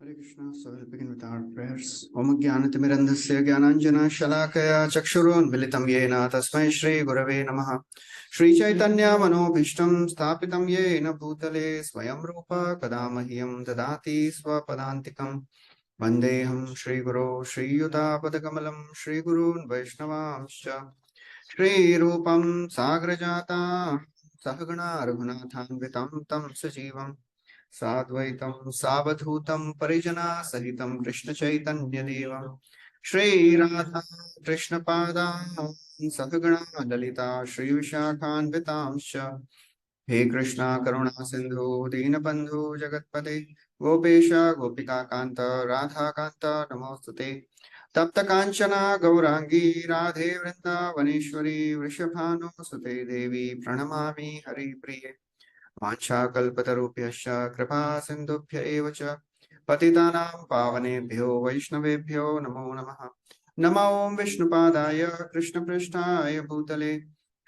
Hare Krishna. So we'll begin with our prayers. Om Jnanatimirandhasya Jnananjana Shalakaya Chakshurun Militam Yena Tasmai Shri Gurave Namaha. Shri Chaitanya Manobhishtam Sthapitam Yena Bhutale Swayam Rupa Kadamahyam Dadati Swapadantikam Vandeham Shri Guru Shri Yuta Padakamalam Shri Gurun Vaishnavamscha Shri Rupam Sagrajata Sahagana Raghunathan Vitam Tam Sajivam साद्वैतं सावधूतं परिजना सहितं कृष्ण चैतन्य देवं श्री राधा कृष्ण पादां सहगणा ललिता श्री विशाखान्वितांश्च हे कृष्णा करुणा सिंधु दीनबंधु जगत्पते गोपेश गोपिका कांत राधा कांत नमोस्तुते तप्त कांचना गौरांगी राधे वृंदावनेश्वरी वृषभानुसुते देवी प्रणमामि हरिप्रिये वाञ्छाकल्पतरुभ्यश्च कृपा सिन्धुभ्य एव च पतितानां पावनेभ्यो वैष्णवेभ्यो नमो नमः। नमो विष्णुपादाय कृष्णपृष्ठाय भूतले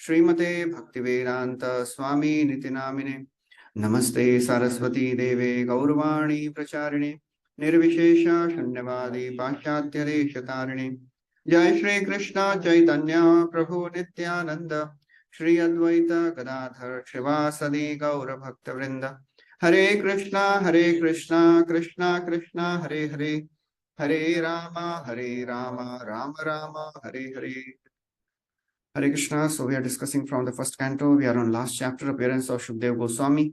श्रीमते भक्तिवेदान्त स्वामी नितिनामिने नमस्ते सरस्वती देवे गौरवाणी प्रचारिणे निर्विशेष शून्यवादी पाश्चात्य देशतारिणे जय श्री कृष्ण चैतन्य प्रभु नित्यानंद श्री अद्वैत गदाधर शिवासदि गौर भक्त वृंद हरे Krishna Krishna Krishna Hare Hare Hare Ram Ram Ram Hare Hare Hare Krishna. So we are discussing from the first canto. We are on last chapter, appearance of Shukdev Goswami.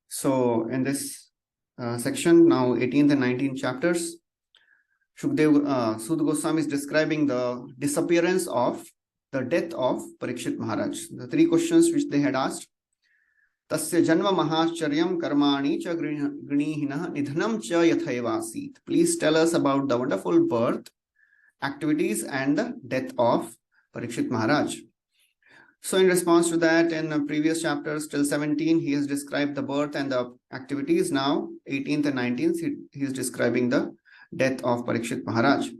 So in this section, now 18th and 19th chapters, Sud Goswami is describing the disappearance of the death of Parikshit Maharaj. The three questions which they had asked. Tasya janma mahacharyam karmani cha grinihina nidhanam cha yathaivasit. Please tell us about the wonderful birth, activities and the death of Parikshit Maharaj. So in response to that, in the previous chapters till 17, he has described the birth and the activities. Now 18th and 19th, he is describing the death of Parikshit Maharaj.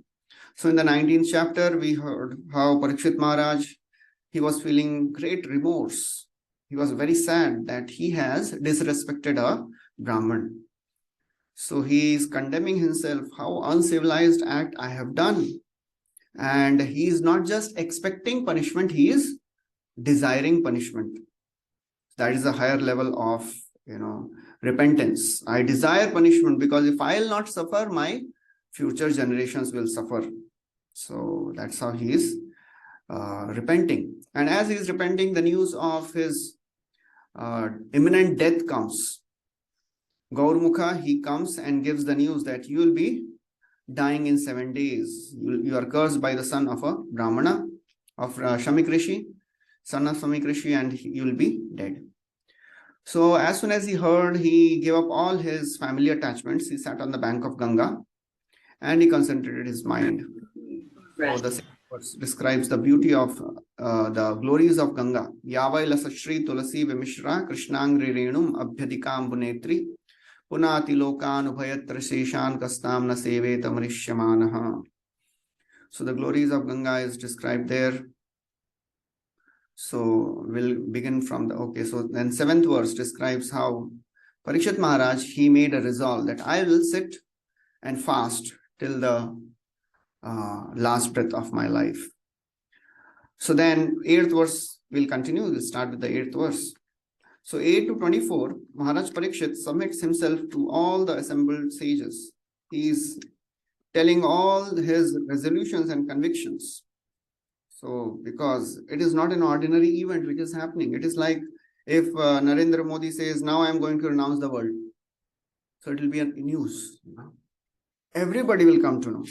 So in the 19th chapter, we heard how Parikshit Maharaj, he was feeling great remorse. He was very sad that he has disrespected a Brahman. So he is condemning himself, how uncivilized act I have done. And he is not just expecting punishment, he is desiring punishment. That is a higher level of, repentance. I desire punishment because if I will not suffer, my future generations will suffer. So that's how he is repenting. And as he is repenting, the news of his imminent death comes. Gaurmukha, he comes and gives the news that you will be dying in 7 days. You are cursed by the son of a Brahmana, of Shamik Rishi, son of Shamik Rishi, and you will be dead. So as soon as he heard, he gave up all his family attachments. He sat on the bank of Ganga and he concentrated his mind. So the verse describes the beauty of the glories of Ganga. Yavai lasashri tulasi vimishra krishnangri renum abhyadikam bunetri punati lokan ubhayatra seshan kastam na seveta marishyamanaha. So the glories of Ganga is described there. So we'll begin from so then 7th verse describes how Parikshit Maharaj, he made a resolve that I will sit and fast till the last breath of my life. So then 8th verse will continue. We'll start with the 8th verse. So 8 to 24, Maharaj Parikshit submits himself to all the assembled sages. He is telling all his resolutions and convictions. So because it is not an ordinary event which is happening. It is like if Narendra Modi says, now I am going to renounce the world. So it will be a news. Everybody will come to know.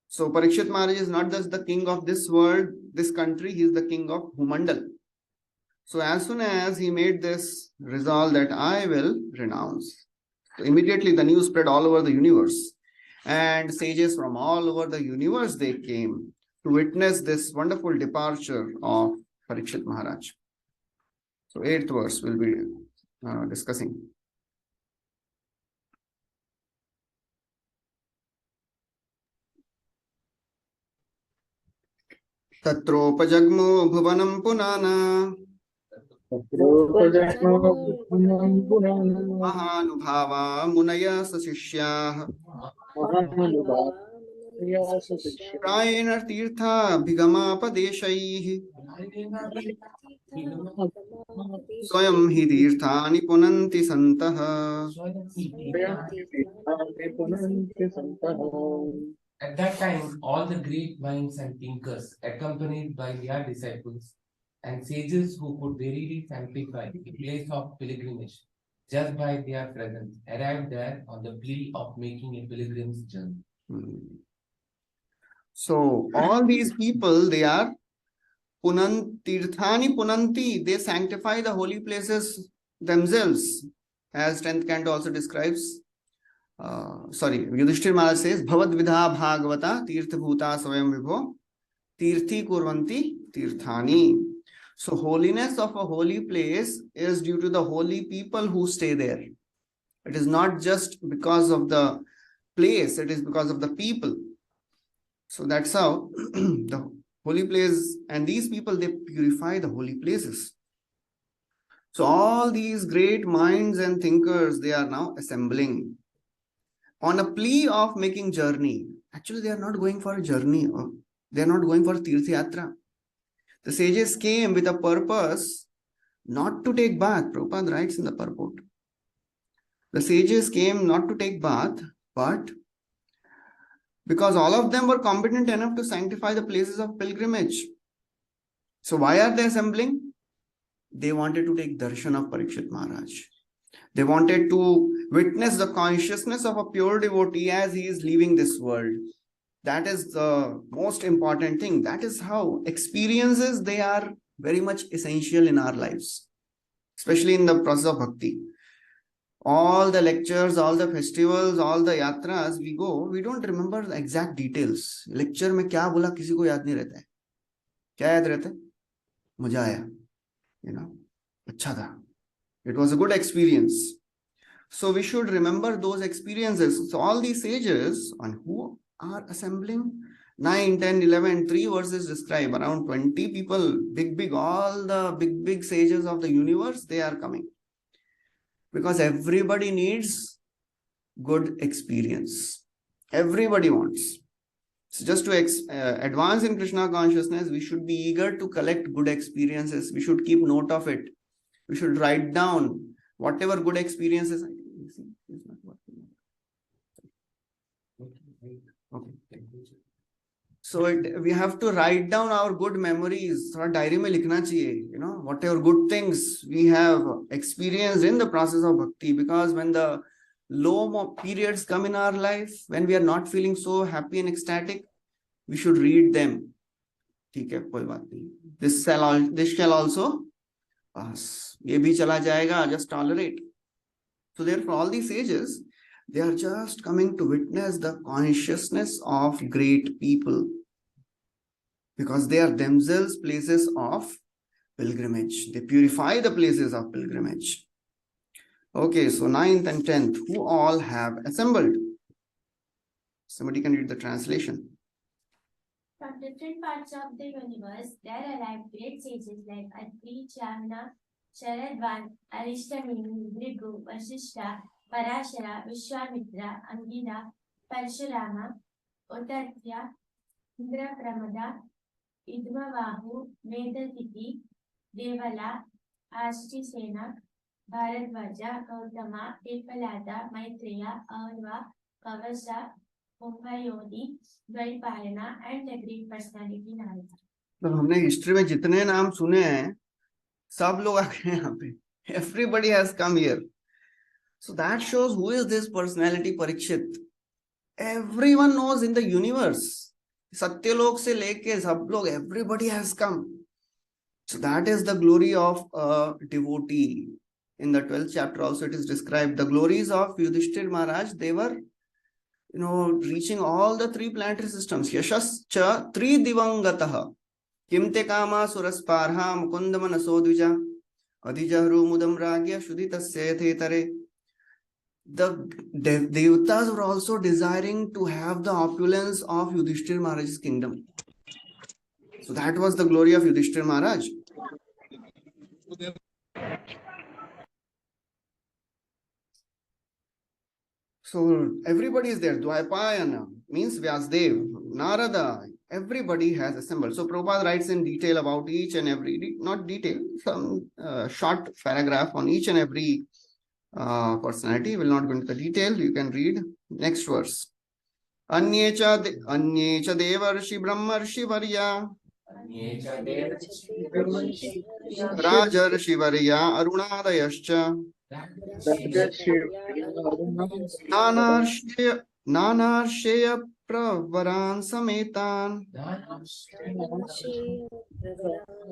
So Parikshit Maharaj is not just the king of this world, this country, he is the king of Bhumandal. So as soon as he made this resolve that I will renounce, so immediately the news spread all over the universe. And sages from all over the universe, they came to witness this wonderful departure of Parikshit Maharaj. So 8th verse we'll be discussing. Tatropajagmo bhuvanam punana Mahanubhava Munaya Sasishyaha Prayena Tirtha Bhigamapadeshaihi Swayam hi tirthani punanti santaha. At that time, all the great minds and thinkers, accompanied by their disciples and sages who could verily sanctify the place of pilgrimage just by their presence, arrived there on the plea of making a pilgrim's journey. So all these people, they are tirthani punanti, they sanctify the holy places themselves, as 10th canto also describes. Yudhishthir Maharaj says, Bhavad Vidha Bhagavata Tirtha Bhuta Swayam Vibho Tirthi Kurvanti Tirthani. So holiness of a holy place is due to the holy people who stay there. It is not just because of the place, it is because of the people. So that's how the holy place, and these people, they purify the holy places. So all these great minds and thinkers, they are now assembling on a plea of making journey. Actually, they are not going for a journey, or they are not going for Tirth Yatra. The sages came with a purpose not to take bath. Prabhupada writes in the purport. The sages came not to take bath, but because all of them were competent enough to sanctify the places of pilgrimage. So why are they assembling? They wanted to take darshan of Parikshit Maharaj. They wanted to witness the consciousness of a pure devotee as he is leaving this world. That is the most important thing. That is how experiences, they are very much essential in our lives, especially in the process of bhakti. All the lectures, all the festivals, all the yatras we go, we don't remember the exact details. Lecture में क्या बोला किसी को याद नहीं रहता है. क्या याद रहता है? मजा आया, अच्छा था. It was a good experience. So we should remember those experiences. So all these sages on who are assembling, 9, 10, 11, 3 verses describe around 20 people, big, all the big sages of the universe, they are coming. Because everybody needs good experience. Everybody wants. So just to advance in Krishna consciousness, we should be eager to collect good experiences. We should keep note of it. We should write down whatever good experiences. Okay. So we have to write down our good memories. Thora diary mein likhna chahiye, whatever good things we have experienced in the process of bhakti. Because when the low periods come in our life, when we are not feeling so happy and ecstatic, we should read them. ठीक है, कोई बात नहीं. This shall also pass. ये भी चला जाएगा, just tolerate. So therefore, all these sages, they are just coming to witness the consciousness of great people, because they are themselves places of pilgrimage. They purify the places of pilgrimage. Okay, so 9th and 10th, who all have assembled? Somebody can read the translation. From different parts of the universe, there arrived great sages like Adri, Jamna, Sharadvan, Arishtamini, Brigu, Vasishta, Parashara, Vishwamitra, Angida, Parshurama, Utatya, Indra-Pramada, Idmavahu, Vedatiti, Devala, Ashtisena, Bharadvaja, Gautama, Epalada, Maitreya, Aurva, Kavasa, Kumbhayodi, Vaibhav, and the great personality Narada. तो हमने history में जितने नाम सुने हैं, सब लोग आ गए यहाँ पे. Everybody has come here. So that shows who is this personality Parikshit. Everyone knows in the universe. Satyalok se leke sab log, everybody has come. So that is the glory of a devotee. In the 12th chapter also it is described. The glories of Yudhishthir Maharaj, they were reaching all the 3 planetary systems. Yashas cha tri divangataha. Kimte kama surasparha mukundamana sodvija. Adijahru mudam ragya shuditasya thetare. The Devatas were also desiring to have the opulence of Yudhishthir Maharaj's kingdom. So that was the glory of Yudhishthir Maharaj. So everybody is there. Dvaipayana means Vyasdev, Narada, everybody has assembled. So Prabhupada writes in detail about each and every, not detail, some short paragraph on each and every personality. Will not go into the detail. You can read next verse. Anyecha devarshi brahmarshi varya rajarshi varya arunadayascha nanarshaya pravaran sametan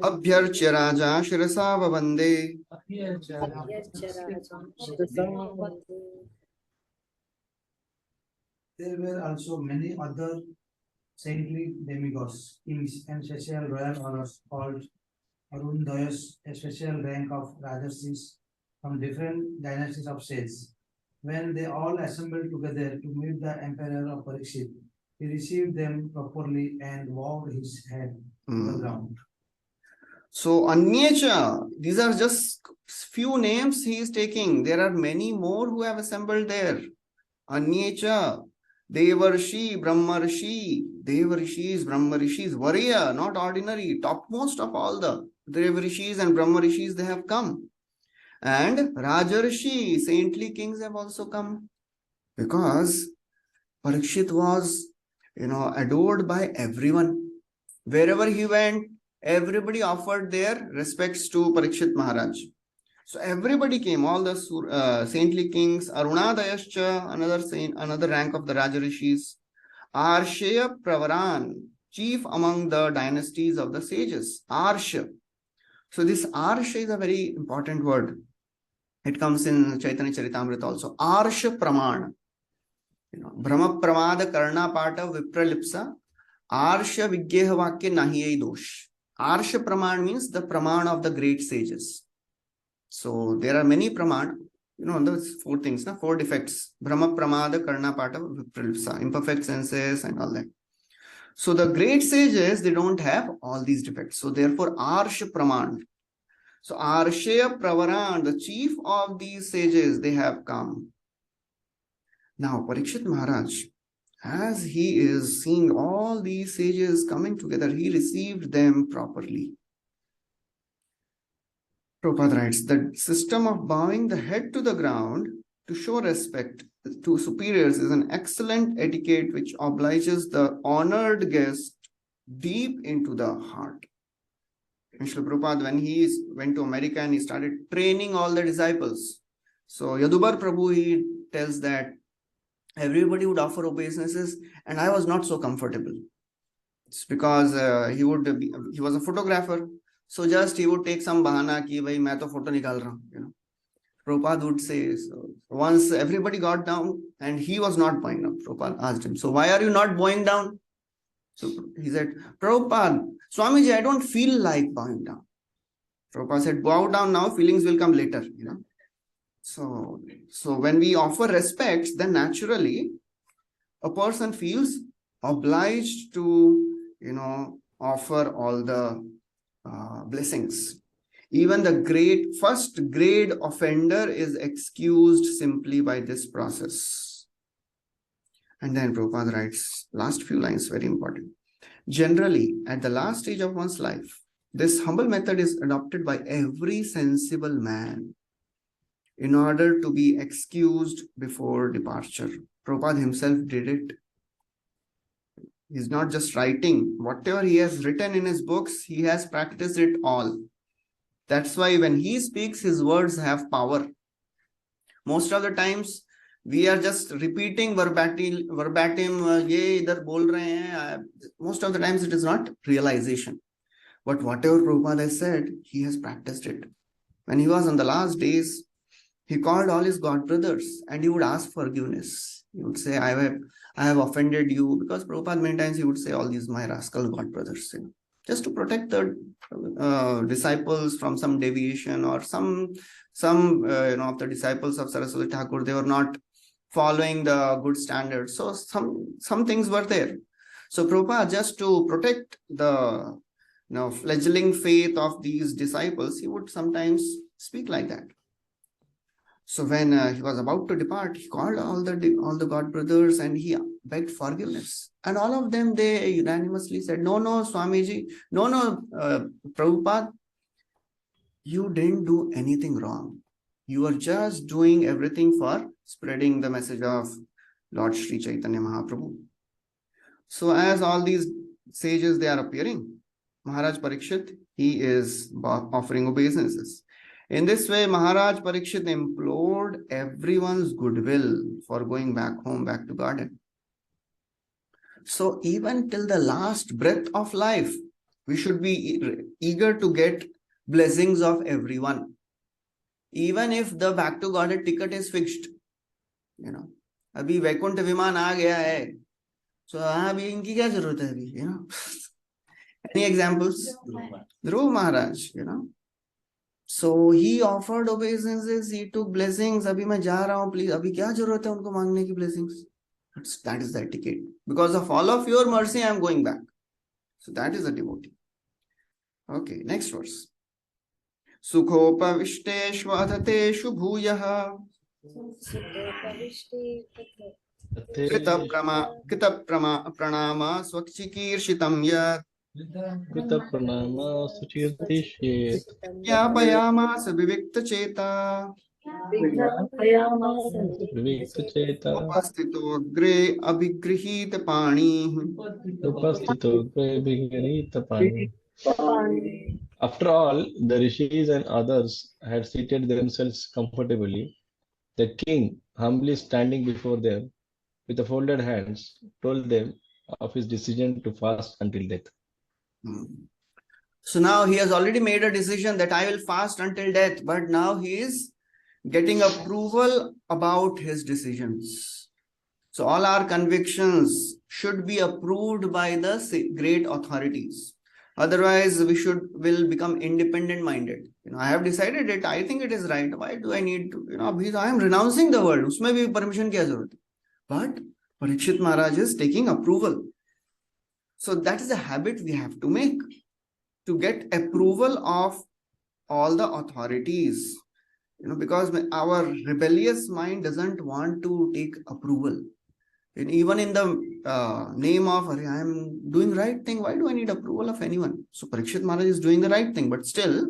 abhyarchya raja shirasa vavande. There were also many other saintly demigods, kings, and special royal honors called Arundayas, a special rank of Rajarsis from different dynasties of sages. When they all assembled together to meet the emperor of Parikshit, he received them properly and bowed his head to the ground. So Anyecha, these are just few names he is taking. There are many more who have assembled there. Anyecha, Devarshi, Brahmarshi, Devarishis, Brahmarishis, Varya, not ordinary, topmost of all the Devarishis and Brahmarishis, they have come. And Rajarshi, saintly kings have also come. Because Parikshit was, adored by everyone. Wherever he went, everybody offered their respects to Parikshit Maharaj. So everybody came, all the saintly kings, Arunadayascha, another rank of the Rajarishis, Arshaya Pravaran, chief among the dynasties of the sages, Arsha. So this Arsha is a very important word. It comes in Chaitanya Charitamrita also. Arsha Praman. Brahma Pramada Karna Pata Vipralipsa, Arsha Vigyeha Vakya Nahiye Dosh. Arsha Praman means the Praman of the great sages. So there are many Praman, those four things, four defects. Brahma Pramada Karna Pata Vipralipsa, imperfect senses and all that. So the great sages, they don't have all these defects. So therefore Arsha Praman. So Arshaya Pravaran, the chief of these sages, they have come. Now Parikshit Maharaj, as he is seeing all these sages coming together, he received them properly. Prabhupada writes, the system of bowing the head to the ground to show respect to superiors is an excellent etiquette which obliges the honored guest deep into the heart. And Srila Prabhupada, when he went to America and he started training all the disciples, so Yadubar Prabhu, he tells that everybody would offer obeisances and I was not so comfortable. It's because he was a photographer. So just he would take some bahana ki bhai main to photo nikal raha hu, Prabhupada would say. So once everybody got down and he was not bowing down, Prabhupada asked him, so why are you not bowing down? So he said, Prabhupada, Swamiji, I don't feel like bowing down. Prabhupada said, bow down now, feelings will come later. So when we offer respects, then naturally a person feels obliged to, offer all the blessings. Even the first grade offender is excused simply by this process. And then Prabhupada writes, last few lines, very important. Generally, at the last stage of one's life, this humble method is adopted by every sensible man in order to be excused before departure. Prabhupada himself did it. He's not just writing. Whatever he has written in his books, he has practiced it all. That's why when he speaks, his words have power. Most of the times, we are just repeating verbatim, ye idhar bol rahe hain. Most of the times, it is not realization. But whatever Prabhupada has said, he has practiced it. When he was on the last days, he called all his God brothers and he would ask forgiveness. He would say, I have offended you, because Prabhupada many times he would say all these my rascal God brothers, just to protect the disciples from some deviation or some of the disciples of Saraswati Thakur, they were not following the good standards. So some things were there. So Prabhupada, just to protect the fledgling faith of these disciples, he would sometimes speak like that. So when he was about to depart, he called all the God brothers and he begged forgiveness. And all of them, they unanimously said, no, Swamiji, no, Prabhupada, you didn't do anything wrong. You are just doing everything for spreading the message of Lord Sri Chaitanya Mahaprabhu. So as all these sages, they are appearing, Maharaj Parikshit, he is offering obeisances. In this way, Maharaj Parikshit implored everyone's goodwill for going back home, back to garden. So even till the last breath of life, we should be eager to get blessings of everyone. Even if the back to garden ticket is fixed. Abhi Vaikuntha Viman aa gaya hai. So abhi inki kya zarurat hai abhi, Any examples? Dhruv Maharaj, So he offered obeisances, he took blessings. Abhi main ja raha hu, please. Abhi kya zarurat hai unko mangne ki blessings? That is the ticket. Because of all of your mercy, I am going back. So that is a devotee. Okay, next verse. Sukhopavishteshu adhateshu bhuyah Krita pranama swakchikirshitam yat Krita pranama suchirtishyet. Yapayamasa vivikta cheta Vivikta cheta. Upastito agre abhigrihita pani. Upastito Vigarita pani. After all, the rishis and others had seated themselves comfortably. The king, humbly standing before them with the folded hands, told them of his decision to fast until death. So now he has already made a decision that I will fast until death, but now he is getting approval about his decisions. So all our convictions should be approved by the great authorities. Otherwise, will become independent minded. I have decided it. I think it is right. Why do I need to? I am renouncing the world. Usme bhi permission kya zarurat hai? But Parikshit Maharaj is taking approval. So that is a habit we have to make to get approval of all the authorities. Because our rebellious mind doesn't want to take approval. And even in the name of, I am doing right thing, why do I need approval of anyone? So Parikshit Maharaj is doing the right thing, but still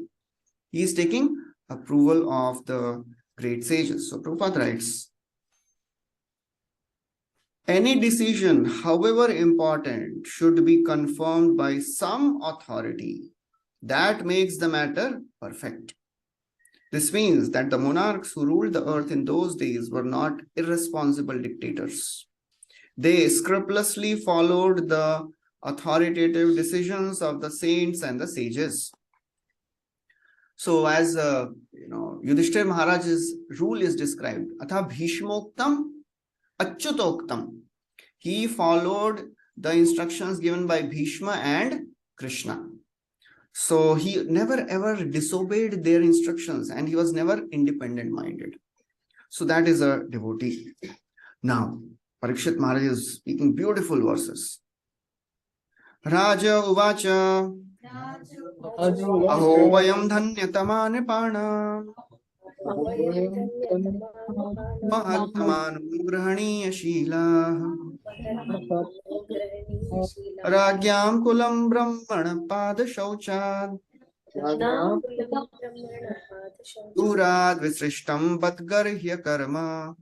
he is taking approval of the great sages. So Prabhupada writes, any decision, however important, should be confirmed by some authority. That makes the matter perfect. This means that the monarchs who ruled the earth in those days were not irresponsible dictators. They scrupulously followed the authoritative decisions of the saints and the sages. So as Yudhishthir Maharaj's rule is described, Atha Bhishmoktam Achyutoktam. He followed the instructions given by Bhishma and Krishna. So he never ever disobeyed their instructions and he was never independent minded. So that is a devotee. Now, Parikshit Maharaj is speaking beautiful verses. Raja Uvacha Aho Vayam Dhanyatama Nipana Mahatmanu Grahaniya Sheela Ragyam Kulam Brahmana Pada Shauchad Durad Visrishtam Batgarhya Karma.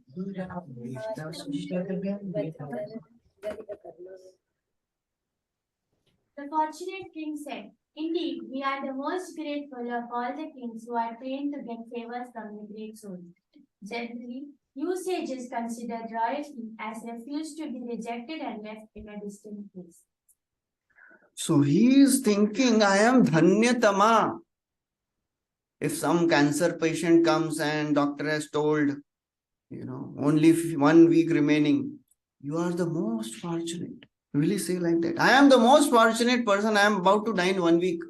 The fortunate king said, indeed, we are the most grateful of all the kings who are trained to get favors from the great souls. Generally, you sages consider royalty as refused to be rejected and left in a distant place. So he is thinking, I am Dhanyatama. If some cancer patient comes and doctor has told, only 1 week remaining, you are the most fortunate. Will he say like that? I am the most fortunate person. I am about to die in 1 week.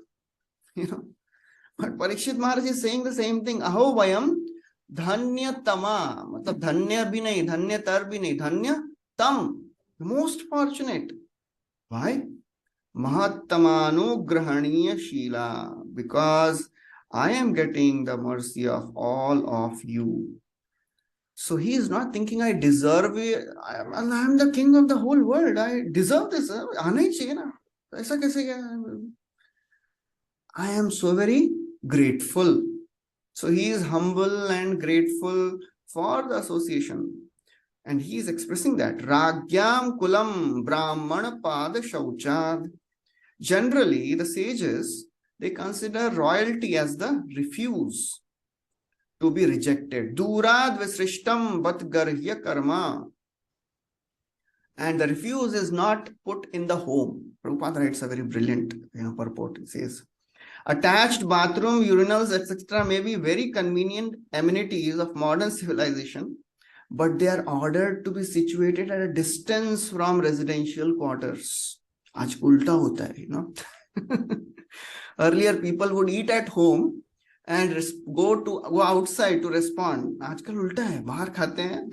But Parikshit Maharaj is saying the same thing. Aho vayam dhanyatama. Matlab dhanya bhi nahi, dhanyatar bhi nahi, dhanya tam. Most fortunate. Why? Mahattamanu grahaniya sheela. Because I am getting the mercy of all of you. So he is not thinking I deserve it. I am the king of the whole world. I deserve this. आना ही चाहिए ना. ऐसा कैसे क्या? I am so very grateful. So he is humble and grateful for the association. And he is expressing that. Ragyam kulam brahmana pad shauchad. Generally, the sages, they consider royalty as the refuse, to be rejected. Durad visrishtam bat garhya karma. And the refuse is not put in the home. Prabhupada writes a very brilliant purport. It says, attached bathroom, urinals, etc. may be very convenient amenities of modern civilization, but they are ordered to be situated at a distance from residential quarters. Aaj ulta hota hai, Earlier, people would eat at home and go outside to respond. आजकल उल्टा है, बाहर खाते हैं.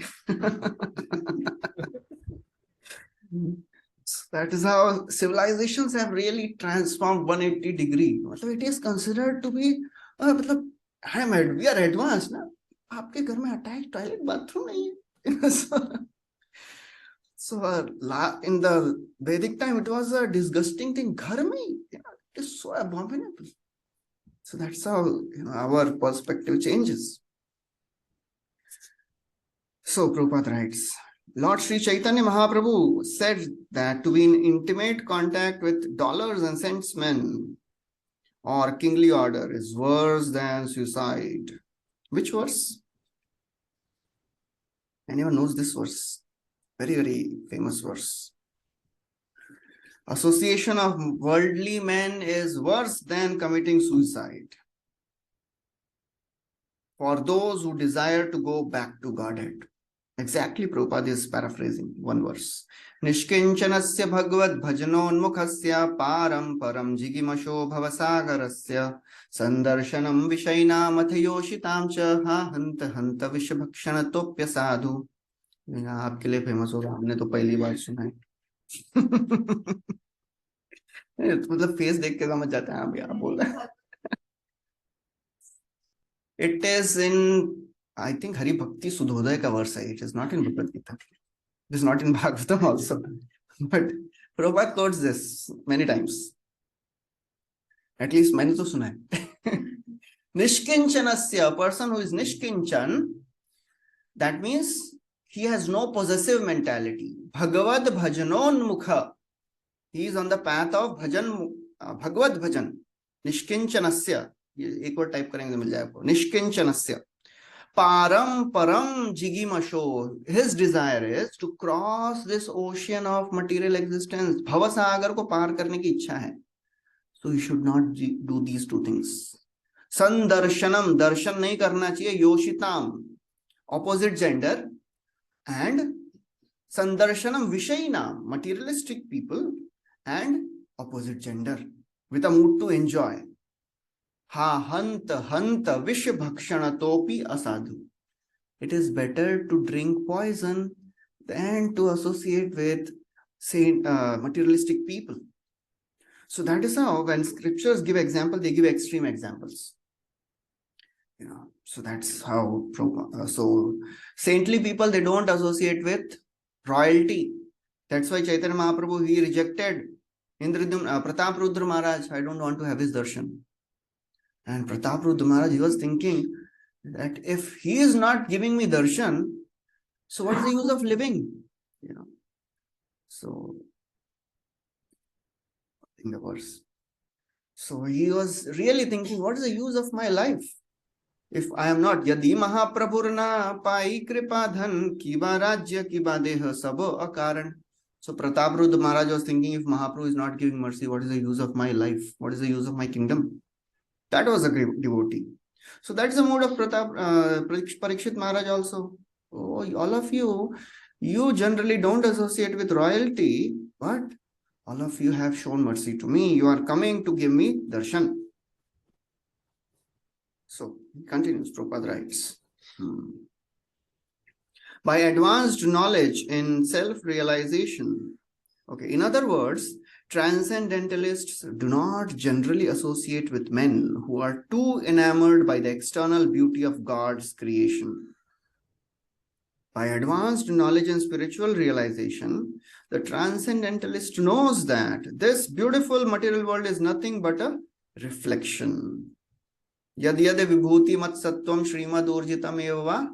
That is how civilizations have really transformed 180 degree. It is considered to be, we are advanced. Na? आपके घर में attached toilet bathroom नहीं है. So in the Vedic time, it was a disgusting thing. घर में, it is so abominable. So that's how our perspective changes. So Prabhupada writes, Lord Sri Chaitanya Mahaprabhu said that to be in intimate contact with dollars and cents men or kingly order is worse than suicide. Which verse? Anyone knows this verse? Very, very famous verse. Association of worldly men is worse than committing suicide. For those who desire to go back to Godhead. Exactly, Prabhupada is paraphrasing one verse. Nishkinchanasya bhagavad bhajanonmukhasya param param jigimasho bhavasagarasya sandarshanam vishaina mathayoshitam cha ha hanta hanta vishabhakshanatopya sadhu. आपके लिए famous होगा, हमने तो पहली बार सुना है. मतलब face देख के समझ जाते हैं आप क्या बोल रहे हैं. It is in, I think, Hari Bhakti Sudhodaya ka verse. It is not in Bhagavad Gita. It is not in Bhagavatam also. But Prabhupada quotes this many times. At least मैंने तो सुना है. Nishkinchanasya, a person who is Nishkinchan, that means he has no possessive mentality. Bhagavad bhajanonmukha. He is on the path of bhajan, Bhagavad bhajan. Nishkinchanasya. एक और type करेंगे तो मिल जाएगा. Nishkinchanasya. Param param jigimasho. His desire is to cross this ocean of material existence. Bhavasagar को पार करने की इच्छा है. So he should not do these two things. Sandarshanam, darshan नहीं करना चाहिए. Yoshitam, opposite gender. And sandarshanam vishayinam, materialistic people and opposite gender with a mood to enjoy. Ha hanta hanta vishabhakshanatopi asadhu. It is better to drink poison than to associate with materialistic people. So that is how when scriptures give example, they give extreme examples. So that's how. So saintly people, they don't associate with royalty. That's why Chaitanya Mahaprabhu, he rejected Prataprudra Maharaj. I don't want to have his darshan. And Prataprudra Maharaj, he was thinking that if he is not giving me darshan, so what is the use of living? So in the verse. So he was really thinking, what is the use of my life? If I am not Yadi Mahaprabhurna Pai Kripa Dhan Kiba Rajya Kiba Deha Sabo Akaran. So Prataprudra Maharaj was thinking, if Mahaprabhu is not giving mercy, what is the use of my life? What is the use of my kingdom? That was a great devotee. So that's the mode of Parikshit Maharaj also. Oh, all of you generally don't associate with royalty, but all of you have shown mercy to me. You are coming to give me darshan. So he continues, Prabhupada writes, by advanced knowledge in self-realization. Okay, in other words, Transcendentalists do not generally associate with men who are too enamored by the external beauty of God's creation. By advanced knowledge and spiritual realization, the transcendentalist knows that this beautiful material world is nothing but a reflection. Yad yad vibhuti mat sattvam Srimad Urjitam eva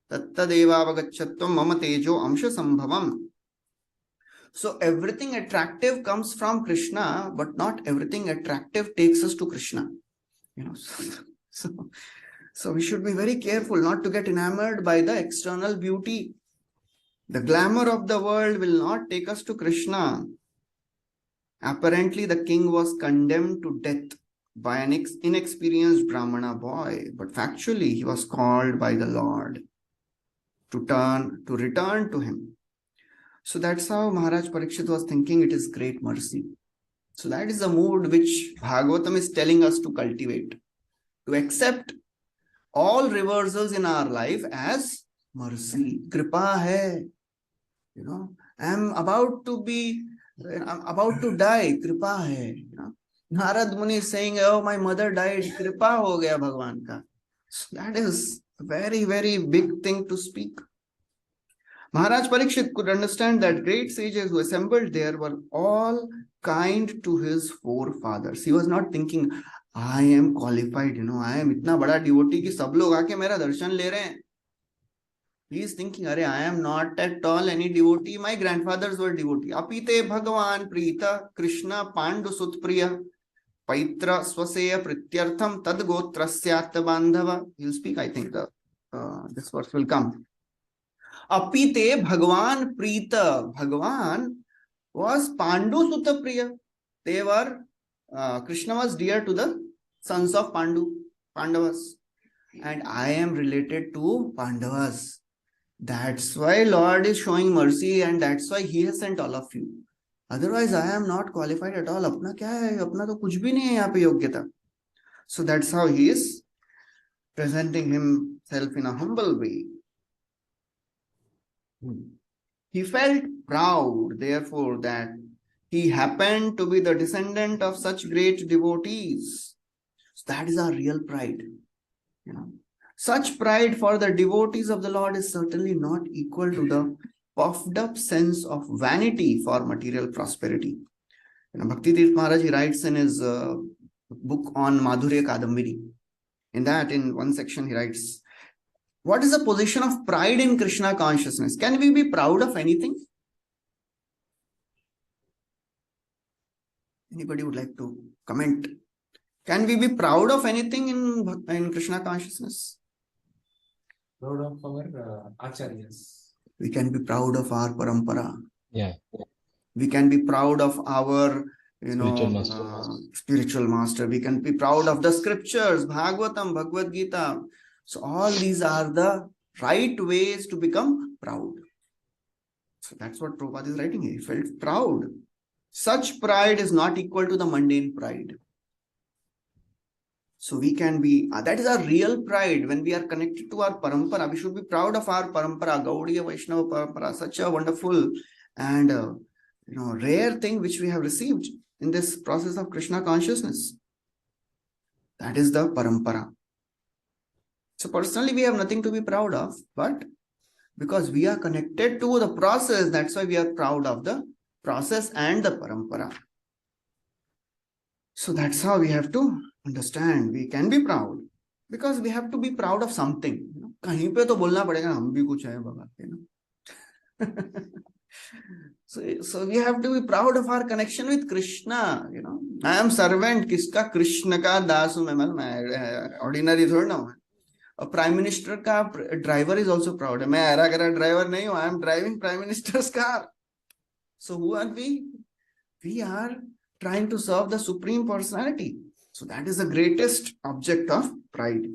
tattadevavagachatvam mama tejo amsha sambhavam. So everything attractive comes from Krishna, but not everything attractive takes us to Krishna. So we should be very careful not to get enamored by the external beauty. The glamour of the world will not take us to Krishna. Apparently, the king was condemned to death by an inexperienced Brahmana boy, but factually he was called by the Lord to return to him. So that's how Maharaj Parikshit was thinking. It is great mercy. So that is the mood which Bhagavatam is telling us to cultivate, to accept all reversals in our life as mercy. Kripa hai. I'm about to die. Kripa hai. Narad Muni is saying, oh, my mother died. Kripa ho gaya Bhagwan ka. So that is a very, very big thing to speak. Maharaj Parikshit could understand that great sages who assembled there were all kind to his forefathers. He was not thinking, I am qualified, I am itna bada devotee ki sab log aake mera darshan le rahe hain. He is thinking, I am not at all any devotee. My grandfathers were devotee. Apite Bhagavan Prita Krishna Pandu Sutpriya Paitra Swaseya Prityartham Tad Gotrasyat Bandhava. He'll speak, I think this verse will come. Apite Bhagavan Prita. Bhagavan was Pandu Sutapriya. They were, Krishna was dear to the sons of Pandavas. And I am related to Pandavas. That's why Lord is showing mercy and that's why he has sent all of you. Otherwise, I am not qualified at all. Apna kya hai? Apna to kuch bhi nahi hai yahan pe yogyata. So that's how he is presenting himself in a humble way. He felt proud, therefore, that he happened to be the descendant of such great devotees. So that is our real pride. Such pride for the devotees of the Lord is certainly not equal to the puffed up sense of vanity for material prosperity. Bhakti Tirth Maharaj, he writes in his book on Madhurya Kadambini. In that, in one section, he writes, what is the position of pride in Krishna consciousness? Can we be proud of anything? Anybody would like to comment? Can we be proud of anything in Krishna consciousness? Proud of our acharyas. We can be proud of our parampara. Yeah. We can be proud of our Spiritual master. We can be proud of the scriptures, Bhagavatam, Bhagavad Gita. So all these are the right ways to become proud. So that's what Prabhupada is writing here. He felt proud. Such pride is not equal to the mundane pride. So we can be, that is our real pride when we are connected to our parampara. We should be proud of our parampara, Gaudiya Vaishnava parampara, such a wonderful and rare thing which we have received in this process of Krishna consciousness. That is the parampara. So personally, we have nothing to be proud of, but because we are connected to the process, that's why we are proud of the process and the parampara. So that's how we have to understand. We can be proud because we have to be proud of something. Kahin pe to bolna padega, hum bhi kuch hai baba. So we have to be proud of our connection with Krishna. I am servant, kiska Krishna ka dasu mein ordinary thod na. A prime minister ka driver is also proud. Main aira gara driver nahi hu. I am driving prime minister's car. So who are we? We are trying to serve the Supreme Personality. So that is the greatest object of pride.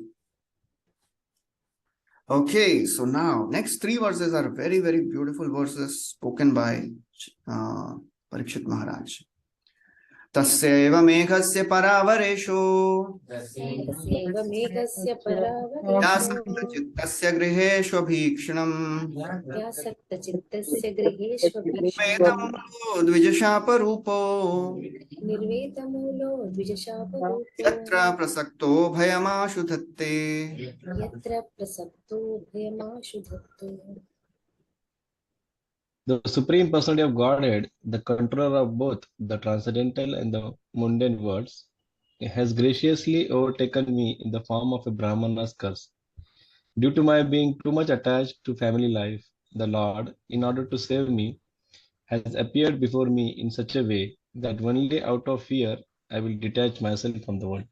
Okay, so now next three verses are very, very beautiful verses spoken by Parikshit Maharaj. तस्यैव मेघस्य परावरेषु तस्यैव मेघस्य यासक्तचित्तस्य परावरेषु गृहेष्वभीक्ष्णम् यासक्तचित्तस्य गृहेष्वभीक्ष्णम् वेदमूलो द्विजशापरूपो निर्वेदमूलो द्विजशापरूपो यत्र प्रसक्तो भयमाशु धत्ते। यत्र प्रसक्तो भयमाशु धत्ते। The Supreme Personality of Godhead, the controller of both the transcendental and the mundane worlds, has graciously overtaken me in the form of a Brahmana's curse. Due to my being too much attached to family life, the Lord, in order to save me, has appeared before me in such a way that only out of fear I will detach myself from the world.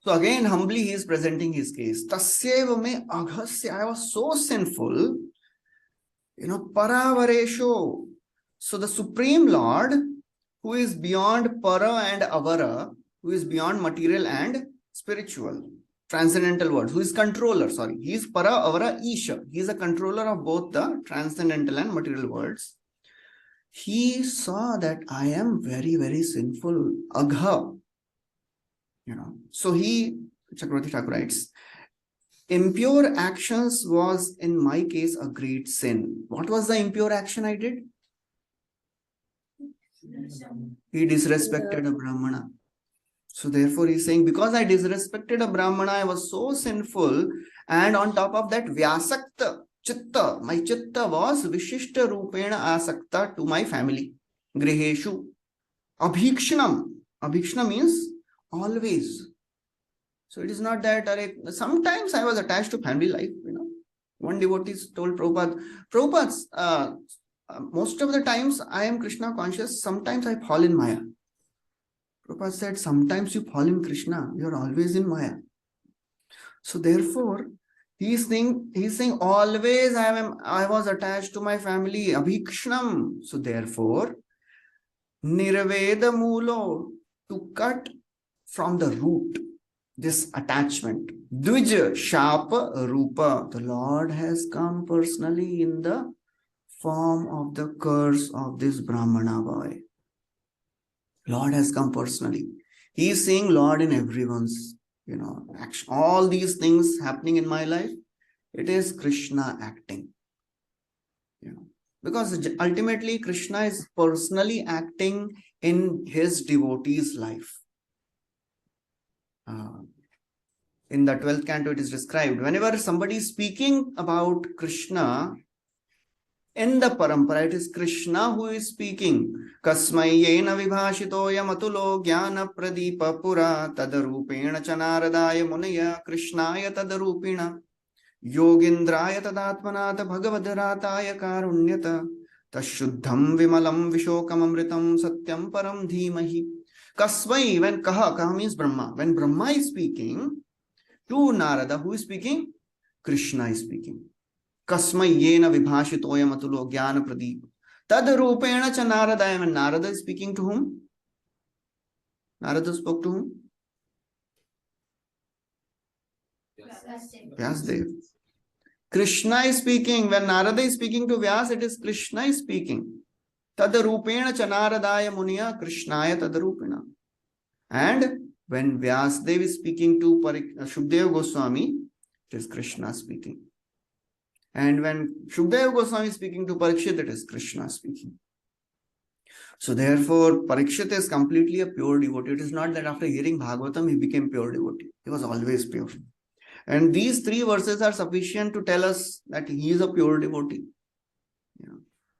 So again, humbly he is presenting his case. Tasyeva me aghasya, I was so sinful. Paravaresho. So the Supreme Lord, who is beyond para and avara, who is beyond material and spiritual, transcendental worlds, who is controller, he is para, avara, isha. He is a controller of both the transcendental and material worlds. He saw that I am very, very sinful. Agha. So Chakravarti Thakur writes, impure actions was in my case a great sin. What was the impure action I did? He disrespected a Brahmana. So therefore he's saying, because I disrespected a Brahmana, I was so sinful. And on top of that, vyasakta, chitta, my chitta was vishishta rupena asakta to my family. Griheshu. Abhikshanam. Abhikshana means always. So it is not that sometimes I was attached to family life. One devotee told Prabhupada, most of the times I am Krishna conscious, sometimes I fall in Maya. Prabhupada said, sometimes you fall in Krishna, you are always in Maya. So therefore, he's saying always I was attached to my family, abhikshnam. So therefore, nirveda mulo, to cut from the root this attachment. Dvija shapa rupa. The Lord has come personally in the form of the curse of this Brahmana boy. Lord has come personally. He is saying Lord in everyone's, action. All these things happening in my life, it is Krishna acting. Because ultimately Krishna is personally acting in his devotee's life. In the 12th canto, it is described, whenever somebody is speaking about Krishna, in the parampara, it is Krishna who is speaking. Kasmai yena vibhashito yamatulo jnana pradipa pura tadarupena chanaradaya munaya krishnaya tadarupena yogindraya tadatmanata bhagavadharataya karunyata tashuddham vimalam vishokam amritam satyam param dhimahi. Kasmai, when kaha means Brahma. When Brahma is speaking to Narada, who is speaking? Krishna is speaking. Kasmai yena vibhashitoyam atulo jnana pradeep. Tad rupena cha Naradaya. When Narada is speaking to whom? Narada spoke to whom? Vyasdev. Krishna is speaking. When Narada is speaking to Vyas, it is Krishna is speaking. Tad rupena cha Naradaya muniya krishnaya tad rupena. And when Vyasdev is speaking to Shukdev Goswami, it is Krishna speaking. And when Shukdev Goswami is speaking to Parikshit, it is Krishna speaking. So therefore, Parikshit is completely a pure devotee. It is not that after hearing Bhagavatam, he became pure devotee. He was always pure. And these three verses are sufficient to tell us that he is a pure devotee.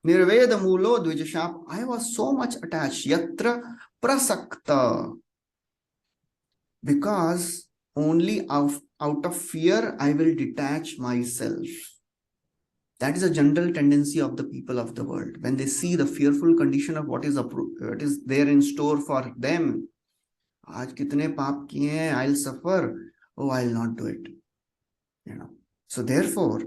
Nirveda mulo dvijashap. I was so much attached. Yatra prasakta. Because only out of fear, I will detach myself. That is a general tendency of the people of the world. When they see the fearful condition of what is there in store for them. Aaj kitne paap kiye hain, I'll suffer. Oh, I'll not do it. So therefore,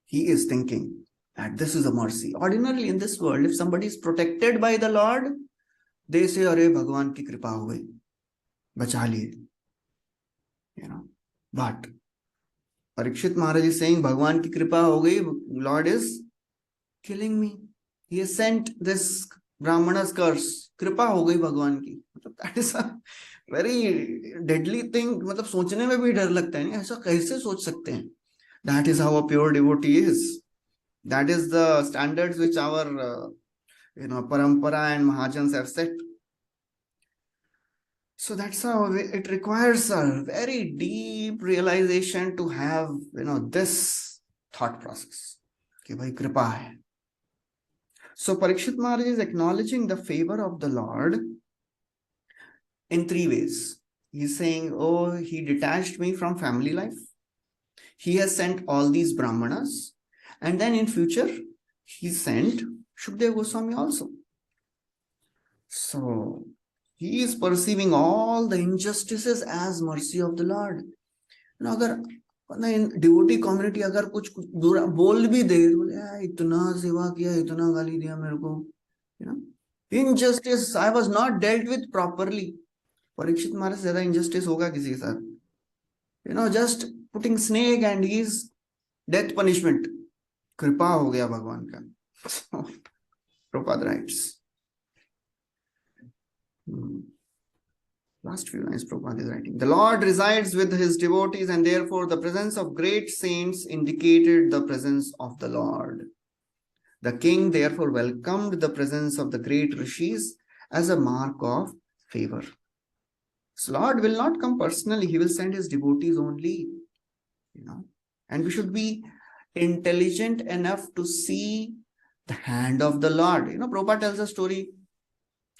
he is thinking that this is a mercy. Ordinarily in this world, if somebody is protected by the Lord, they say, Are Bhagwan ki kripa ho gayi. Bacha liye. But Parikshit Maharaj is saying, Bhagwan ki kripa ho gayi, Lord is killing me. He has sent this Brahmana's curse, कृपा हो गई भगवान की. मतलब that is a very deadly thing. मतलब सोचने में भी डर लगता है, नहीं ऐसा कैसे सोच सकते हैं. That is how a pure devotee is. That is the standards which our parampara and mahajans have set. So that's how it requires a very deep realization to have this thought process. कि भाई कृपा है. So Parikshit Maharaj is acknowledging the favor of the Lord in three ways. He's saying, oh, he detached me from family life. He has sent all these Brahmanas. And then in future, he sent Shukdev Goswami also. So he is perceiving all the injustices as mercy of the Lord. अगर devotee community अगर कुछ बुरा बोल भी दे, इतना सेवा किया, इतना गाली दिया मेरे को, injustice I was not dealt with properly. Parikshit महाराज से ज्यादा injustice होगा किसी के साथ, just putting snake and his death punishment. कृपा हो गया भगवान का. Prabhupada writes. Last few lines Prabhupada is writing. The Lord resides with his devotees, and therefore the presence of great saints indicated the presence of the Lord. The king therefore welcomed the presence of the great rishis as a mark of favor. So Lord will not come personally, he will send his devotees only. And we should be intelligent enough to see the hand of the Lord. Prabhupada tells a story.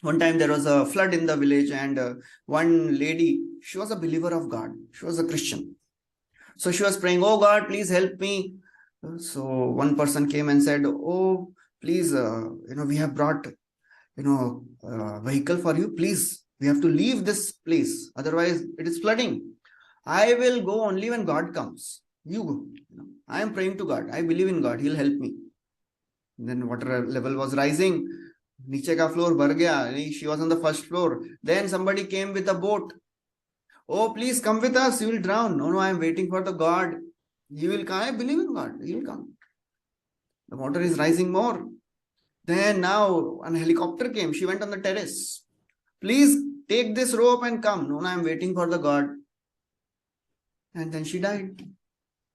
One time there was a flood in the village, and one lady, she was a believer of God. She was a Christian. So she was praying, oh God, please help me. So one person came and said, oh, please, we have brought, vehicle for you. Please, we have to leave this place. Otherwise, it is flooding. I will go only when God comes. You go. I am praying to God. I believe in God. He'll help me. And then water level was rising. नीचे का floor भर गया. She was on the first floor. Then somebody came with a boat. Oh, please come with us. You will drown. No, I am waiting for the God. He will come. I believe in God. He will come. The water is rising more. Then now a helicopter came. She went on the terrace. Please take this rope and come. No, I am waiting for the God. And then she died.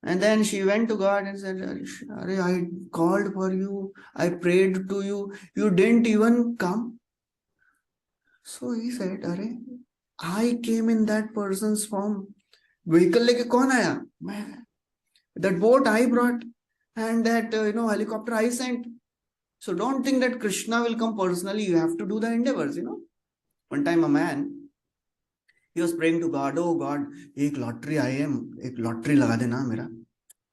And then she went to God and said, I called for you. I prayed to you. You didn't even come. So he said, I came in that person's form. Vehicle leke kaun aaya? That boat I brought. And that, helicopter I sent. So don't think that Krishna will come personally. You have to do the endeavors, One time a man, he was praying to God, oh God, एक lottery आई है, एक lottery लगा देना मेरा,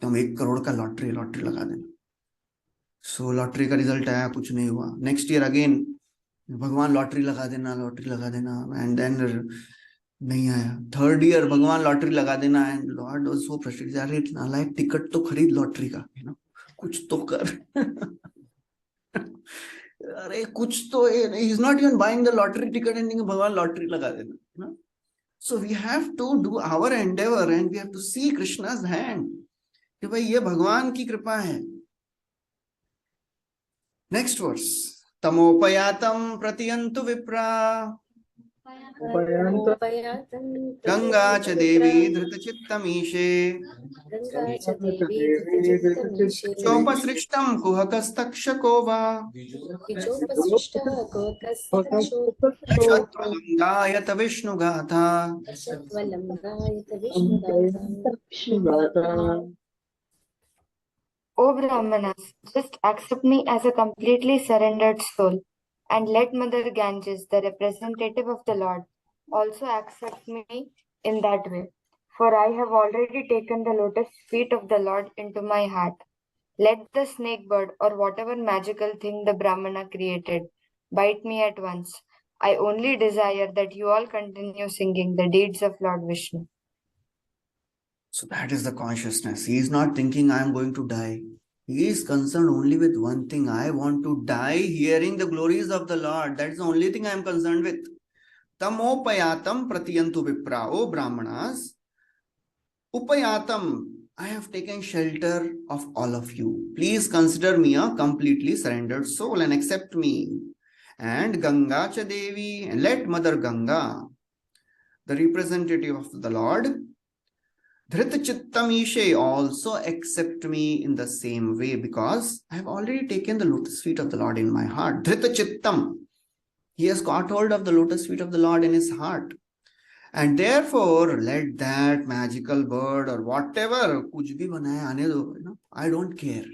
तुम 1 करोड़ का lottery लगा देना. सो लॉटरी का रिजल्ट आया, कुछ नहीं हुआ. नेक्स्ट ईयर अगेन, भगवान लॉटरी लगा देना, एंड देन नहीं आया. थर्ड ईयर, भगवान लॉटरी लगा देना, and Lord was so frustrated. अरे इतना लाइक टिकट तो खरीद लॉटरी का, कुछ तो कर. अरे कुछ तो, he is not even buying the lottery ticket and भगवान लॉटरी लगा देना. So we have to do our endeavor and we have to see Krishna's hand. कि भाई ये भगवान की कृपा है. Next verse. तमोपयातम प्रतियंतु विप्रा गंगा च देवी धृतचित्तमीशे चोपसृष्टं कुहकस्तक्षको वा शत्वलंगायत विष्णुगाथा. O Brahmanas, just accept me as a completely surrendered soul, and let Mother Ganges, the representative of the Lord, also accept me in that way. For I have already taken the lotus feet of the Lord into my heart. Let the snake bird or whatever magical thing the Brahmana created bite me at once. I only desire that you all continue singing the deeds of Lord Vishnu. So that is the consciousness. He is not thinking I am going to die. He is concerned only with one thing. I want to die hearing the glories of the Lord. That is the only thing I am concerned with. Tamopayatam pratiyantu vipra. O Brahmanas, upayatam, I have taken shelter of all of you. Please consider me a completely surrendered soul and accept me. and Ganga cha Devi, and let Mother Ganga, the representative of the Lord, Dhrita Chittam Ishe, also accept me in the same way, because I have already taken the lotus feet of the Lord in my heart. Dhrita Chittam. He has caught hold of the lotus feet of the Lord in his heart. And therefore, let that magical bird or whatever, kuch bhi banaya aane do, I don't care.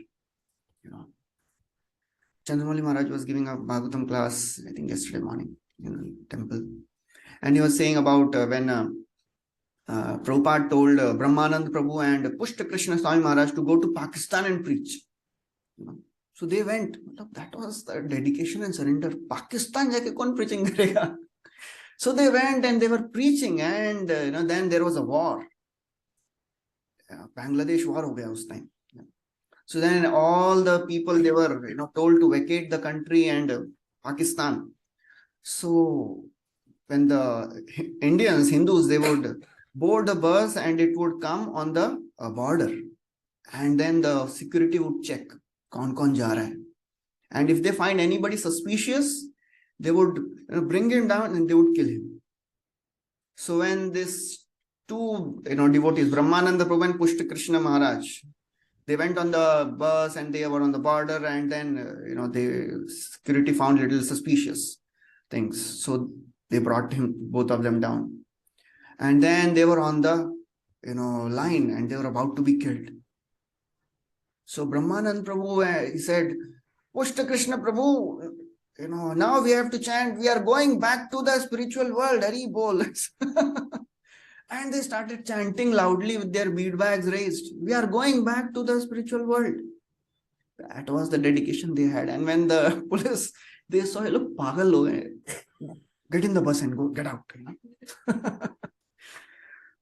Chandramali Maharaj was giving a Bhagavatam class, I think yesterday morning in temple. And he was saying about when Prabhupada told Brahmanand Prabhu and Pushta Krishna Swami Maharaj to go to Pakistan and preach. So they went. That was the dedication and surrender. Pakistan jaake kaun preaching karega? So they went and they were preaching, and then there was a war. Bangladesh war ho gaya us time. So then all the people, they were told to vacate the country and Pakistan. So when the Indians, Hindus, they would board the bus and it would come on the border, and then the security would check kaun ja raha hai. And if they find anybody suspicious, they would bring him down and they would kill him. So when this two devotees, Brahmananda Prabhu and Pushta Krishna Maharaj, they went on the bus and they were on the border, and then the security found little suspicious things. So they brought both of them down. And then they were on the line and they were about to be killed. So Brahmanand Prabhu, he said, Pushta Krishna Prabhu, now we have to chant, we are going back to the spiritual world, Hari Bol. And they started chanting loudly with their bead bags raised. We are going back to the spiritual world. That was the dedication they had. And when the police, they saw, look, pagal ho gaye. Get in the bus and go, get out.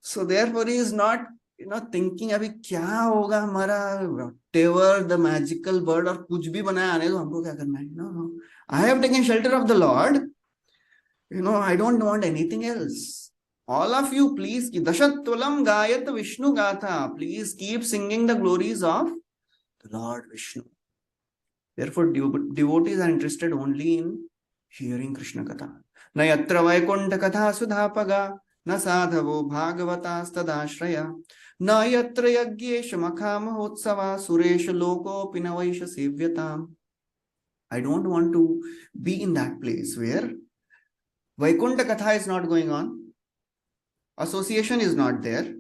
So therefore he is not thinking abhi kya hoga hamara, whatever the magical bird or kuch bhi banaya aane do, humko kya karna hai. No. I have taken shelter of the Lord. I don't want anything else. All of you, please, Dashattulam Gayat Vishnu Gatha. Please keep singing the glories of the Lord Vishnu. Therefore, devotees are interested only in hearing Krishna Katha. Na yatra Vaikunta Katha Sudhapaga, na sadhavo Bhagavata Stadashraya, na yatra Yagyesha Makha Mahotsava, Suresha Loko Pinavaisha Sevyatam. I don't want to be in that place where Vaikunta Katha is not going on, association is not there,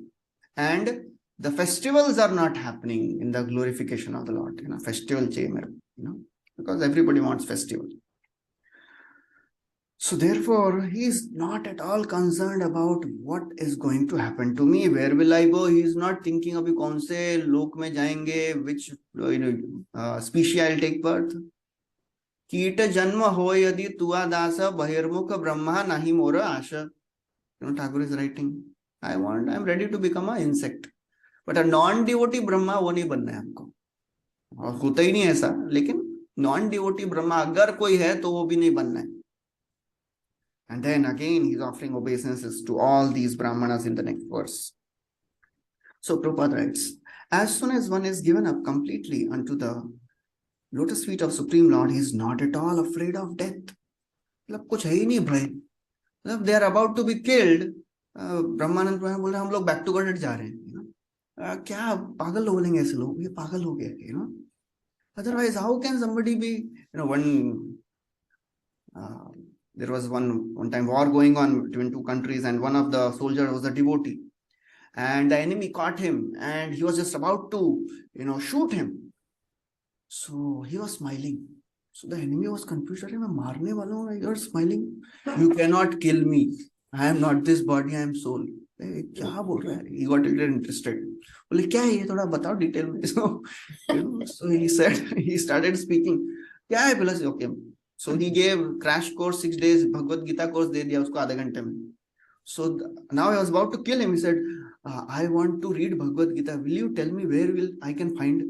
and the festivals are not happening in the glorification of the Lord. Festival chamber, because everybody wants festival. So therefore, he is not at all concerned about what is going to happen to me. Where will I go? He is not thinking of kaun se lok mein jayenge, which species I will take birth. Kita janma ho yadi tua dasa bahirmukha brahma nahi mora asha. Thakur is writing, I am ready to become an insect. But a non-devotee Brahma वो नहीं बनना है हमको. और होता ही नहीं ऐसा, लेकिन non-devotee Brahma अगर कोई है तो वो भी नहीं बनना है. And then again he is offering obeisances to all these Brahmanas in the next verse. So Prabhupada writes, as soon as one is given up completely unto the lotus feet of Supreme Lord, he is not at all afraid of death. मतलब कुछ है ही नहीं भय. They are about to be killed. ब्रह्मानंद प्रभु बोल रहे हम लोग back to God जा रहे हैं. क्या पागल लोग बोलेंगे ऐसे लोग, ये पागल हो गया. Otherwise, how can somebody be, there was one time war going on between two countries, and one of the soldiers was a devotee, and the enemy caught him, and he was just about to, shoot him. So he was smiling. So the enemy was confused. मैं मारने वाला हूँ, you are smiling. You cannot kill me. I am not this body, I am soul. क्या बोल रहा है? He got a little interested. बोले क्या है ये, थोड़ा बताओ डिटेल में. So he said, he started speaking. क्या है बोला? Okay. So he gave crash course 6 days Bhagavad Gita course दे दिया उसको आधे घंटे में. So now I was about to kill him. He said, I want to read Bhagavad Gita. Will you tell me where I can find?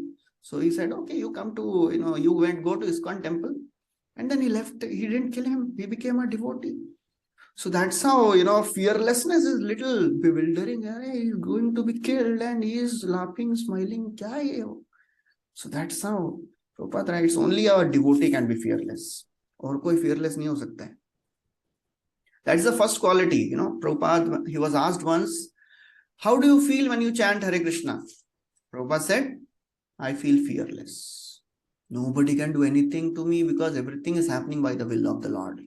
So he said, okay, you come to, go to ISKCON temple. And then he left. He didn't kill him. He became a devotee. So that's how, fearlessness is little bewildering. He's going to be killed and he is laughing, smiling. Kya hai? So that's how Prabhupada writes, only a devotee can be fearless. और कोई fearless नहीं हो सकता है. That's the first quality. You know, Prabhupada, he was asked once, how do you feel when you chant Hare Krishna? Prabhupada said, I feel fearless. Nobody can do anything to me because everything is happening by the will of the Lord.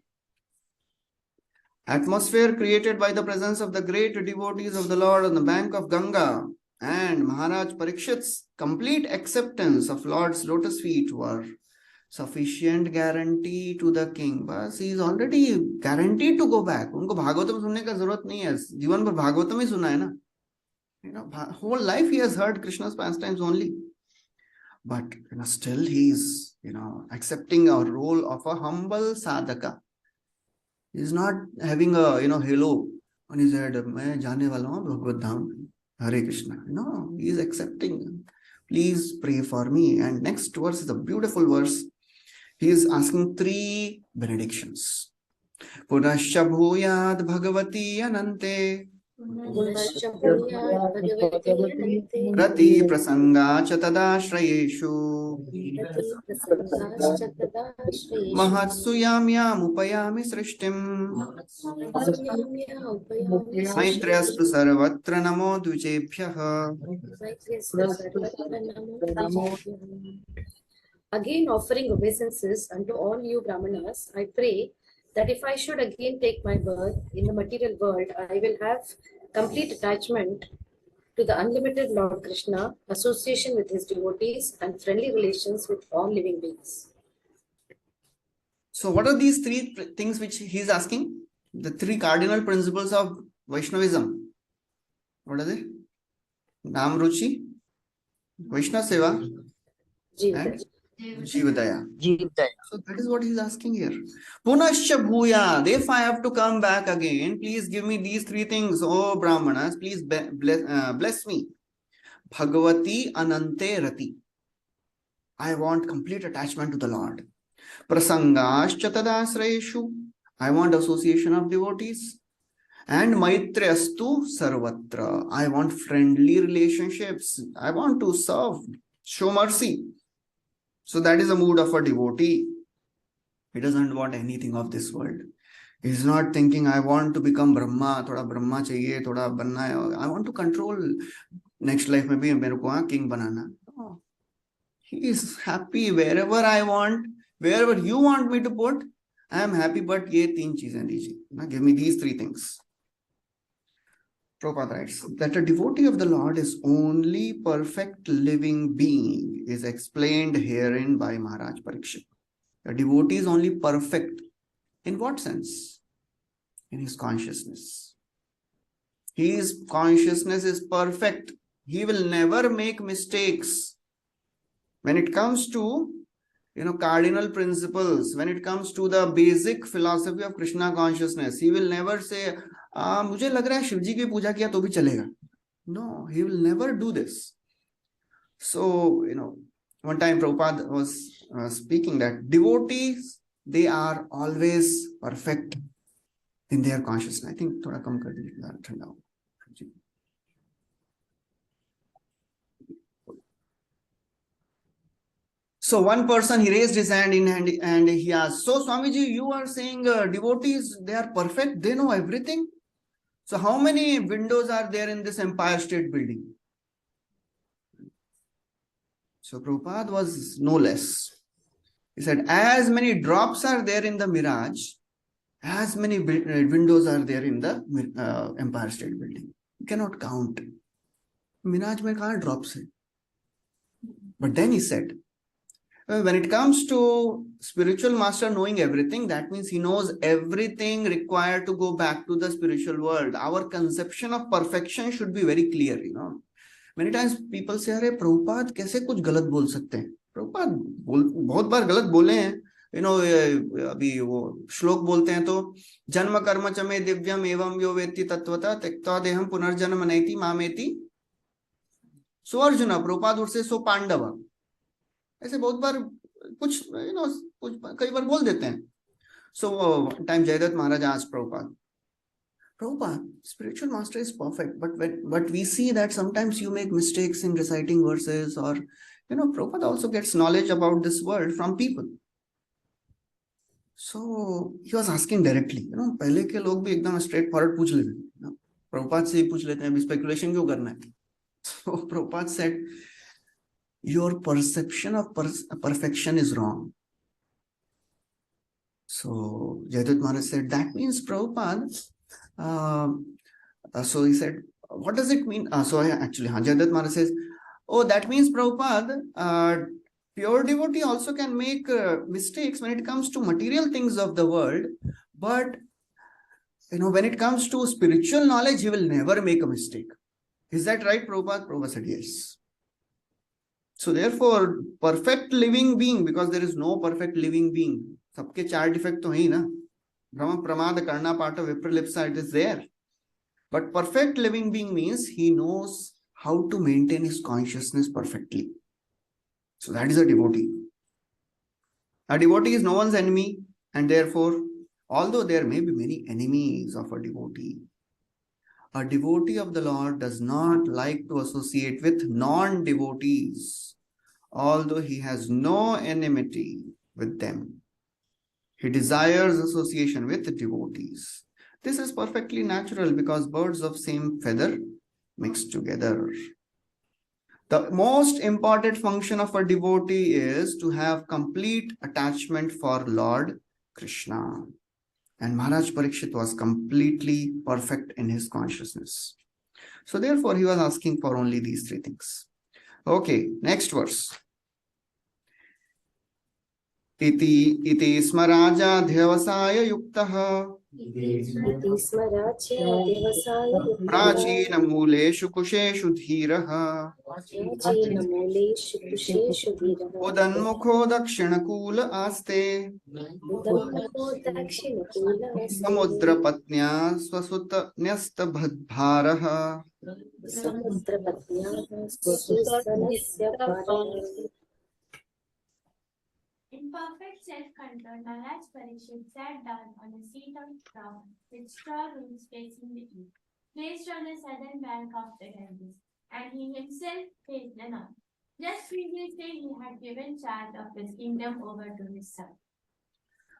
Atmosphere created by the presence of the great devotees of the Lord on the bank of Ganga and Maharaj Parikshit's complete acceptance of Lord's lotus feet were sufficient guarantee to the king. बस he is already guaranteed to go back. उनको भागवतम सुनने का जरूरत नहीं है. जीवन भर भागवतम ही सुना है ना. You know, whole life he has heard Krishna's pastimes only. But still he is accepting a role of a humble sadhaka. He is not having a halo on his head. मैं जाने वाला हूँ भगवत धाम, Hare Krishna. No, he is accepting. Please pray for me. And next verse is a beautiful verse. He is asking 3 benedictions. Punascha bhuyad bhagavati anante rati prasanga cha tadashrayeshu mahatsuyamyam upayami srishtim maitrayastu sarvatra namo dvijebhyah. Again, offering obeisances unto all you Brahmanas, I pray that if I should again take my birth in the material world, I will have complete attachment to the unlimited Lord Krishna, association with his devotees, and friendly relations with all living beings. So what are these 3 things which he is asking? The 3 cardinal principles of Vaishnavism. What are they? Nam Ruchi, Vaishnava Seva, and Jivadaya. So that is what he is asking here. Punascha bhuya. If I have to come back again, please give me these 3 things. Oh Brahmanas, please bless me. Bhagavati anante rati. I want complete attachment to the Lord. Prasangascha tadasrayeshu. I want association of devotees. And maitrayastu sarvatra. I want friendly relationships. I want to serve, show mercy. So that is the mood of a devotee. He doesn't want anything of this world. He is not thinking, I want to become Brahma, thoda Brahma chahiye, thoda banna hai. I want to control next life, maybe mere ko king banana. No. He is happy wherever I want, wherever you want me to put, I am happy, but ye 3 cheezein dijiye. Give me these 3 things. Prabhupada writes that a devotee of the Lord is only perfect living being is explained herein by Maharaj Parikshit. A devotee is only perfect. In what sense? In his consciousness. His consciousness is perfect. He will never make mistakes. When it comes to cardinal principles, when it comes to the basic philosophy of Krishna consciousness, he will never say, मुझे लग रहा है शिव जी की पूजा किया तो भी चलेगा. No, he will never do this. So, one time Prabhupada was speaking that devotees, they are always perfect in their consciousness. I think thoda kam kar dijiye, thanda ho. So one person, he raised his hand and he asked, so Swamiji, you are saying devotees, they are perfect, they know everything. So how many windows are there in this Empire State Building? So Prabhupada was no less. He said, as many drops are there in the mirage, as many windows are there in the Empire State Building. You cannot count. Mirage mein kahan drops hai? But then he said, when it comes to spiritual master knowing everything, that means he knows everything required to go back to the spiritual world. Our conception of perfection should be very clear, Many times people say, अरे प्रभुपाद कैसे कुछ गलत बोल सकते हैं? प्रभुपाद बहुत बार गलत बोले हैं. अभी वो श्लोक बोलते हैं तो जन्म कर्म च मे दिव्यम एवं यो वेत्ति तत्वतः त्यक्त्वा देहम पुनर्जन्म नैति मामेति. सो अर्जुन प्रभुपाद उठसे सो पांडव. ऐसे बहुत बार कुछ कई बार बोल देते हैं. So time Jayadatta Maharaj asked Prabhupada, spiritual master is perfect, but we see that sometimes you make mistakes in reciting verses, or Prabhupada also gets knowledge about this world from people. So he was asking directly, पहले के लोग भी एकदम straight forward पूछ लेते हैं, प्रभुपाद से ही पूछ लेते हैं, अभी speculation क्यों करना है? So Prabhupada said, your perception of perfection is wrong. So Jayadut Maharaj said, that means Prabhupada. So he said, what does it mean? Jayadut Maharaj says, oh, that means Prabhupada, pure devotee also can make mistakes when it comes to material things of the world. But, when it comes to spiritual knowledge, he will never make a mistake. Is that right, Prabhupada? Prabhupada said, yes. So therefore, perfect living being, because there is no perfect living being. Sabke char defect to hai na. Brahma pramada karna pata vipralipsa, it is there. But perfect living being means he knows how to maintain his consciousness perfectly. So that is a devotee. A devotee is no one's enemy, and therefore, although there may be many enemies of a devotee of the Lord does not like to associate with non-devotees, although he has no enmity with them. He desires association with devotees. This is perfectly natural because birds of same feather mix together. The most important function of a devotee is to have complete attachment for Lord Krishna. And Maharaj Parikshit was completely perfect in his consciousness. So therefore, he was asking for only these three things. Okay, next verse. Iti smaraja dhyavasaya yuktaha prachina muleshu kusheshu dhiraha udanmukho dakshina kula aste samudra patnya swasuta nyasta bharaha. In perfect self-control, Maharaj Parikshit sat down on a seat of straw with straw roots facing the east, placed on the southern bank of the Ganges, and he himself faced the north. Just previously, he had given charge of his kingdom over to his son.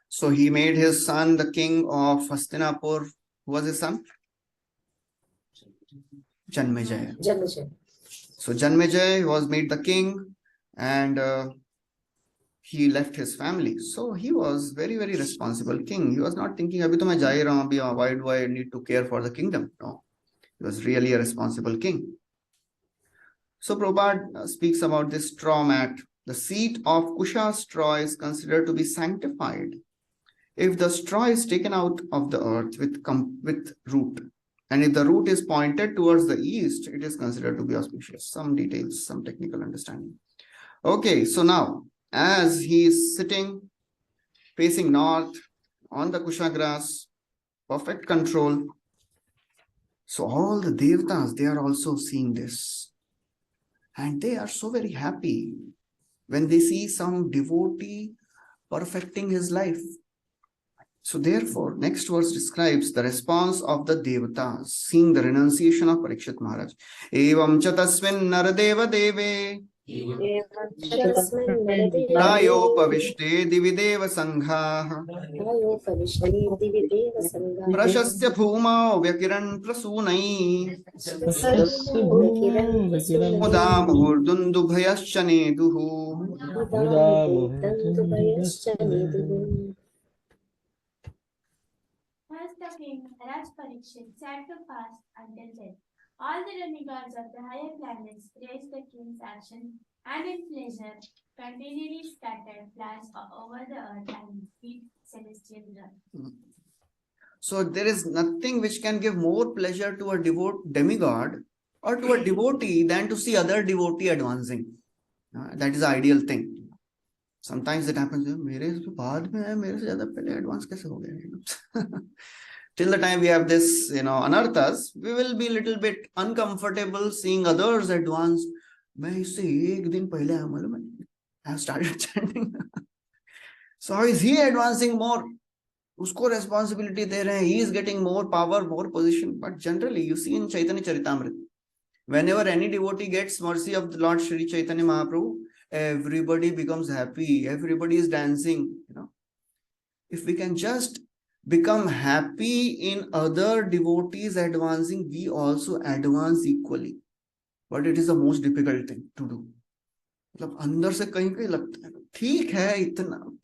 So he made his son the king of Hastinapur. Who was his son? Janmejaya. So Janmejaya was made the king, and he left his family. So he was very, very responsible king. He was not thinking, abhi to main ja hi raha hu, why do I need to care for the kingdom? No. He was really a responsible king. So Prabhupada speaks about this straw mat. The seat of Kusha straw is considered to be sanctified if the straw is taken out of the earth with root. And if the root is pointed towards the east, it is considered to be auspicious. Some details, some technical understanding. Okay, so now, as he is sitting, facing north, on the Kusha grass, perfect control. So all the Devatas, they are also seeing this. And they are so very happy when they see some devotee perfecting his life. So therefore, next verse describes the response of the Devatas, seeing the renunciation of Parikshit Maharaj. Evam chatasmin naradeva deve Prayopavishte divideva sangha Prashasya bhumao vyakiran prasunai Muda muhurdundubhayascha neduhu. First, the king Maharaj Parikshit sat to fast until death. All the demigods of the higher planets praised the king's action, and in pleasure continually scattered flowers over the earth and feed celestial realm. So there is nothing which can give more pleasure to a demigod or to a devotee than to see other devotee advancing. That is the ideal thing. Sometimes it happens, mere baad mein hai, mere se zyada pehle advance kaise ho gaya? Till the time we have this, anarthas, we will be a little bit uncomfortable seeing others advance. I have started chanting. So how is he advancing more? Usko responsibility de rahe hain. He is getting more power, more position. But generally, you see in Chaitanya Charitamrita, whenever any devotee gets mercy of the Lord Shri Chaitanya Mahaprabhu, everybody becomes happy. Everybody is dancing. if we can just become happy in other devotees advancing, we also advance equally. But it is the most difficult thing to do. मतलब अंदर से कहीं कहीं लगता है ठीक है इतना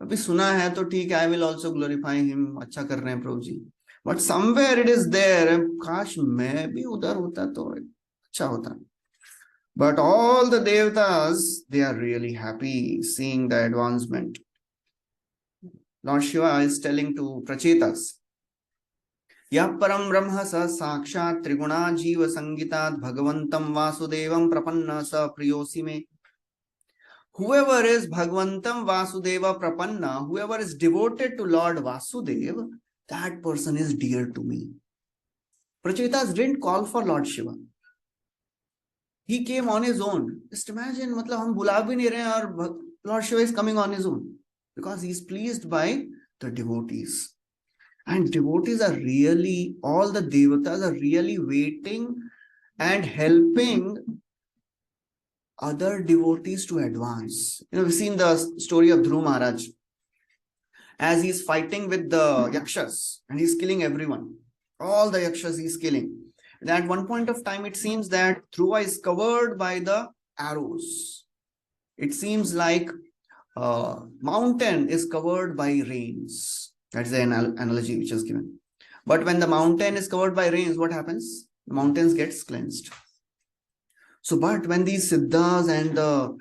अभी सुना है तो ठीक है, I will also glorify him, अच्छा कर रहे हैं प्रभु जी, but somewhere it is there, काश मैं भी उधर होता तो अच्छा होता. But all the devatas, they are really happy seeing the advancement. Lord Shiva is telling to Prachetas, Ya param brahma sa sakshat triguna jiva sangitat bhagavantam vasudevam prapanna sa priyosi me. Whoever is Bhagwantam Vasudeva Prapanna, whoever is devoted to Lord Vasudeva, that person is dear to me. Prachetas didn't call for Lord Shiva. He came on his own. Just imagine, मतलब हम बुला भी नहीं रहे हैं और Lord Shiva is coming on his own because he is pleased by the devotees. And devotees are really, all the devatas are really waiting and helping other devotees to advance. We've seen the story of Dhruva Maharaj as he's fighting with the yakshas and he's killing everyone. All the yakshas he's killing. And at one point of time, it seems that Dhruva is covered by the arrows. It seems like a mountain is covered by rains. That's the analogy which is given. But when the mountain is covered by rains, what happens? The mountains gets cleansed. So, but when these siddhas and the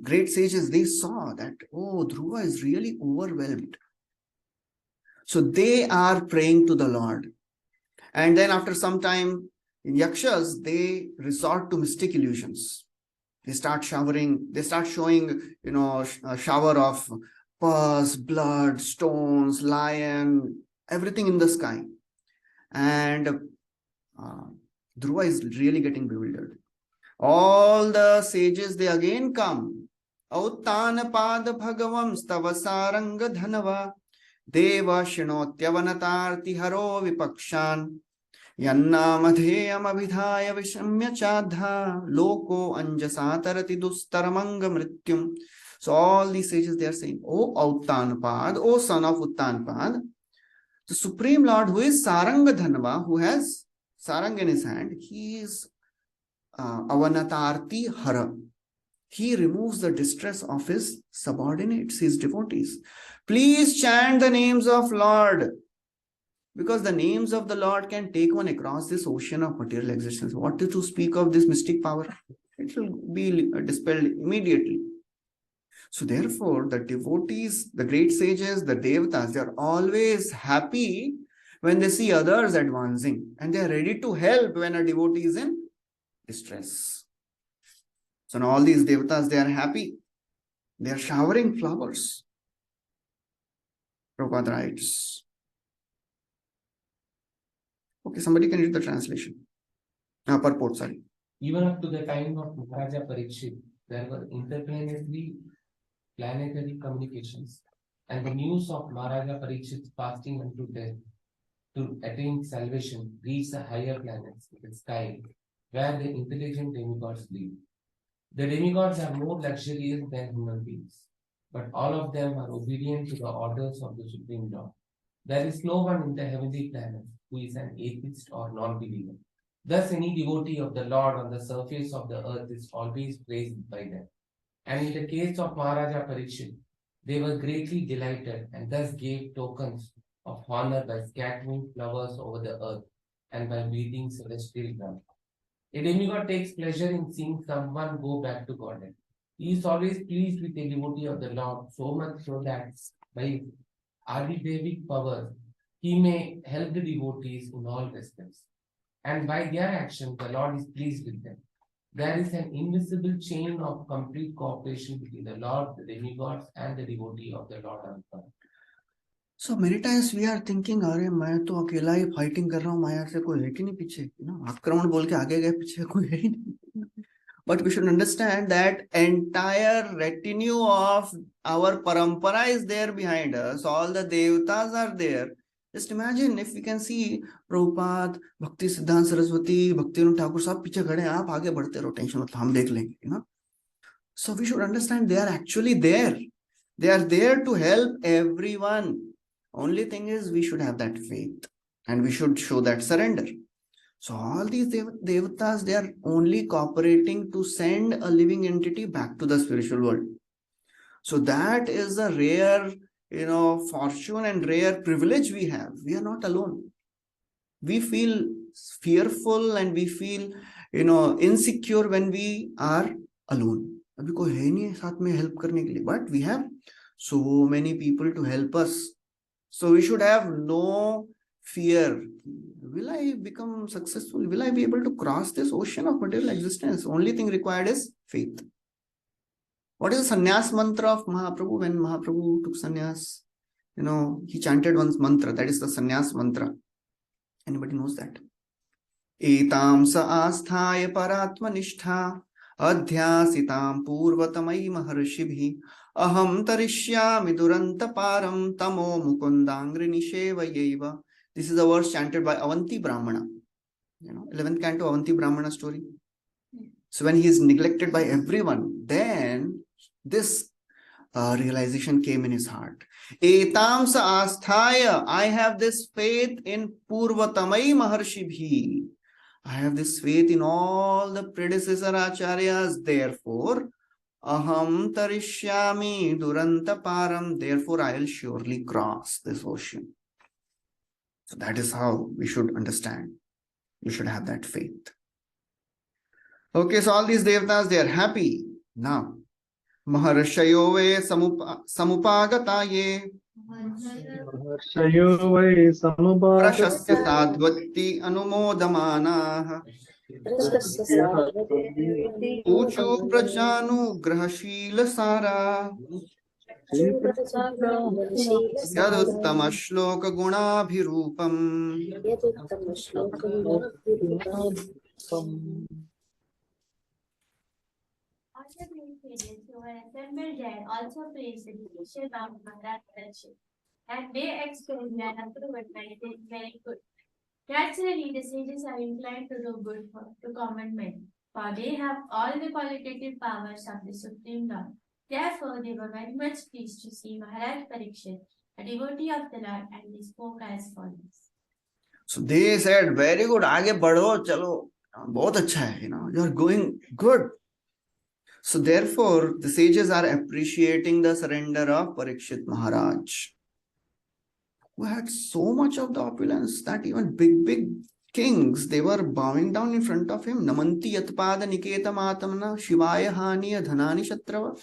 great sages, they saw that, oh, Dhruva is really overwhelmed. So they are praying to the Lord. And then after some time, yakshas, they resort to mystic illusions. They start showing, a shower of pus, blood, stones, lion, everything in the sky. And Dhruva is really getting bewildered. All the sages, they again come. Autana pada bhagavam stava saranga dhanava deva shinotyavanataarti haro vipakshan yanna madheyam abhidhaya vishamya chadha loko anjasatarati dustaramanga mrityum. So all these sages, they are saying, O Uttanapad, O son of Uttanapad, the Supreme Lord who is Saranga Dhanava, who has sarang in his hand, he is Avanatarti Hara. He removes the distress of his subordinates, his devotees. Please chant the names of Lord, because the names of the Lord can take one across this ocean of material existence. What to speak of this mystic power? It will be dispelled immediately. So therefore, the devotees, the great sages, the devatas, they are always happy when they see others advancing, and they are ready to help when a devotee is in distress. So now all these devatas, they are happy. They are showering flowers. Prabhupada writes. Okay, somebody can read the translation. Purport, sorry. Even up to the time of Maharaja Parikshit, there were interplanetary communications, and the news of Maharaja Parikshit's passing unto death to attain salvation reached the higher planets, the sky, where the intelligent demigods live. The demigods are more luxurious than human beings, but all of them are obedient to the orders of the Supreme Lord. There is no one in the heavenly planet who is an atheist or non-believer. Thus, any devotee of the Lord on the surface of the earth is always praised by them. And in the case of Maharaja Parikshit, they were greatly delighted and thus gave tokens of honor by scattering flowers over the earth and by breathing celestial drum. A demigod takes pleasure in seeing someone go back to Godhead. He is always pleased with a devotee of the Lord, so much so that by Adidevic power, he may help the devotees in all respects. And by their action, the Lord is pleased with them. There is an invisible chain of complete cooperation between the Lord, the demigods, and the devotee of the Lord Alpha. So many times we are thinking, अरे मैं तो अकेला ही fighting कर रहा हूँ, माया से कोई है कि नहीं पीछे, आक्रमण बोल के आगे गए, पीछे कोई है ही नहीं. But we should understand that entire retinue of our parampara is there behind us. All the devatas are there. Just imagine if we can see Prabhupada, Bhakti Siddhanta Saraswati, Bhakti Thakur, सब पीछे खड़े हैं, आप आगे बढ़ते रहो, tension मत, हम देख लेंगे, So we should understand they are actually there. They are there to help everyone. Only thing is we should have that faith and we should show that surrender. So all these devatas, they are only cooperating to send a living entity back to the spiritual world. So that is a rare, fortune and rare privilege we have. We are not alone. We feel fearful and we feel, insecure when we are alone. अभी कोई है नहीं साथ में help करने के लिए. But we have so many people to help us. So we should have no fear. Will I become successful? Will I be able to cross this ocean of material existence? Only thing required is faith. What is the sannyas mantra of Mahaprabhu? When Mahaprabhu took sannyas, he chanted one mantra. That is the sannyas mantra. Anybody knows that? Etam sa asthaya paratmanishta adhyasitam purvatamai maharshibhi aham tarishyami duranta param tamo mukundangri nishevayeva. This is a verse chanted by Avanti Brahmana. 11th canto Avanti Brahmana story. So when he is neglected by everyone, then this realization came in his heart. Etam sa asthaya, I have this faith in Purvatamai Maharshibhi. I have this faith in all the predecessor acharyas. Therefore, aham tarishyami duranta param. Therefore, I will surely cross this ocean. So that is how we should understand. We should have that faith. Okay, so all these devatas, they are happy. Now, Maharshayo ve samupagataye Maharshayo vai prashasya samubhagataye sadvati anumodamanaha uchu prajanugrahashila sara yaduttama shloka gunabhirupam. All the great sages who were assembled there also praised the judicial Maharaj friendship, and they expressed their approval by saying very good. Naturally, the sages are inclined to do good to common men, for they have all the qualitative powers of the Supreme Lord. Therefore, they were very much pleased to see Maharaj Parikshit, a devotee of the Lord, and they spoke as follows. So they said, very good, आगे बढ़ो, चलो, बहुत अच्छा है, you are going good. So therefore, the sages are appreciating the surrender of Parikshit Maharaj, who had so much of the opulence that even big kings, they were bowing down in front of him. Namanti yatpada niketa matamna shivaya haniya dhanani shatrava.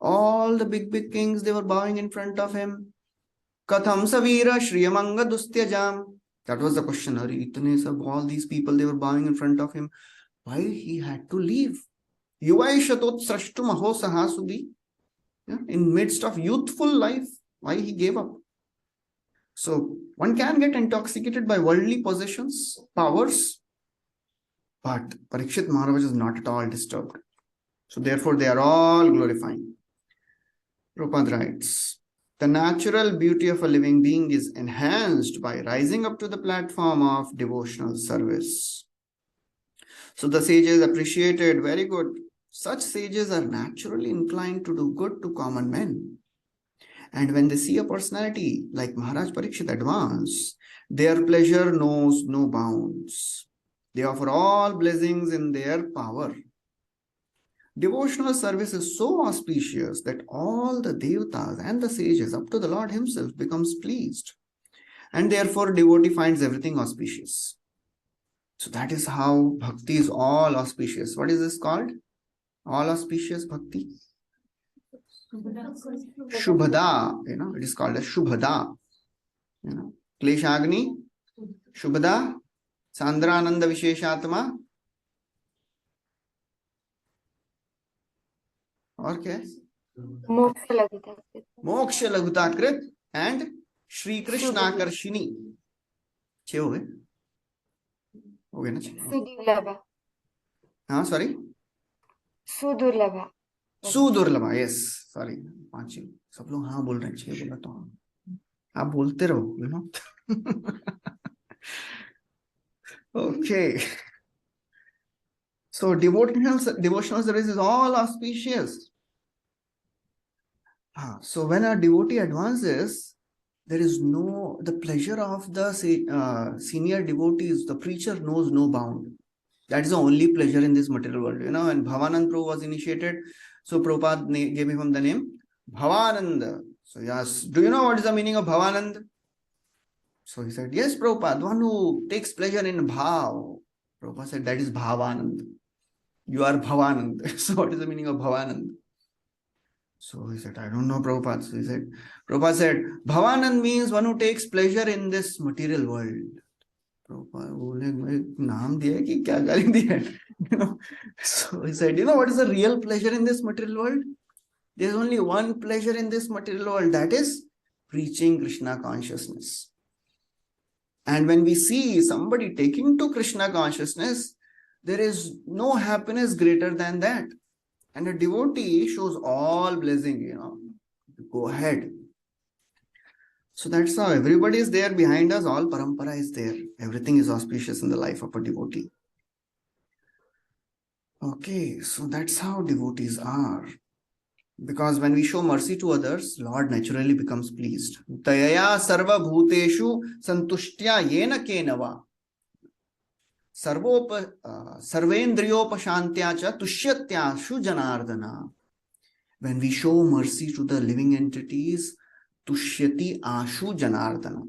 All the big kings, they were bowing in front of him. Katham savira shriyamanga dustyajam. That was the question. Itne sab, all these people, they were bowing in front of him. Why he had to leave? Yuvaishatot srashtu maho sahasudi. In midst of youthful life, why he gave up? So one can get intoxicated by worldly possessions, powers, but Parikshit Maharaj is not at all disturbed. So therefore they are all glorifying. Prabhupada writes, the natural beauty of a living being is enhanced by rising up to the platform of devotional service. So the sages appreciated, very good. Such sages are naturally inclined to do good to common men. And when they see a personality like Maharaj Parikshit advance, their pleasure knows no bounds. They offer all blessings in their power. Devotional service is so auspicious that all the devatas and the sages up to the Lord himself becomes pleased. And therefore devotee finds everything auspicious. So that is how bhakti is all auspicious. What is this called? All auspicious bhakti? Shubhada, it is called as Shubhada. Kleshagni, Shubhada, Sandrananda Visheshatma. और क्या है? मोक्ष लघुताकृत and Shri Krishna आकर्षिणी. 6 हो गए ना? सुदुर्लभ. हाँ, sorry, सुदुर्लभ. Yes, sorry, 5. सब लोग हाँ बोल रहे हैं, 6 बोला तो आप बोलते रहो, Okay. So devotional service is all auspicious. So when a devotee advances, there is the pleasure of the senior devotees, the preacher knows no bound. That is the only pleasure in this material world. And Bhavanand Prabhu was initiated. So Prabhupada gave him the name Bhavanand. So yes, do you know what is the meaning of Bhavanand? So he said, yes, Prabhupada, one who takes pleasure in Bhav. Prabhupada said, that is Bhavanand. You are Bhavanand. So what is the meaning of Bhavanand? So he said, I don't know, Prabhupada. So Prabhupada said, Bhavanand means one who takes pleasure in this material world. Prabhupada बोले नाम दिया कि क्या गाली दिया So he said, what is the real pleasure in this material world? There is only one pleasure in this material world, that is preaching Krishna consciousness. And when we see somebody taking to Krishna consciousness, there is no happiness greater than that. And a devotee shows all blessing, go ahead. So that's how everybody is there behind us, all parampara is there. Everything is auspicious in the life of a devotee. Okay, so that's how devotees are. Because when we show mercy to others, Lord naturally becomes pleased. Tayaya sarva bhuteshu santushtya yena kenava. Sarvendriyopashantya cha tushyatyashu janardana. When we show mercy to the living entities, tushyati ashu janardana.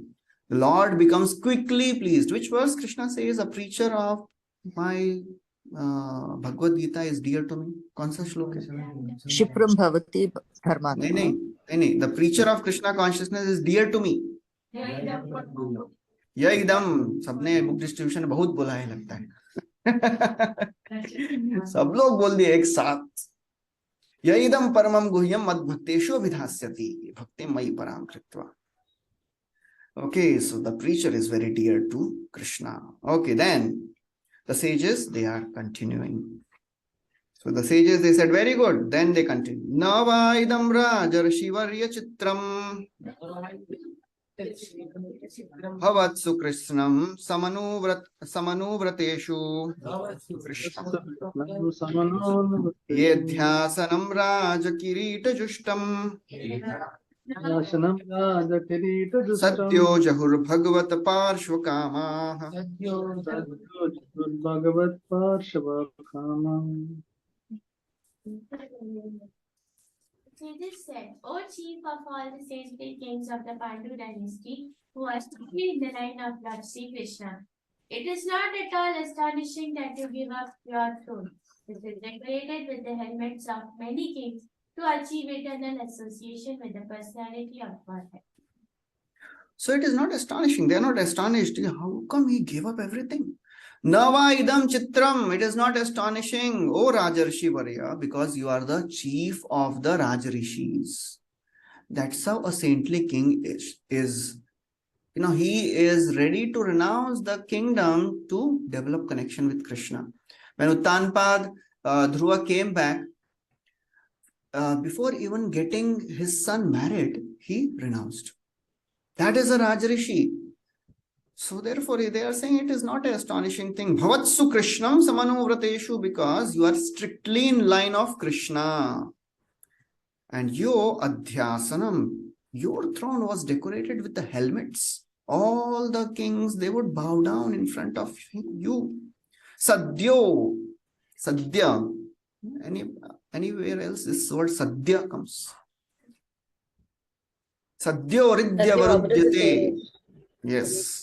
The Lord becomes quickly pleased. Which verse Krishna says, a preacher of my Bhagavad Gita is dear to me? Kaun sa shlok hai? Shipram bhavati dharmatma. Nahi. The preacher of Krishna consciousness is dear to me. यह एकदम सबने book distribution बहुत बोला है लगता है सब लोग बोल दिए एक साथ यह एकदम परमम गुह्यम मद भक्तेषु विधास्यति भक्ति मयि पराम कृत्वा. Okay, so the preacher is very dear to Krishna. Okay, then the sages, they are continuing. So the sages, they said very good. Then they continue. Nava idam rajarshivarya chitram Bhavatsu Krishnam samanuvrateshu Yedhyasanam raja kirita justam Satyo jahur bhagavat parshvakama. Sages said, O chief of all the saintly kings of the Pandu dynasty, who are strictly in the line of Lord Sri Krishna, it is not at all astonishing that you give up your throne, which is decorated with the helmets of many kings, to achieve eternal association with the personality of Godhead. So it is not astonishing. They are not astonished. How come he gave up everything? Nava idam chitram. It is not astonishing, O Rajarshi Varya, because you are the chief of the Rajarishis. That's how a saintly king is. He is ready to renounce the kingdom to develop connection with Krishna. When Uttanpad Dhruva came back, before even getting his son married, he renounced. That is a Rajarishi. So therefore, they are saying it is not an astonishing thing. Bhavatsu Krishnam samanuvrateshu, because you are strictly in line of Krishna. And your adhyasanam, your throne was decorated with the helmets. All the kings, they would bow down in front of you. Sadhya. Anywhere else, this word sadhya comes. Sadhyo ridhya varudhyate. Yes.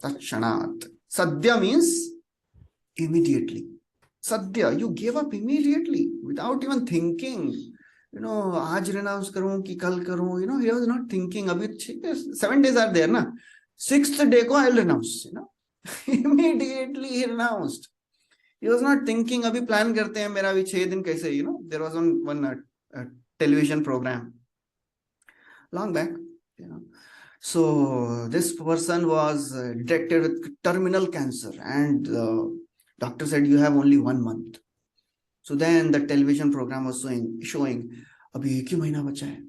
Tatshanat. Sadhya means immediately. Sadhya, you gave up immediately without even thinking. Aaj renounce karoon ki kal karoon. He was not thinking. Abhi 7 days are there, na? 6th day ko I'll renounce. Immediately he renounced. He was not thinking. Abhi plan karte hain mera abhi 6 din kaise. There was one television program long back. So this person was detected with terminal cancer, and the doctor said you have only 1 month. So then the television program was showing abhi ek hi mahina bacha hai.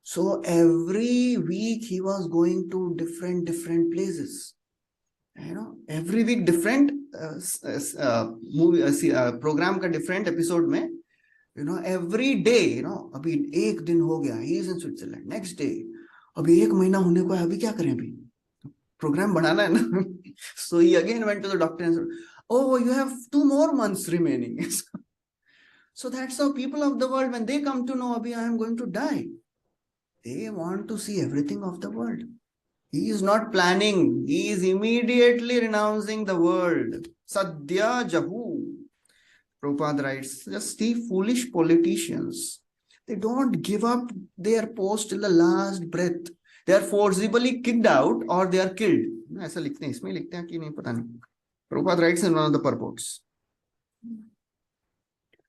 So every week he was going to different places. Every week different movie program ka different episode mein every day, अभी एक दिन हो गया, he is in Switzerland, next day, अभी एक महीना होने को है, अभी क्या करें, अभी program बढ़ाना है ना. So he again went to the doctor and said, oh, you have 2 more months remaining. So that's how people of the world, when they come to know, abhi I am going to die, they want to see everything of the world. He is not planning. He is immediately renouncing the world. Sadhya Jahu. Prabhupada writes, just the foolish politicians, they don't give up their post till the last breath. They are forcibly kicked out or they are killed. ऐसा लिखते हैं, इसमें लिखते हैं कि नहीं पता नहीं. Prabhupada writes in one of the purports.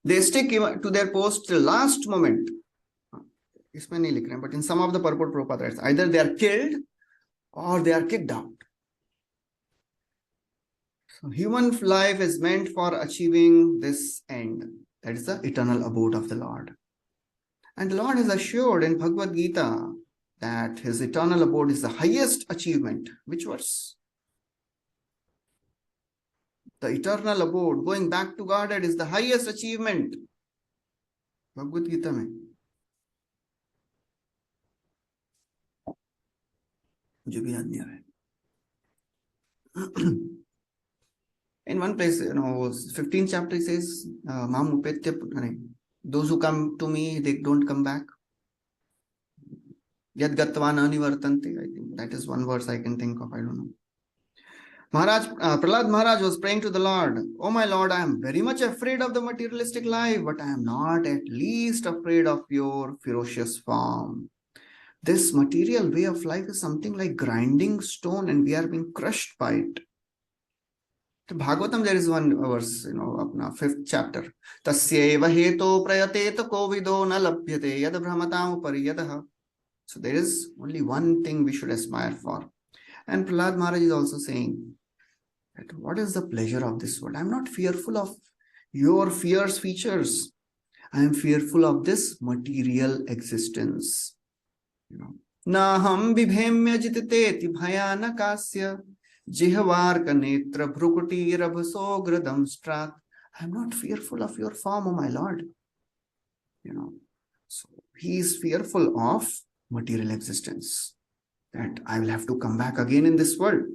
They stick to their post till last moment. इसमें नहीं लिख रहे हैं, but in some of the purport Prabhupada writes, either they are killed or they are kicked out. So human life is meant for achieving this end. That is the eternal abode of the Lord. And the Lord has assured in Bhagavad Gita that his eternal abode is the highest achievement. Which verse? The eternal abode, going back to Godhead, is the highest achievement. Bhagavad Gita mein. मुझे भी याद नहीं आ रहा है. In one place, 15th chapter, it says, Mam upetya, those who come to me, they don't come back. Yad gatvan anivartante. I think that is one verse I can think of. I don't know. Prahlad Maharaj was praying to the Lord, oh my Lord, I am very much afraid of the materialistic life, but I am not at least afraid of your ferocious form. This material way of life is something like grinding stone and we are being crushed by it. To Bhagavatam, there is one verse, apna 5th chapter. Tasyeva heto prayateta kovido na labhyate yad brahmatam pariyadaha. So there is only one thing we should aspire for. And Prahlad Maharaj is also saying that what is the pleasure of this world? I am not fearful of your fierce features. I am fearful of this material existence. Naham vibhemya jititeti bhayanakasya jihvarka netra bhrukuti rabhaso gradam strat. I am not fearful of your form, O my Lord. So he is fearful of material existence, that I will have to come back again in this world.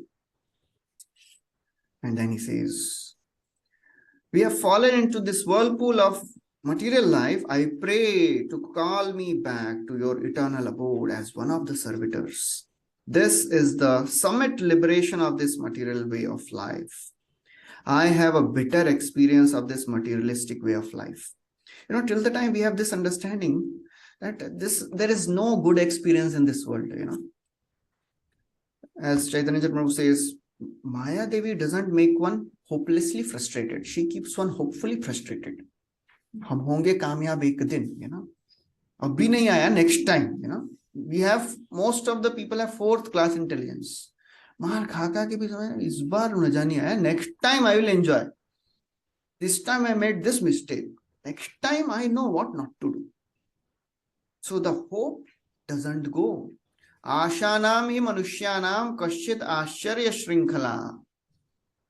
And then he says, we have fallen into this whirlpool of material life. I pray to call me back to your eternal abode as one of the servitors. This is the summit liberation of this material way of life. I have a bitter experience of this materialistic way of life. Till the time we have this understanding that there is no good experience in this world, As Chaitanya Prabhu says, Maya Devi doesn't make one hopelessly frustrated. She keeps one hopefully frustrated. हम होंगे कामयाब एक दिन, अभी नहीं आया, next time, we have, most of the people have 4th class intelligence. मार खा के भी इस बार न जानी आया, next time I will enjoy. This time I made this mistake. Next time I know what not to do. So the hope doesn't go. Ashanam hi manushyanam kaschit ashcharya shrinkhala.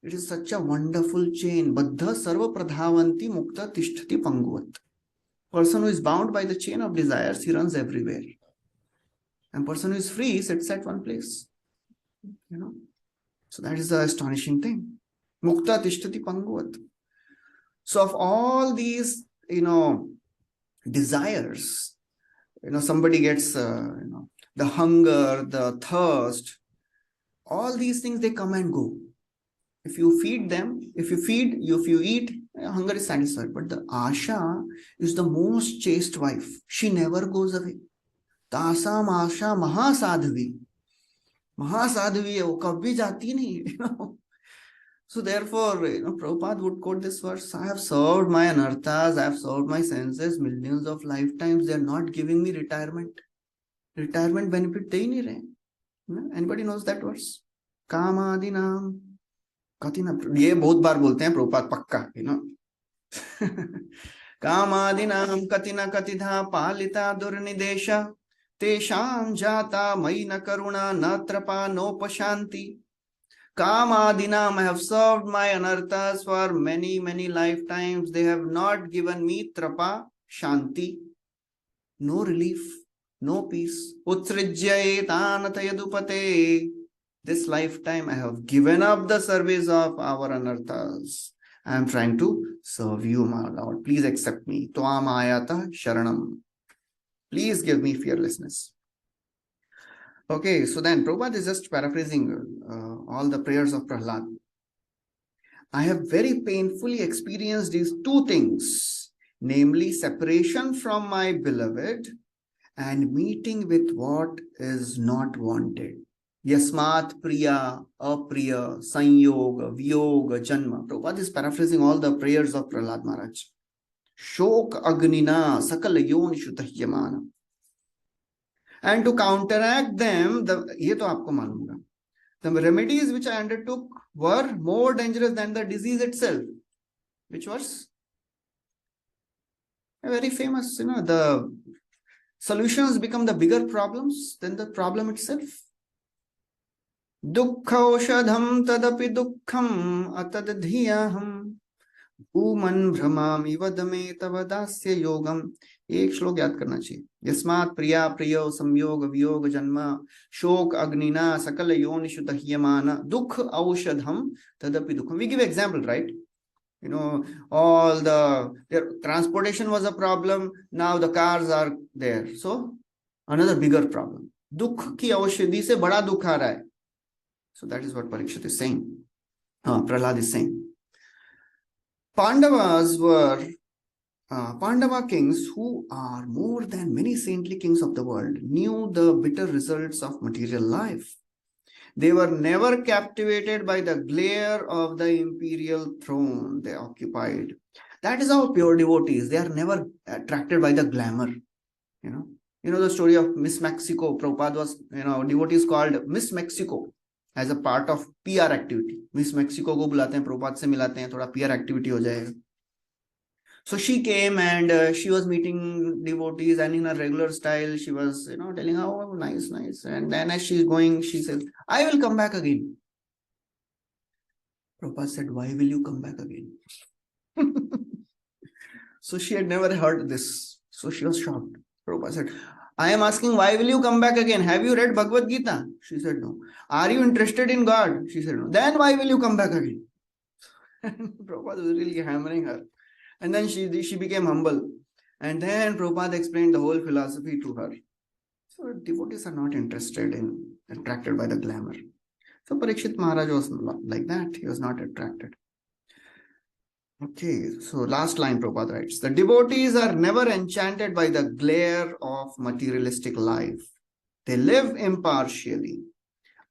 It is such a wonderful chain. Baddha sarva pradhavanti mukta tishtati panguvat. Person who is bound by the chain of desires, he runs everywhere. And person who is free sits at one place. So that is the astonishing thing. Mukta tishtati panguvat. So of all these, desires, somebody gets, the hunger, the thirst, all these things, they come and go. If you feed them, if you eat, hunger is satisfied. But the Asha is the most chaste wife. She never goes away. Tasam Asha Mahasadhavi. Mahasadhavi, wo kabhi jati nahi, So therefore, Prabhupada would quote this verse, I have served my anarthas, I have served my senses millions of lifetimes. They are not giving me retirement. Retirement benefit de hi nahi rahe. Anybody knows that verse? Kamadinam. ये बहुत बार बोलते हैं प्रभुपाद पक्का, कामादिनाम कतिना कतिधा पालिता दुर्निदेशा तेषां जाता मयि न करुणा न त्रपा नोपशांति. Kamadinam, I have served my anarthas for many lifetimes. They have not given me trapa, shanti, no relief, no peace. Utsrijyate anatayadupate. This lifetime I have given up the service of our anarthas. I am trying to serve you, my Lord. Please accept me. Tvam ayata sharanam. Please give me fearlessness. Okay, so then Prabhupada is just paraphrasing all the prayers of Prahlad. I have very painfully experienced these two things, namely separation from my beloved and meeting with what is not wanted. Yasmat priya, apriya, sanyoga, vyoga, janma. Prabhupada is paraphrasing all the prayers of Prahlad Maharaj. Shok agnina sakala yonishu tahyamana. And to counteract them, ये तो आपको मालूम है. The remedies which I undertook were more dangerous than the disease itself, which was a very famous, the solutions become the bigger problems than the problem itself. Dukkha-oshadham tadapi dukkham atadadhiyaham bhuman bhramami vadame tavadasya yogam. एक श्लोक याद करना चाहिए. यस्मात् प्रिया प्रियो संयोग वियोग जन्म शोक अग्निना सकल योनिषु दह्यमान दुख औषधम तदपि दुखम. We give example, right? All their transportation was a problem. Now the cars are there. So another bigger problem. Dukh ki aushadhi se bada dukh aa raha hai. So that is what Parikshit is saying. Prahlad is saying. Pandava kings, who are more than many saintly kings of the world, knew the bitter results of material life. They were never captivated by the glare of the imperial throne they occupied. That is how pure devotees, they are never attracted by the glamour. You know the story of Miss Mexico. Prabhupada was, devotees called Miss Mexico as a part of PR activity. Miss Mexico को बुलाते हैं, Prabhupada से मिलाते हैं, थोड़ा PR activity हो जाएगा. So she came and she was meeting devotees, and in a regular style, she was, telling how nice. And then as she's going, she says, I will come back again. Prabhupada said, why will you come back again? So she had never heard this. So she was shocked. Prabhupada said, I am asking, why will you come back again? Have you read Bhagavad Gita? She said, no. Are you interested in God? She said, no. Then why will you come back again? Prabhupada was really hammering her. And then she became humble. And then Prabhupada explained the whole philosophy to her. So devotees are not attracted by the glamour. So Parikshit Maharaj was like that. He was not attracted. Okay, so last line Prabhupada writes, the devotees are never enchanted by the glare of materialistic life. They live impartially,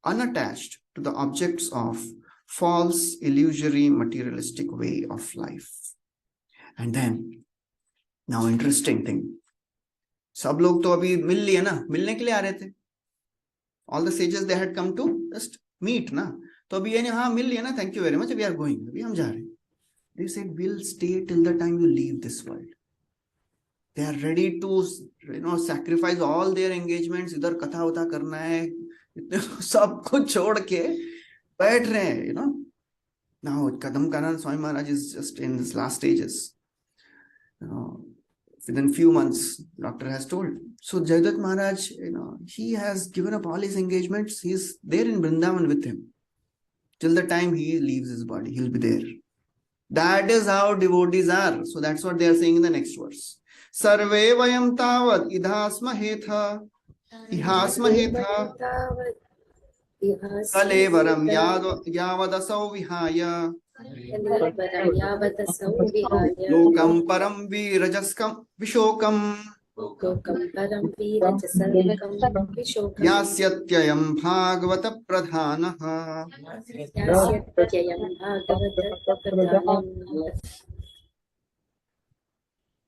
unattached to the objects of false, illusory, materialistic way of life. And then, now interesting thing. सब लोग तो अभी मिल लिए ना, मिलने के लिए आ रहे थे. All the sages they had come to just meet ना. तो अभी ये हाँ मिल लिए ना, thank you very much, we are going. अभी हम जा रहे हैं. They said, we'll stay till the time you leave this world. They are ready to, sacrifice all their engagements. इधर कथा वथा करना है, सब कुछ छोड़ के बैठ रहे हैं, Now Kadam Kanan Swami Maharaj is just in his last stages. Within few months, doctor has told. So Jagdat Maharaj, he has given up all his engagements. He's there in Vrindavan with him. Till the time he leaves his body, he'll be there. That is how devotees are. So that's what they are saying in the next verse. Sarve vayam tavad idhasma hetha. Ihasma hetha. Kalevaram yavadasau vihaya. Lokam param virajaskam vishokam. Yasyatyayam bhagavata pradhanaha.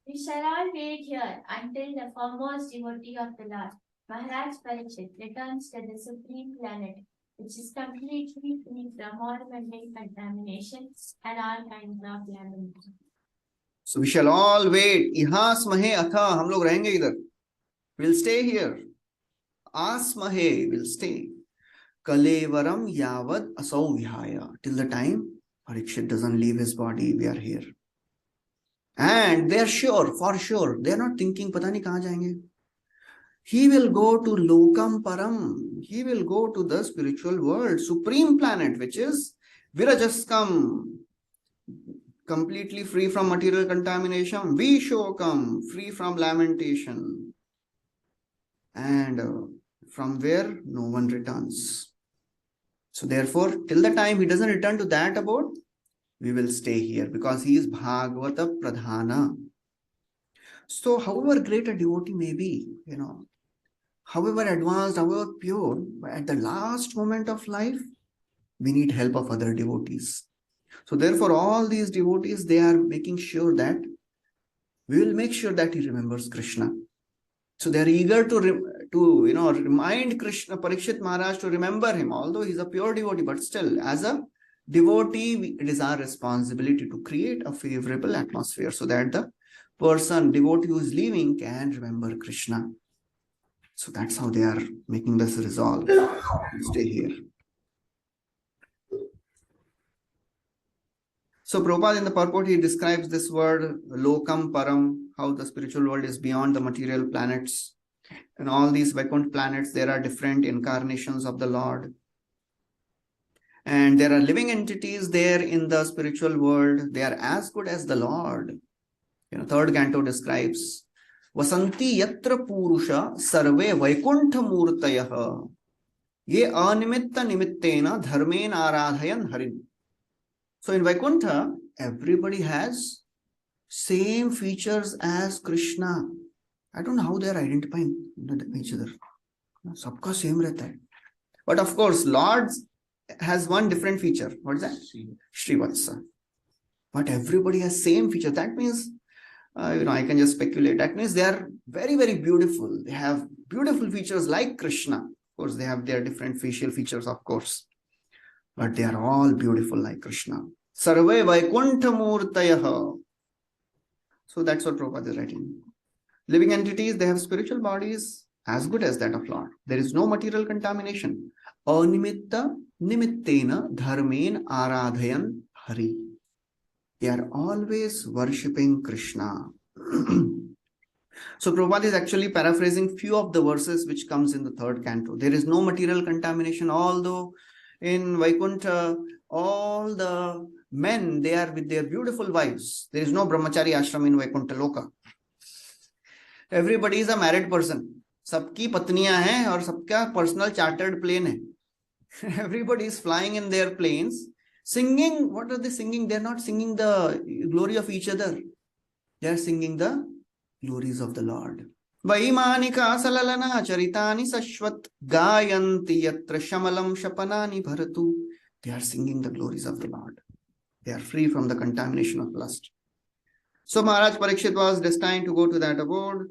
We shall all wait here until the foremost devotee of the Lord, Maharaj Parikshit, returns to the supreme planet, which is completely free from all mundane contamination and all kinds of glamour. So we shall all wait. Ihasmahe atha. हम लोग रहेंगे इधर. We'll stay here. Asmahe will stay. Kalevaram yavad asau vihaya. Till the time Parikshit doesn't leave his body, we are here. And they are sure, for sure, they are not thinking, pata nahi kahan jayenge. He will go to Lokam Param. He will go to the spiritual world, supreme planet, which is Virajaskam, completely free from material contamination, Vishokam, free from lamentation, and from where no one returns. So therefore, till the time he doesn't return to that abode, we will stay here because he is Bhagavata Pradhana. So however great a devotee may be, however advanced, however pure, but at the last moment of life, we need help of other devotees. So therefore, all these devotees, they are making sure that we will make sure that he remembers Krishna. So they are eager to remind Krishna, Parikshit Maharaj, to remember him, although he's a pure devotee, but still, as a devotee, it is our responsibility to create a favorable atmosphere so that the devotee who is leaving, can remember Krishna. So that's how they are making this resolve to stay here. So Prabhupada in the purport, he describes this word Lokam Param, how the spiritual world is beyond the material planets. And all these Vaikuntha planets, there are different incarnations of the Lord. And there are living entities there in the spiritual world. They are as good as the Lord. Third canto describes Vasanti yatra purusha sarve Vaikuntha murtayaha ye animitta nimittena dharmen aradhayan harin. So in Vaikuntha, everybody has same features as Krishna. I don't know how they are identifying each other. Sabka same rehta hai. But of course, Lord has one different feature. What is that? Srivatsa. But everybody has same feature. That means, I can just speculate. That means they are very, very beautiful. They have beautiful features like Krishna. Of course, they have their different facial features, of course. But they are all beautiful like Krishna. Sarve Vaikuntha Murtayaha. So that's what Prabhupada is writing. Living entities, they have spiritual bodies as good as that of Lord. There is no material contamination. Animitta nimittena dharmen aradhayan hari. They are always worshipping Krishna. So Prabhupada is actually paraphrasing few of the verses which comes in the third canto. There is no material contamination, although in Vaikuntha, all the men, they are with their beautiful wives. There is no brahmachari ashram in Vaikuntha Loka. Everybody is a married person. Sabki patniyan hai aur sabka personal chartered plane hai. Everybody is flying in their planes, singing. What are they singing? They are not singing the glory of each other. They are singing the glories of the Lord. Vaimanika salalana charitani sashvat gayanti yatra shamalam shapanani bharatu. They are singing the glories of the Lord. They are free from the contamination of lust. So Maharaj Parikshit was destined to go to that abode.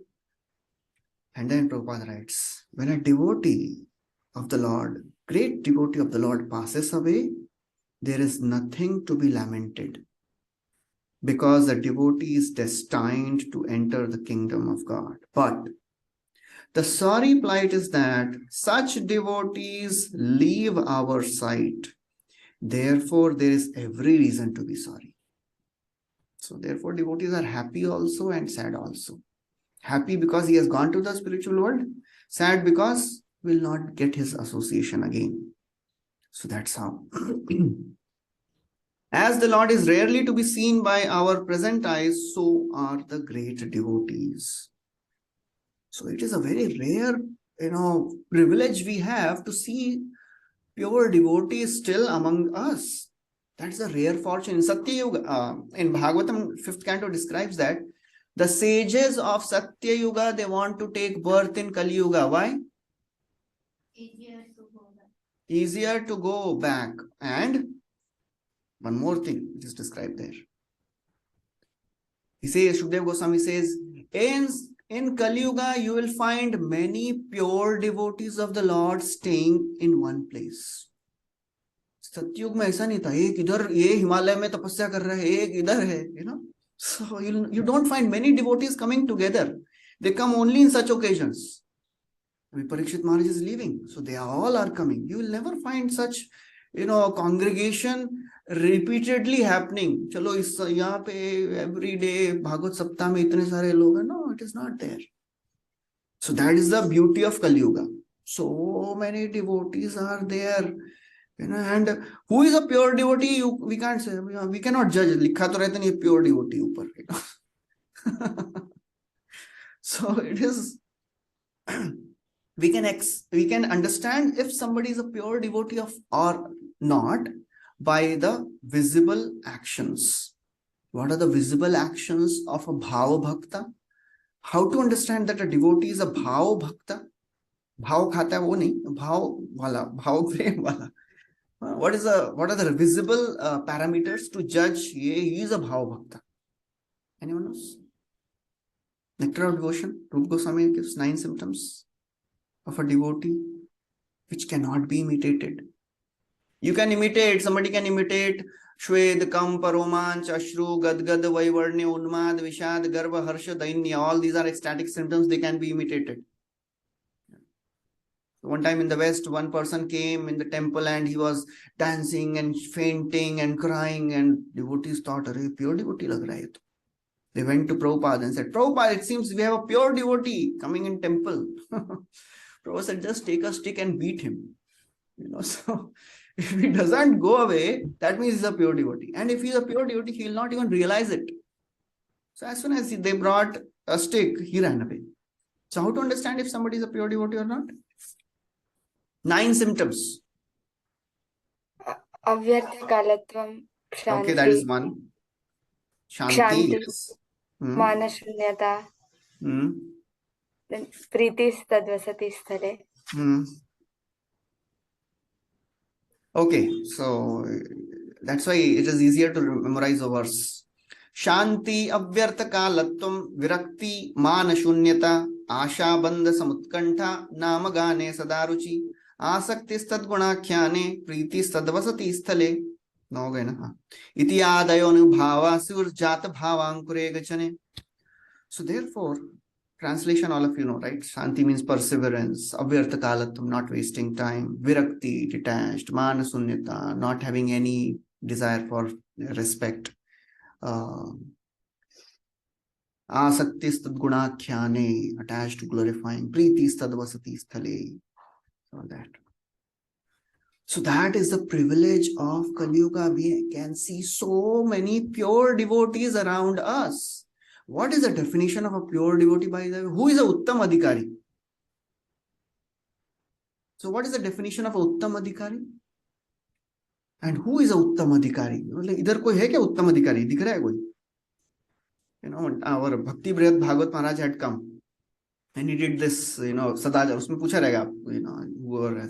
And then Prabhupada writes, when a devotee of the Lord, great devotee of the Lord passes away, there is nothing to be lamented, because the devotee is destined to enter the kingdom of God. But the sorry plight is that such devotees leave our sight. Therefore, there is every reason to be sorry. So therefore, devotees are happy also and sad also. Happy because he has gone to the spiritual world. Sad because will not get his association again. So that's how. As the Lord is rarely to be seen by our present eyes, so are the great devotees. So it is a very rare, privilege we have to see pure devotees still among us. That's a rare fortune. In Satya Yuga, in Bhagavatam, 5th canto describes that the sages of Satya Yuga, they want to take birth in Kali Yuga. Why? Easier to go back. And one more thing which is described there. He says, Shukdev Goswami says, in Kali Yuga, you will find many pure devotees of the Lord staying in one place. Satyug में ऐसा नहीं था, एक इधर ये हिमालय में तपस्या कर रहा है, एक इधर है, So you don't find many devotees coming together. They come only in such occasions. Parikshit Maharaj is leaving, so they all are coming. You will never find such, congregation repeatedly happening. Chalo is yahan pe every day Bhagavad Saptah mein itne sare log hain. No, it is not there. So that is the beauty of Kali Yuga. So many devotees are there, and who is a pure devotee? We can't say. We cannot judge. Likha to rehta nahi pure devotee upar. So it is. We can understand if somebody is a pure devotee of or not by the visible actions. What are the visible actions of a bhava bhakta? How to understand that a devotee is a bhava bhakta? Bhav khata hai wo nahi, bhav wala, bhav prem wala. What are the visible parameters to judge he is a bhava bhakta? Anyone knows? Nectar of devotion. Rupa Goswami gives 9 symptoms of a devotee which cannot be imitated. You can imitate, somebody can imitate Shved, Kampa, Romanch, Ashru, Gadgad, Vaivarni, Unmad, Vishad, Garva, Harsha, Dainya. All these are ecstatic symptoms, they can be imitated. One time in the West, one person came in the temple and he was dancing and fainting and crying, and devotees thought, "Arey, pure devotee lag raha hai." They went to Prabhupada and said, "Prabhupada, it seems we have a pure devotee coming in temple." Prabhupada said, "Just take a stick and beat him." So if he doesn't go away, that means he's a pure devotee. And if he's a pure devotee, he will not even realize it. So as soon as they brought a stick, he ran away. So how to understand if somebody is a pure devotee or not? 9 symptoms. Avyartha kalatvam, shanti. Okay, that is one. Shanti. Manashunyata. Then Pritis tadvasati sthale. Okay, so that's why it is easier to memorize a verse. Shanti avyartha kalatvam virakti manashunyata asha bandha samutkantha namagane sadaruchi आसक्ति तद्गुणाख्याने प्रीति तद्वसति स्थले न हो गए ना इति आदयो अनुभावा सुरजात भावांकुरे गचने. So therefore, translation all of you know, right? Shanti means perseverance, avyartha kalatvam, not wasting time, virakti, detached, manasunyata, not having any desire for respect, asakti tadgunakhyane, attached to glorifying, priti tadvasati sthale. That. So that is the privilege of Kali Yuga. We can see so many pure devotees around us. What is the definition of a pure devotee, by the way? Who is a Uttam Adhikari? So what is the definition of a Uttam Adhikari? And who is a Uttam Adhikari? Idhar koi hai kya Uttam Adhikari? Dikh raha hai koi? Our Bhakti Bhagvat Maharaj had come. And he did this, Sadaja, उसमें पूछा रहेगा, whoever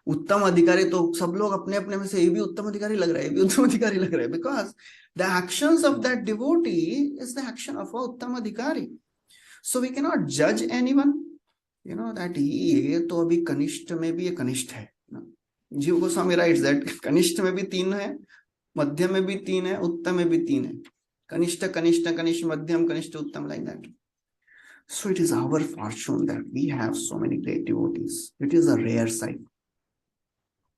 उत्तम अधिकारी तो सब लोग अपने अपने में से ये भी उत्तम अधिकारी लग रहा है, ये भी उत्तम अधिकारी लग रहा है, because the actions of that devotee is the action of a उत्तम अधिकारी. So we cannot judge anyone, that ये तो अभी कनिष्ठ में भी ये कनिष्ठ है. जीव गोस्वामी writes that कनिष्ठ में भी 3 है, मध्य में भी 3 है, उत्तम में भी 3 है. कनिष्ठ, कनिष्ठ, कनिष्ठ, मध्यम, कनिष्ठ, उत्तम, like that. So it is our fortune that we have so many great devotees. It is a rare sight.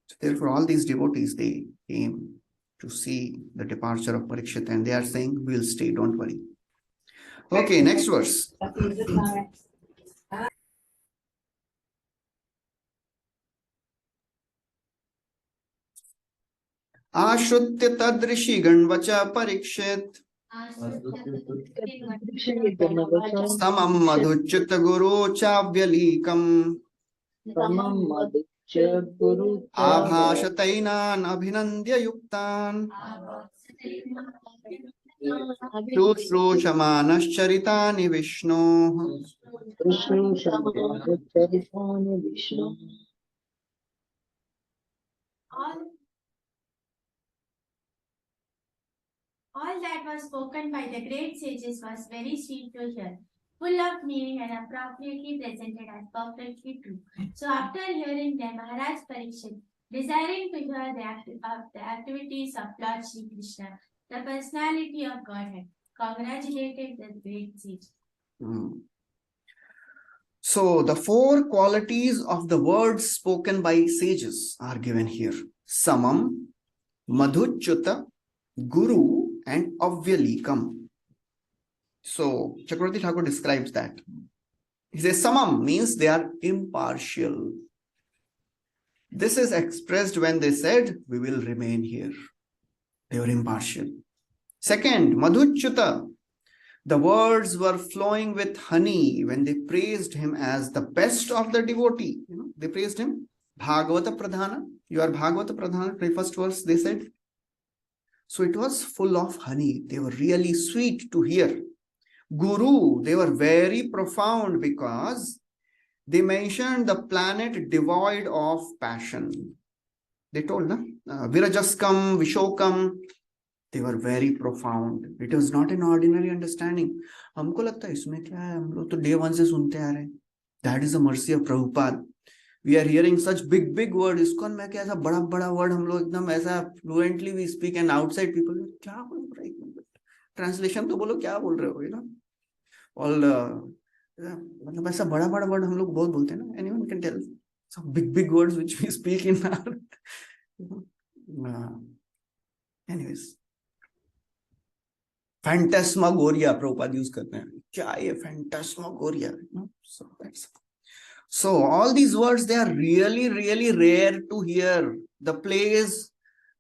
So therefore, all these devotees, they came to see the departure of Parikshit, and they are saying, "We'll stay, don't worry." Okay, next verse. Ashrutya tadrishi ganvacha Parikshit samam madhuchyata guru chavyaliikam abhashatainan abhinandya yuktan shushrushamanascharitani Vishnu. All that was spoken by the great sages was very sweet to hear, full of meaning and appropriately presented as perfectly true. So after hearing them, Maharaj Parikshit, desiring to hear the activities of Lord Shri Krishna, the personality of Godhead, congratulated the great sage. So the 4 qualities of the words spoken by sages are given here. Samam, Madhuchuta, Guru, and Avyalekam. So Chakravarti Thakur describes that. He says Samam means they are impartial. This is expressed when they said, we will remain here. They were impartial. Second, Madhuchuta. The words were flowing with honey when they praised him as the best of the devotee. They praised him. Bhagavata Pradhana. You are Bhagavata Pradhana. The first verse they said. So it was full of honey. They were really sweet to hear. Guru, they were very profound because they mentioned the planet devoid of passion. They told, Virajaskam, Vishokam. They were very profound. It was not an ordinary understanding. हमको लगता है इसमें क्या है, हम लोग तो day one से सुनते आ रहे हैं. That is the mercy of Prabhupada. We are hearing such big words. ISKCON में क्या ऐसा बड़ा word हम लोग एकदम ऐसा fluently we speak and outside people क्या बोल रहे हैं? Translation तो बोलो क्या बोल रहे हो, all मतलब ऐसा बड़ा word हम लोग बहुत बोलते हैं ना. Anyone can tell some big words which we speak in our anyways. Phantasmagoria, Prabhupada use करते हैं. क्या ये phantasmagoria? So all these words, they are really rare to hear. The place,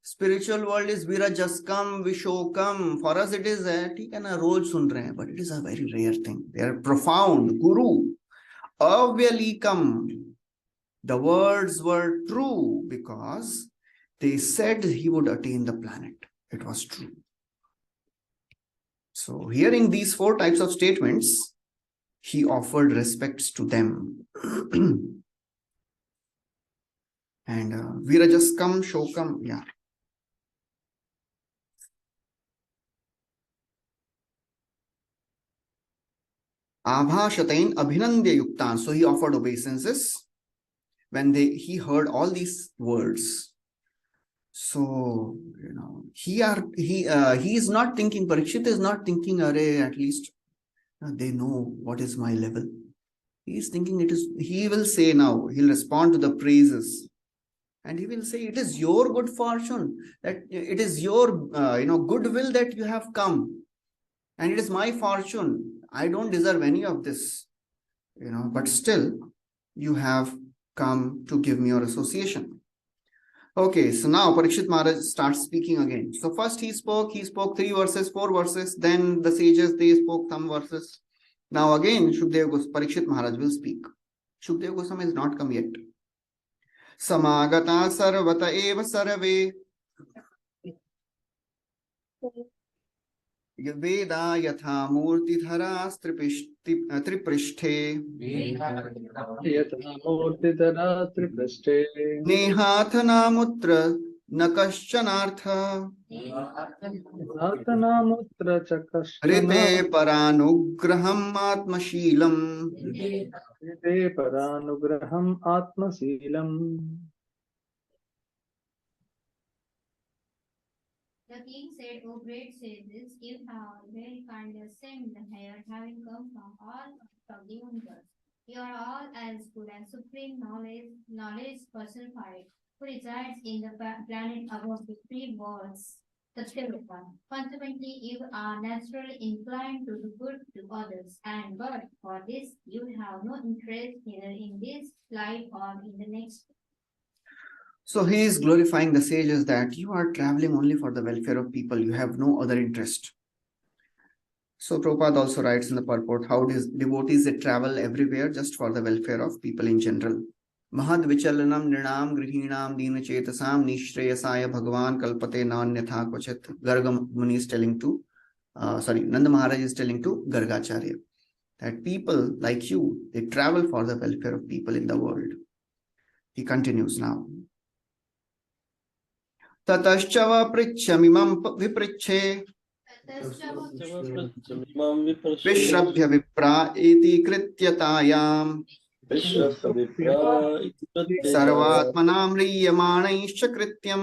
spiritual world is Virajaskam, Vishokam. For us it is ठीक है ना, रोज सुन रहे हैं, but it is a very rare thing. They are profound. Guru, Avyalekam. The words were true because they said he would attain the planet. It was true. So hearing these 4 types of statements, he offered respects to them. And Virajaskam, Shokam, yeah. Abhashatain Abhinandya Yuktan. So he offered obeisances when he heard all these words. So, he is not thinking, Parikshit is not thinking, at least they know what is my level. He is thinking he will say now, he'll respond to the praises. And he will say, it is your good fortune, that it is your, goodwill that you have come. And it is my fortune. I don't deserve any of this, but still you have come to give me your association. Okay, so now Parikshit Maharaj starts speaking again. So first he spoke 3 verses, 4 verses, then the sages, they spoke some verses. Now again, Parikshit Maharaj will speak. Shukdev Goswami has not come yet. Samagata sarvata eva sarve Veda yatha murti dharas triprishthe Nehathana mutra nakaschanartha Rite paranugraham atmashilam. The king said, O great sages, you have very kindly ascended here, having come from all of the universe. You are all as good as supreme knowledge personified, who resides in the planet above the 3 worlds, the Triloka. Consequently, you are naturally inclined to do good to others, but for this you have no interest either in this life or in the next. So he is glorifying the sages that you are traveling only for the welfare of people. You have no other interest. So Prabhupada also writes in the purport how devotees they travel everywhere just for the welfare of people in general. Mahad vichalanam nrinam grihinam dina chetasam nishreyasaya bhagavan kalpate nanyatha kvachit. Garga Muni is telling to, Nanda Maharaj is telling to Gargacharya that people like you, they travel for the welfare of people in the world. He continues now. Tataschava prichamimam vipriche Vishrabhya vipra iti krityatayam Sarvatmanam riyamanaischa krityam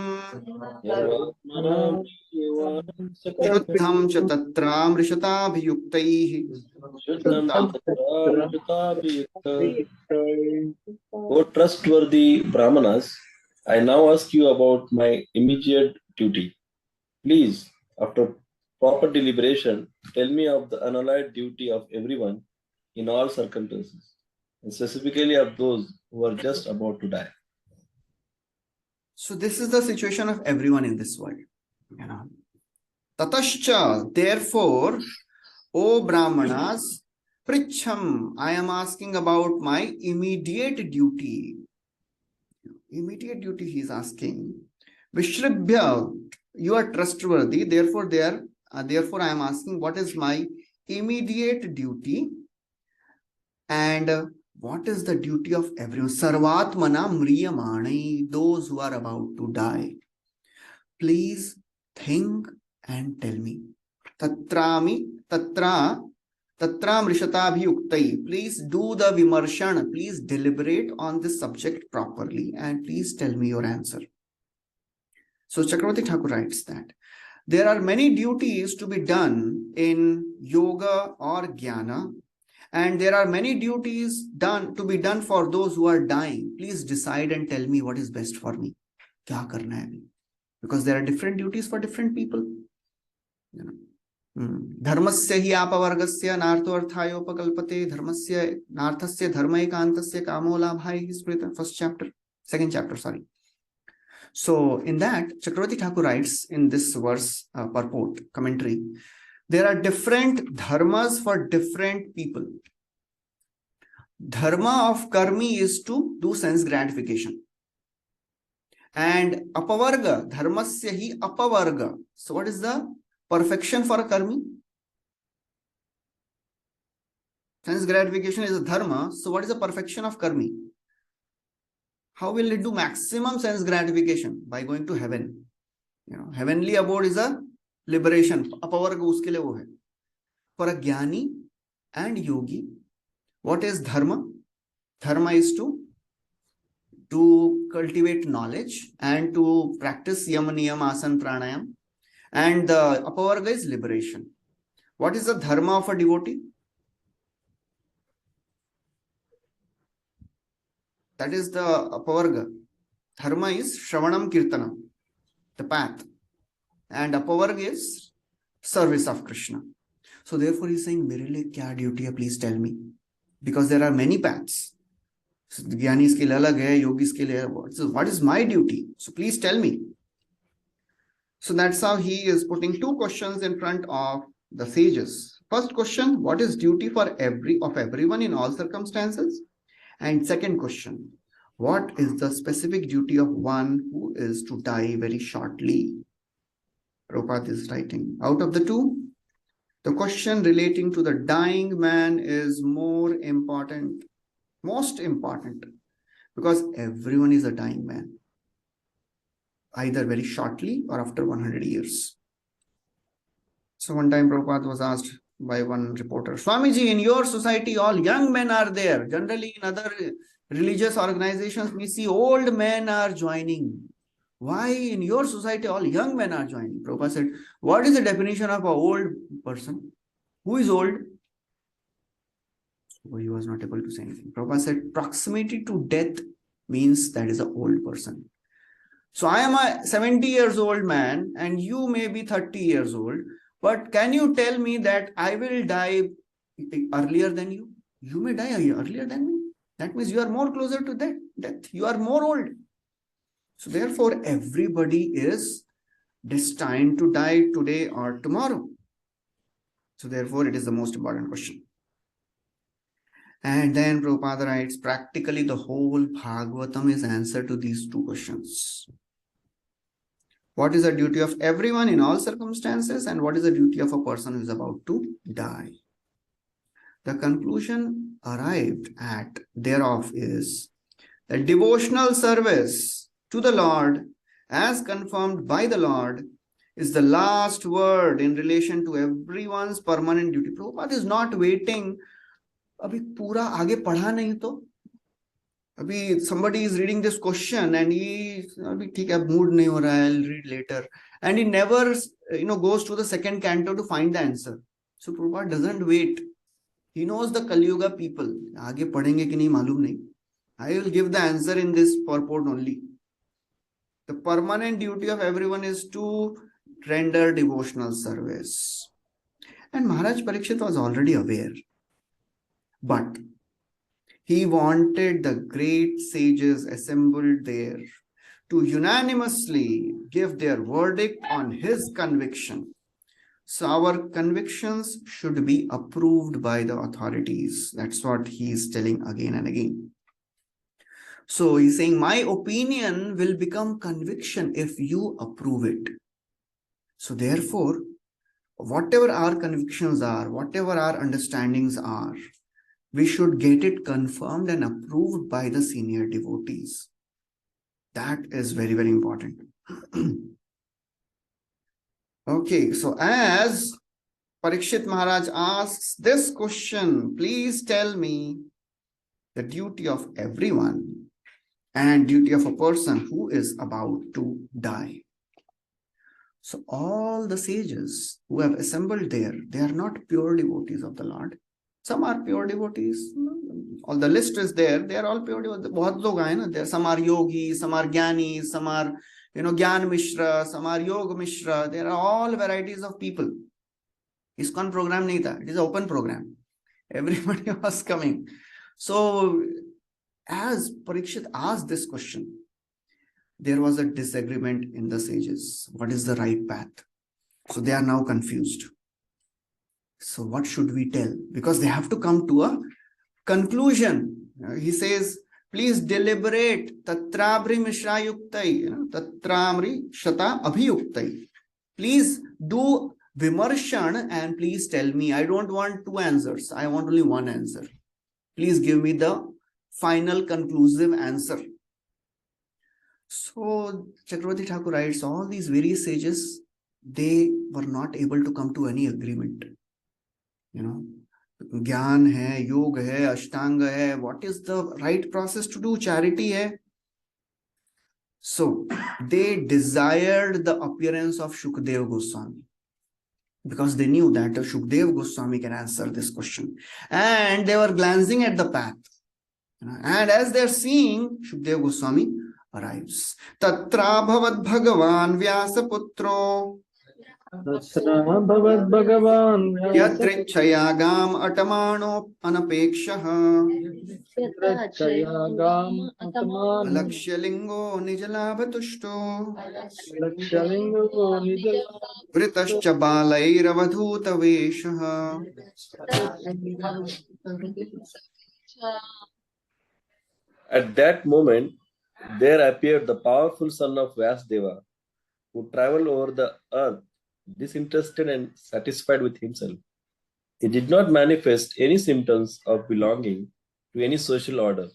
Shuddham cha tatram rishatabhiyuktaihi. O trustworthy Brahmanas, I now ask you about my immediate duty. Please, after proper deliberation, tell me of the unalloyed duty of everyone in all circumstances, and specifically of those who are just about to die. So this is the situation of everyone in this world. Tatascha, therefore, O Brahmanas, Pricham, I am asking about my immediate duty. Immediate duty he is asking. Vishribhya, you are trustworthy, therefore I am asking what is my immediate duty and what is the duty of everyone. Sarvatmana mriyamani, those who are about to die. Please think and tell me. Tatra mrishatabhyuktai. Please do the vimarshan. Please deliberate on this subject properly and please tell me your answer. So Chakravarti Thakur writes that there are many duties to be done in yoga or jnana, and there are many duties to be done for those who are dying. Please decide and tell me what is best for me. Kya karna hai abhi? Because there are different duties for different people. Dharmasya hi apavargasya nartho arthayopakalpate dharmasya narthasya dharma ekantasya kamo labhai sprita. Second chapter, sorry. So in that, Chakravarti Thakur writes in this verse purport, commentary, there are different dharmas for different people. Dharma of karmi is to do sense gratification. And apavarga, dharmasya hi apavarga. So what is the perfection for a karmi? Sense gratification is a dharma. So what is the perfection of karmi? How will it do maximum sense gratification? By going to heaven. Heavenly abode is a liberation. Apavarga uske liye wo hai. For a jnani and yogi, what is dharma? Dharma is to cultivate knowledge and to practice yama niyam asan pranayam. And the apavarga is liberation. What is the dharma of a devotee? That is the apavarga. Dharma is shravanam kirtanam, the path. And apavarga is service of Krishna. So therefore he is saying, mere liye kya duty hai, please tell me. Because there are many paths. So Jnanis ke liye alag hai, yogis ke liye alag. So what is my duty? So please tell me. So that's how he is putting two questions in front of the sages. First question, what is duty for everyone in all circumstances? And second question, what is the specific duty of one who is to die very shortly? Prabhupada is writing. Out of the two, the question relating to the dying man is most important, because everyone is a dying man, either very shortly or after 100 years. So one time Prabhupada was asked by one reporter, Swamiji, in your society, all young men are there. Generally, in other religious organizations, we see old men are joining. Why in your society, all young men are joining? Prabhupada said, what is the definition of an old person? Who is old? So he was not able to say anything. Prabhupada said, proximity to death means that is an old person. So I am a 70 years old man and you may be 30 years old. But can you tell me that I will die earlier than you? You may die earlier than me. That means you are more closer to death. You are more old. So therefore, everybody is destined to die today or tomorrow. So therefore, it is the most important question. And then Prabhupada writes, practically the whole Bhagavatam is answer to these two questions. What is the duty of everyone in all circumstances, and what is the duty of a person who is about to die? The conclusion arrived at thereof is that devotional service to the Lord, as confirmed by the Lord, is the last word in relation to everyone's permanent duty. Prabhupada is not waiting. Abhi pura aage padha nahi to. Abhi somebody is reading this question and he theek hai, mood nahi ho raha hai, I'll read later. And he never goes to the second canto to find the answer. So Prabhupada doesn't wait. He knows the Kali Yuga people. Aage padhenge ki nahi malum nahi. I will give the answer in this purport only. The permanent duty of everyone is to render devotional service. And Maharaj Parikshit was already aware. But he wanted the great sages assembled there to unanimously give their verdict on his conviction. So our convictions should be approved by the authorities. That's what he is telling again and again. So he's saying, my opinion will become conviction if you approve it. So therefore, whatever our convictions are, whatever our understandings are, we should get it confirmed and approved by the senior devotees. That is very, very important. Okay, so as Parikshit Maharaj asks this question, please tell me the duty of everyone and duty of a person who is about to die. So all the sages who have assembled there, they are not pure devotees of the Lord. Some are pure devotees. All the list is there. They are all pure devotees. बहुत लोग हैं ना. There some are yogis, some are jnanis, some are Gyan Mishra, some are Yoga Mishra. There are all varieties of people. ISKCON program nahi tha. It is an open program. Everybody was coming. So as Parikshit asked this question, there was a disagreement in the sages. What is the right path? So they are now confused. So what should we tell? Because they have to come to a conclusion. He says, please deliberate. Tatrabri mishra yuktai. Tatramri shata abhiyuktai. Please do vimarshan and please tell me. I don't want two answers. I want only one answer. Please give me the final conclusive answer. So Chakravarti Thakur writes, all these various sages, they were not able to come to any agreement. Gyan hai, yoga hai, ashtanga hai, what is the right process to do? Charity hai. So they desired the appearance of Shukdev Goswami because they knew that Shukdev Goswami can answer this question. And they were glancing at the path. And as they're seeing, Shukdev Goswami arrives. Tatra bhavad bhagavan vyasa putro Tatra bhavat bhagavan yadrichayagam atamano anapekshaha Yadrichayagam atamano alakshyalingo nijalabhatushto Lakshalingo nijala vritascha balairavadhuta veshaha. At that moment, there appeared the powerful son of Vyasdeva, who traveled over the earth, disinterested and satisfied with himself. He did not manifest any symptoms of belonging to any social order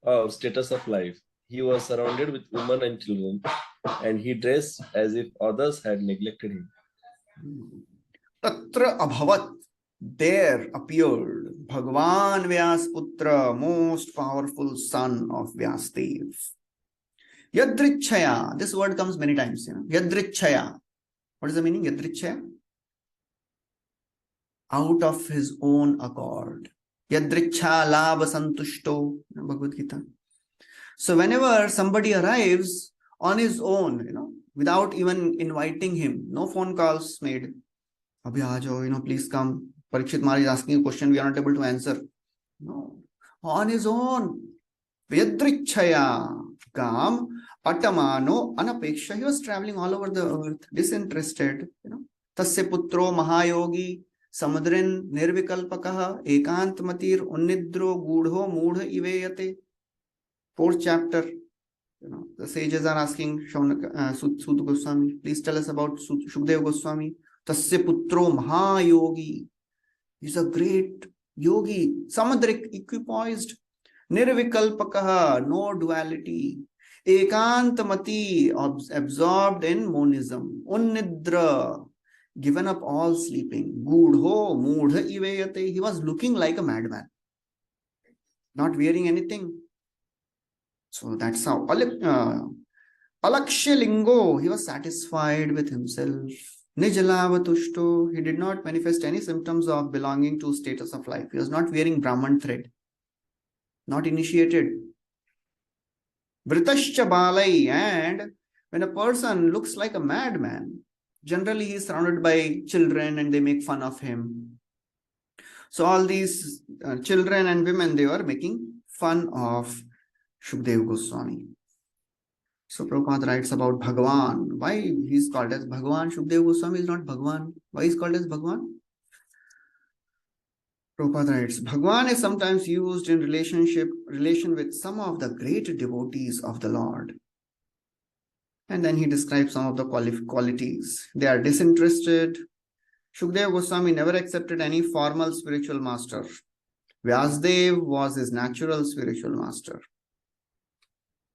or status of life. He was surrounded with women and children, and he dressed as if others had neglected him. Tatra abhavat, there appeared Bhagavan Vyasputra, most powerful son of Vyasdev. Yadrichaya, this word comes many times. Yadrichaya. What is the meaning? Yadrichaya? Out of his own accord. Yadricha labha santushto, Bhagavad Gita. So whenever somebody arrives on his own, without even inviting him, no phone calls made. Abhi aajo, please come. Parikshit Maharaj is asking a question we are not able to answer. No. On his own. Yadrichaya gam atamano anapeksha. He was traveling all over the earth, disinterested. Tasya putro mahayogi samadrin nirvikalpakaha ekantmatir unnidro gudho mudha iveyate. 4th chapter. The sages are asking Sud Goswami, please tell us about Shukdev Goswami. Tasya putro mahayogi. He's a great yogi. Samadrik, equipoised. Nirvikalpakaha, no duality. Ekantamati, absorbed in monism. Unnidra, given up all sleeping. Gudho mudha iveyate. He was looking like a madman. Not wearing anything. So that's how. Alakshyalingo, he was satisfied with himself. Nijalabhatushto, he did not manifest any symptoms of belonging to status of life. He was not wearing Brahman thread. Not initiated. Vritascha balai, and when a person looks like a madman, generally he is surrounded by children and they make fun of him. So all these children and women, they were making fun of Shukdev Goswami. So Prabhupada writes about Bhagavan. Why he is called as Bhagavan? Shukdev Goswami is not Bhagavan. Why is called as Bhagavan? Prabhupada writes, Bhagavan is sometimes used in relation with some of the great devotees of the Lord. And then he describes some of the qualities. They are disinterested. Shukdev Goswami never accepted any formal spiritual master. Vyasdev was his natural spiritual master.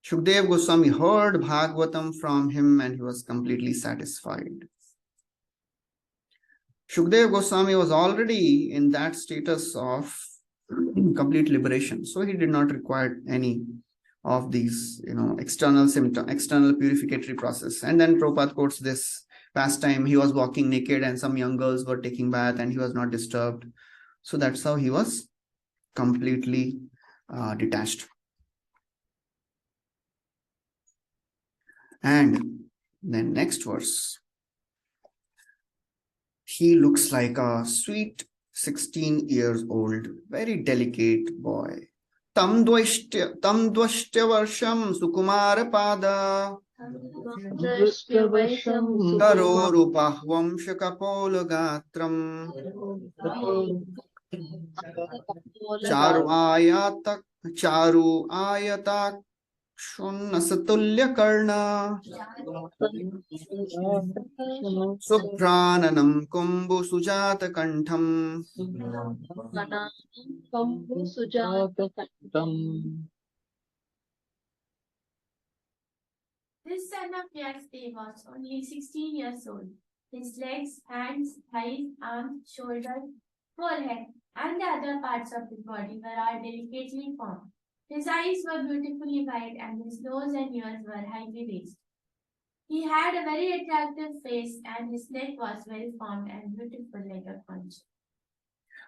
Shukdev Goswami heard Bhagavatam from him and he was completely satisfied. Shukdev Goswami was already in that status of complete liberation. So he did not require any of these, external purificatory process. And then Prabhupada quotes this pastime. He was walking naked and some young girls were taking bath and he was not disturbed. So that's how he was completely detached. And then next verse. He looks like a sweet 16 years old, very delicate boy. Tam dvashtya varsham sukumara pada karorupahvam shakapolo gatram charu ayatak Shunasatulya Karna Suprananam Kumbu Sujata Kantham. This son of Vyasdev was only 16 years old. His legs, hands, thighs, arms, shoulders, forehead, and the other parts of his body were all delicately formed. His eyes were beautifully white and his nose and ears were highly raised. He had a very attractive face and his neck was well formed and beautiful like a conch.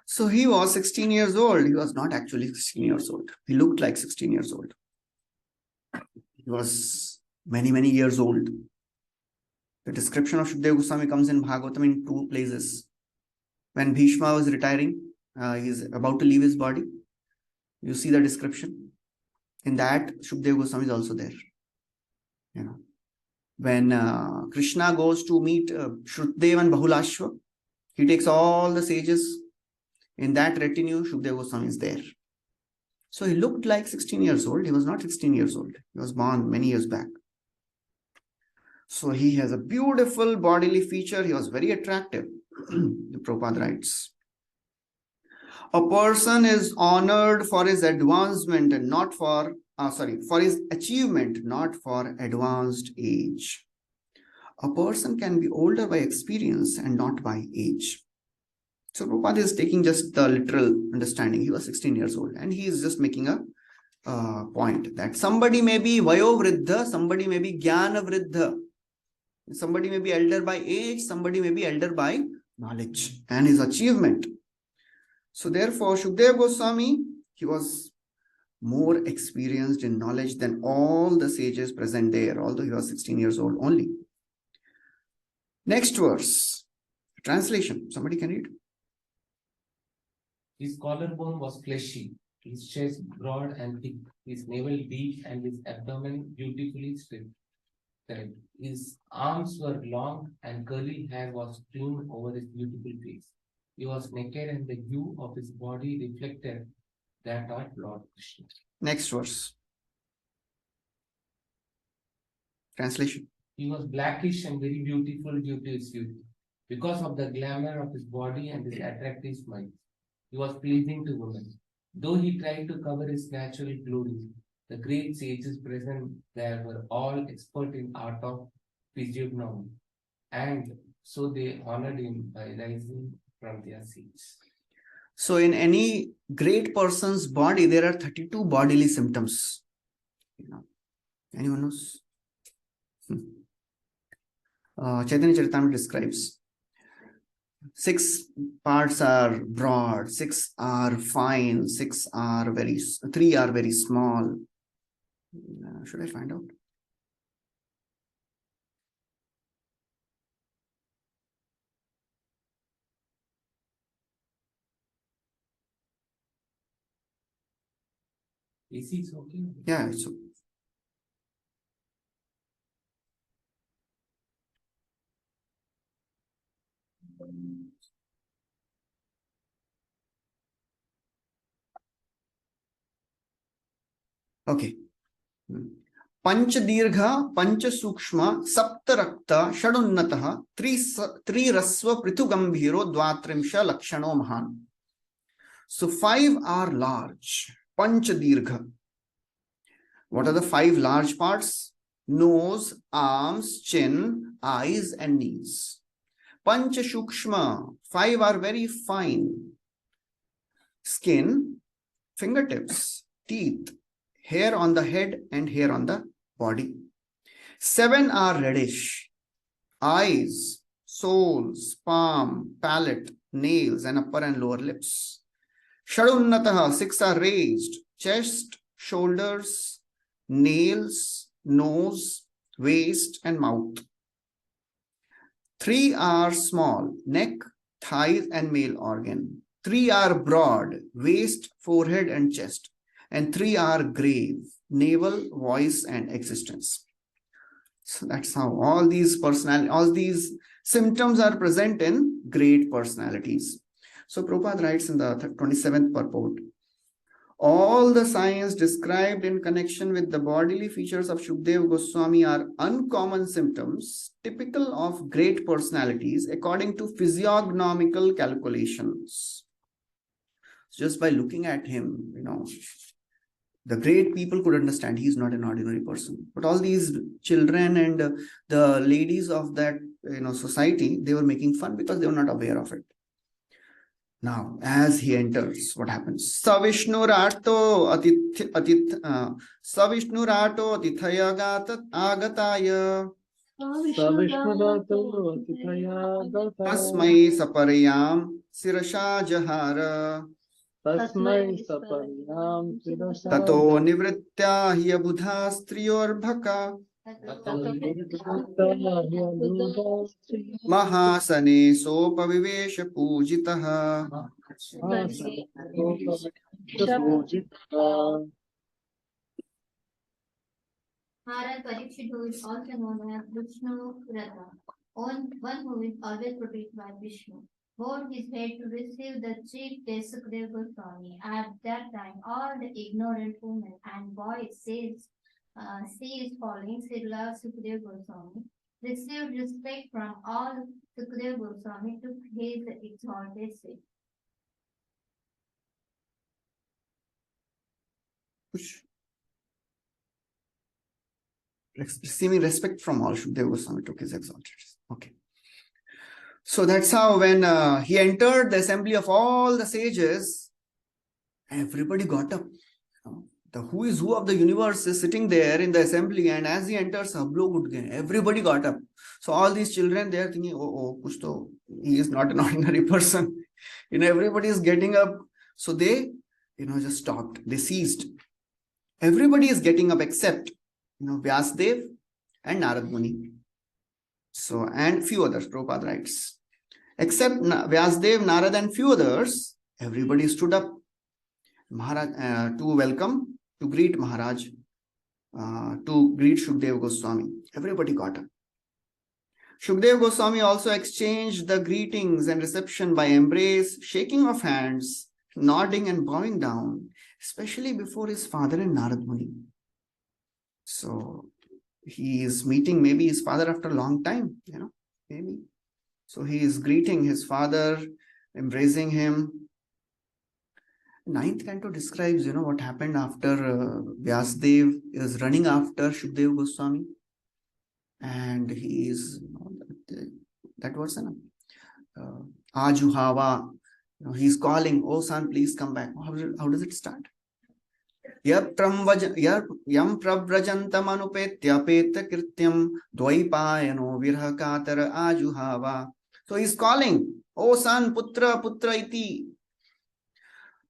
So he was 16 years old. He was not actually 16 years old. He looked like 16 years old. He was many, many years old. The description of Shukdev Goswami comes in Bhagavatam in two places. When Bhishma was retiring, he is about to leave his body. You see the description. In that, Shukdev Goswami is also there. When Krishna goes to meet Shrutdev and Bahulashva, he takes all the sages. In that retinue, Shukdev Goswami is there. So he looked like 16 years old. He was not 16 years old. He was born many years back. So he has a beautiful bodily feature. He was very attractive. The Prabhupada writes, a person is honored for his advancement and not for his achievement, not for advanced age. A person can be older by experience and not by age. So Prabhupada is taking just the literal understanding. He was 16 years old and he is just making a point that somebody may be Vaibhav Vriddha, somebody may be Jnana Vriddha. Somebody may be elder by age, somebody may be elder by knowledge and his achievement. So therefore, Shukdev Goswami, he was more experienced in knowledge than all the sages present there, although he was 16 years old only. Next verse, translation. Somebody can read. His collarbone was fleshy, his chest broad and thick, his navel deep, and his abdomen beautifully straight. His arms were long, and curly hair was strewn over his beautiful face. He was naked, and the hue of his body reflected that of Lord Krishna. Next verse. Translation. He was blackish and very beautiful due to his youth. Because of the glamour of his body and his attractive smile, he was pleasing to women. Though he tried to cover his natural glory, the great sages present there were all expert in art of physiognomy, and so they honored him by rising from their seats. So in any great person's body, there are 32 bodily symptoms. Anyone knows? Chaitanya Charitamrita describes 6 parts are broad, 6 are fine, 3 are very small. Should I find out? AC is okay. Yeah, so okay. पंच दीर्घ पंच सूक्ष्म सप्त रक्त षडुन्नतः त्रिरस्व पृथु गंभीरो द्वात्रिंश लक्षणो महान. So 5 are large. Panch dirgha. What are the 5 large parts? Nose, arms, chin, eyes, and knees. Panch shukshma. 5 are very fine. Skin, fingertips, teeth, hair on the head, and hair on the body. 7 are reddish. Eyes, soles, palm, palate, nails, and upper and lower lips. Shadunnataha, 6 are raised, chest, shoulders, nails, nose, waist, and mouth. 3 are small, neck, thighs, and male organ. 3 are broad, waist, forehead, and chest. And 3 are grave, navel, voice, and existence. So that's how all these symptoms are present in great personalities. So Prabhupada writes in the 27th purport, all the signs described in connection with the bodily features of Shukdev Goswami are uncommon symptoms typical of great personalities according to physiognomical calculations. Just by looking at him, the great people could understand he is not an ordinary person. But all these children and the ladies of that society, they were making fun because they were not aware of it. Now, as he enters, what happens? Savishnurato atithaya agataya tasmai saparayam sirasha jahara tato nivritya hiya buddha striyorbhaka Mahasane sopavivesha pujitaha. Maharaj Parikshit, who is also known as Vishnu Ratha, one who is always protected by Vishnu, bowed his head to receive the chief guest Sukadeva Goswami. At that time, all the ignorant women and boys seized following Srila Sukadeva Goswami, received respect from all. Sukadeva Goswami took his exalted seat. Receiving respect from all, Shukadeva Goswami took his exalted. Okay. So that's how when he entered the assembly of all the sages, everybody got up. The who is who of the universe is sitting there in the assembly, and as he enters, everybody got up. So all these children, they are thinking, kuch to, he is not an ordinary person. Everybody is getting up. So they, just stopped. They ceased. Everybody is getting up except, Vyasdev and Narad Muni. So, and few others, Prabhupada writes. Except Vyasdev, Narad, and few others, everybody stood up Maharaj to welcome, to greet Maharaj, to greet Shukdev Goswami. Everybody got up. Shukdev Goswami also exchanged the greetings and reception by embrace, shaking of hands, nodding and bowing down, especially before his father and Narad Muni. So he is meeting maybe his father after a long time, maybe. So he is greeting his father, embracing him. 9th canto describes, what happened after Vyasdev is running after Shukdev Goswami. And he is, that was Ajuhava. He's calling, oh son, please come back. How does it start? Yam pravrajantam anupetya peta kirtyam dvaipayano virhakatara ajuhava. So he's calling, oh son, putra, putra iti.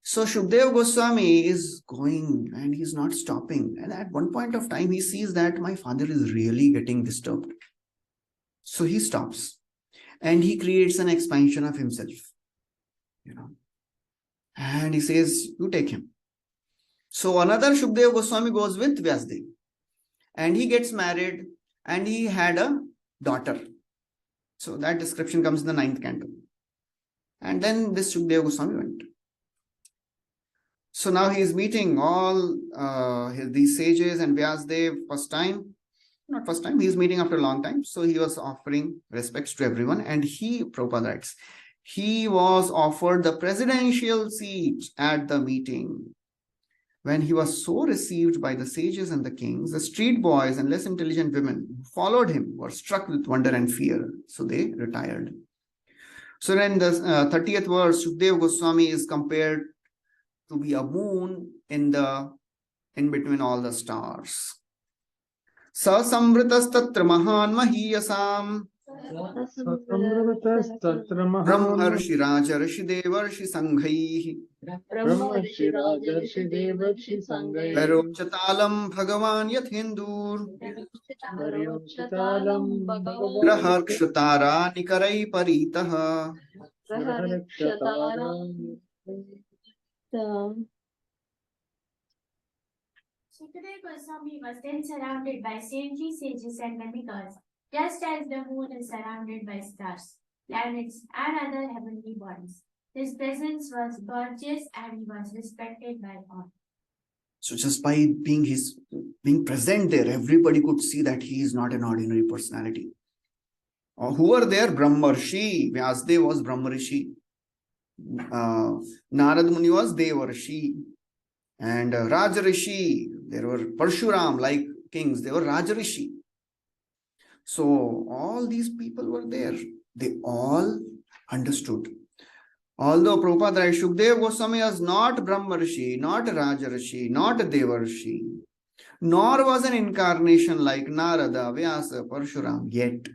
So Shukdev Goswami is going and he's not stopping. And at one point of time, he sees that my father is really getting disturbed. So he stops and he creates an expansion of himself, and he says, you take him. So another Shukdev Goswami goes with Vyasdev and he gets married and he had a daughter. So that description comes in the 9th canto. And then this Shukdev Goswami went. So now he is meeting all these sages and Vyasdev first time. Not first time, he is meeting after a long time. So he was offering respects to everyone. And Prabhupada writes, he was offered the presidential seat at the meeting. When he was so received by the sages and the kings, the street boys and less intelligent women who followed him were struck with wonder and fear. So they retired. So then the 30th verse, Shukdev Goswami is compared to be a moon in between all the stars. Sa samvritastatra mahan mahiyasam Brahmarshi Rajarshi Devarshi Sanghaihi Varochatalam Bhagavan Yathindur Graharkshatara Nikarai Paritaha. Shukdev Goswami was then surrounded by saintly sages and demigods, just as the moon is surrounded by stars, planets, and other heavenly bodies. His presence was gorgeous and he was respected by all. So just by being present there, everybody could see that he is not an ordinary personality. Who were there? Brahmarshi. Vyasdev was Brahmarishi. Narad Muni was Devarshi. And Rajarishi, there were Parshuram, like kings, they were Rajarishi. So all these people were there. They all understood. Although Prabhupada writes, Shukdev Goswami was not Brahmarishi, not Rajarishi, not Devarshi, nor was an incarnation like Narada, Vyasa, Parshuram, yet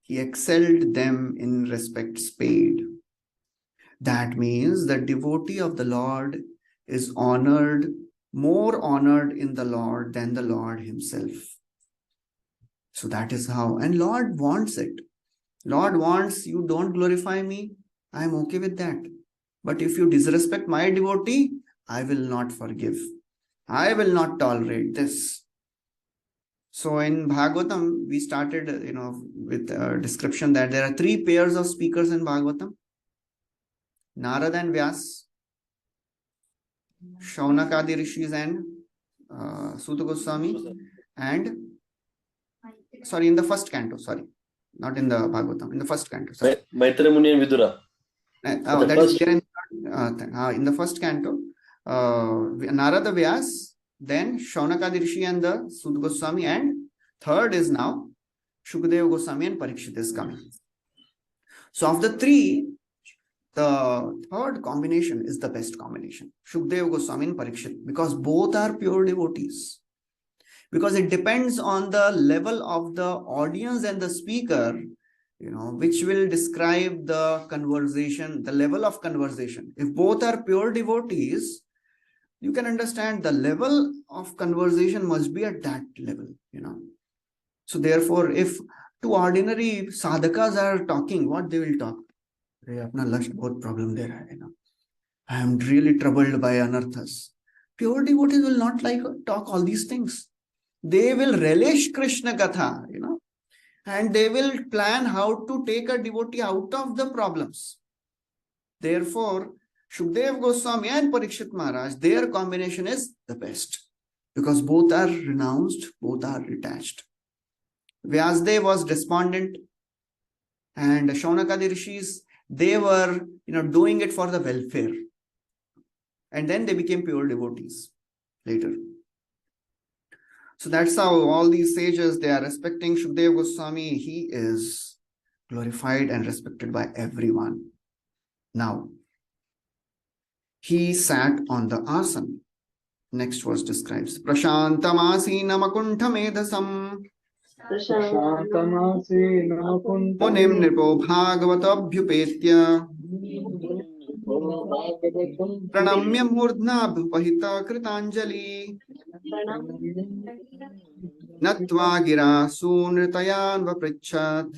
he excelled them in respects paid. That means the devotee of the Lord is honored, more honored in the Lord than the Lord himself. So that is how, and Lord wants it. Lord wants, you don't glorify me, I am okay with that. But if you disrespect my devotee, I will not forgive. I will not tolerate this. So in Bhagavatam, we started, with a description that there are 3 pairs of speakers in Bhagavatam. Narada and Vyas, Shaunakadi Rishis and Suta Goswami, and in the first canto, not in the Bhagavatam, in the first canto. Maitreya Muni and Vidura. That is there in the first canto. Narada Vyas, then Shaunakadi Rishi and the Suta Goswami, and third is now Shukadeva Goswami and Parikshit is coming. So of the 3, the third combination is the best combination. Shukdev Goswami and Parikshit, because both are pure devotees. Because it depends on the level of the audience and the speaker, which will describe the conversation, the level of conversation. If both are pure devotees, you can understand the level of conversation must be at that level, So therefore, if 2 ordinary sadhakas are talking, what they will talk? Apna lust bahut problem there hai, I am really troubled by anarthas. Pure devotees will not talk all these things. They will relish Krishna Katha, and they will plan how to take a devotee out of the problems. Therefore, Shukdev Goswami and Parikshit Maharaj, their combination is the best because both are renounced, both are detached. Vyasdev was despondent, and Shaunakadi Rishis, they were doing it for the welfare, and then they became pure devotees later. So that's how all these sages, they are respecting Shukdev Goswami. He is glorified and respected by everyone. Now, he sat on the asana. Next verse describes Prashantamasi Namakuntha Medhasam Munim Nipo Bhagavat Abhyupetya Pranamya murdhna bhupahita kritanjali Natva gira sunritayan vaprichat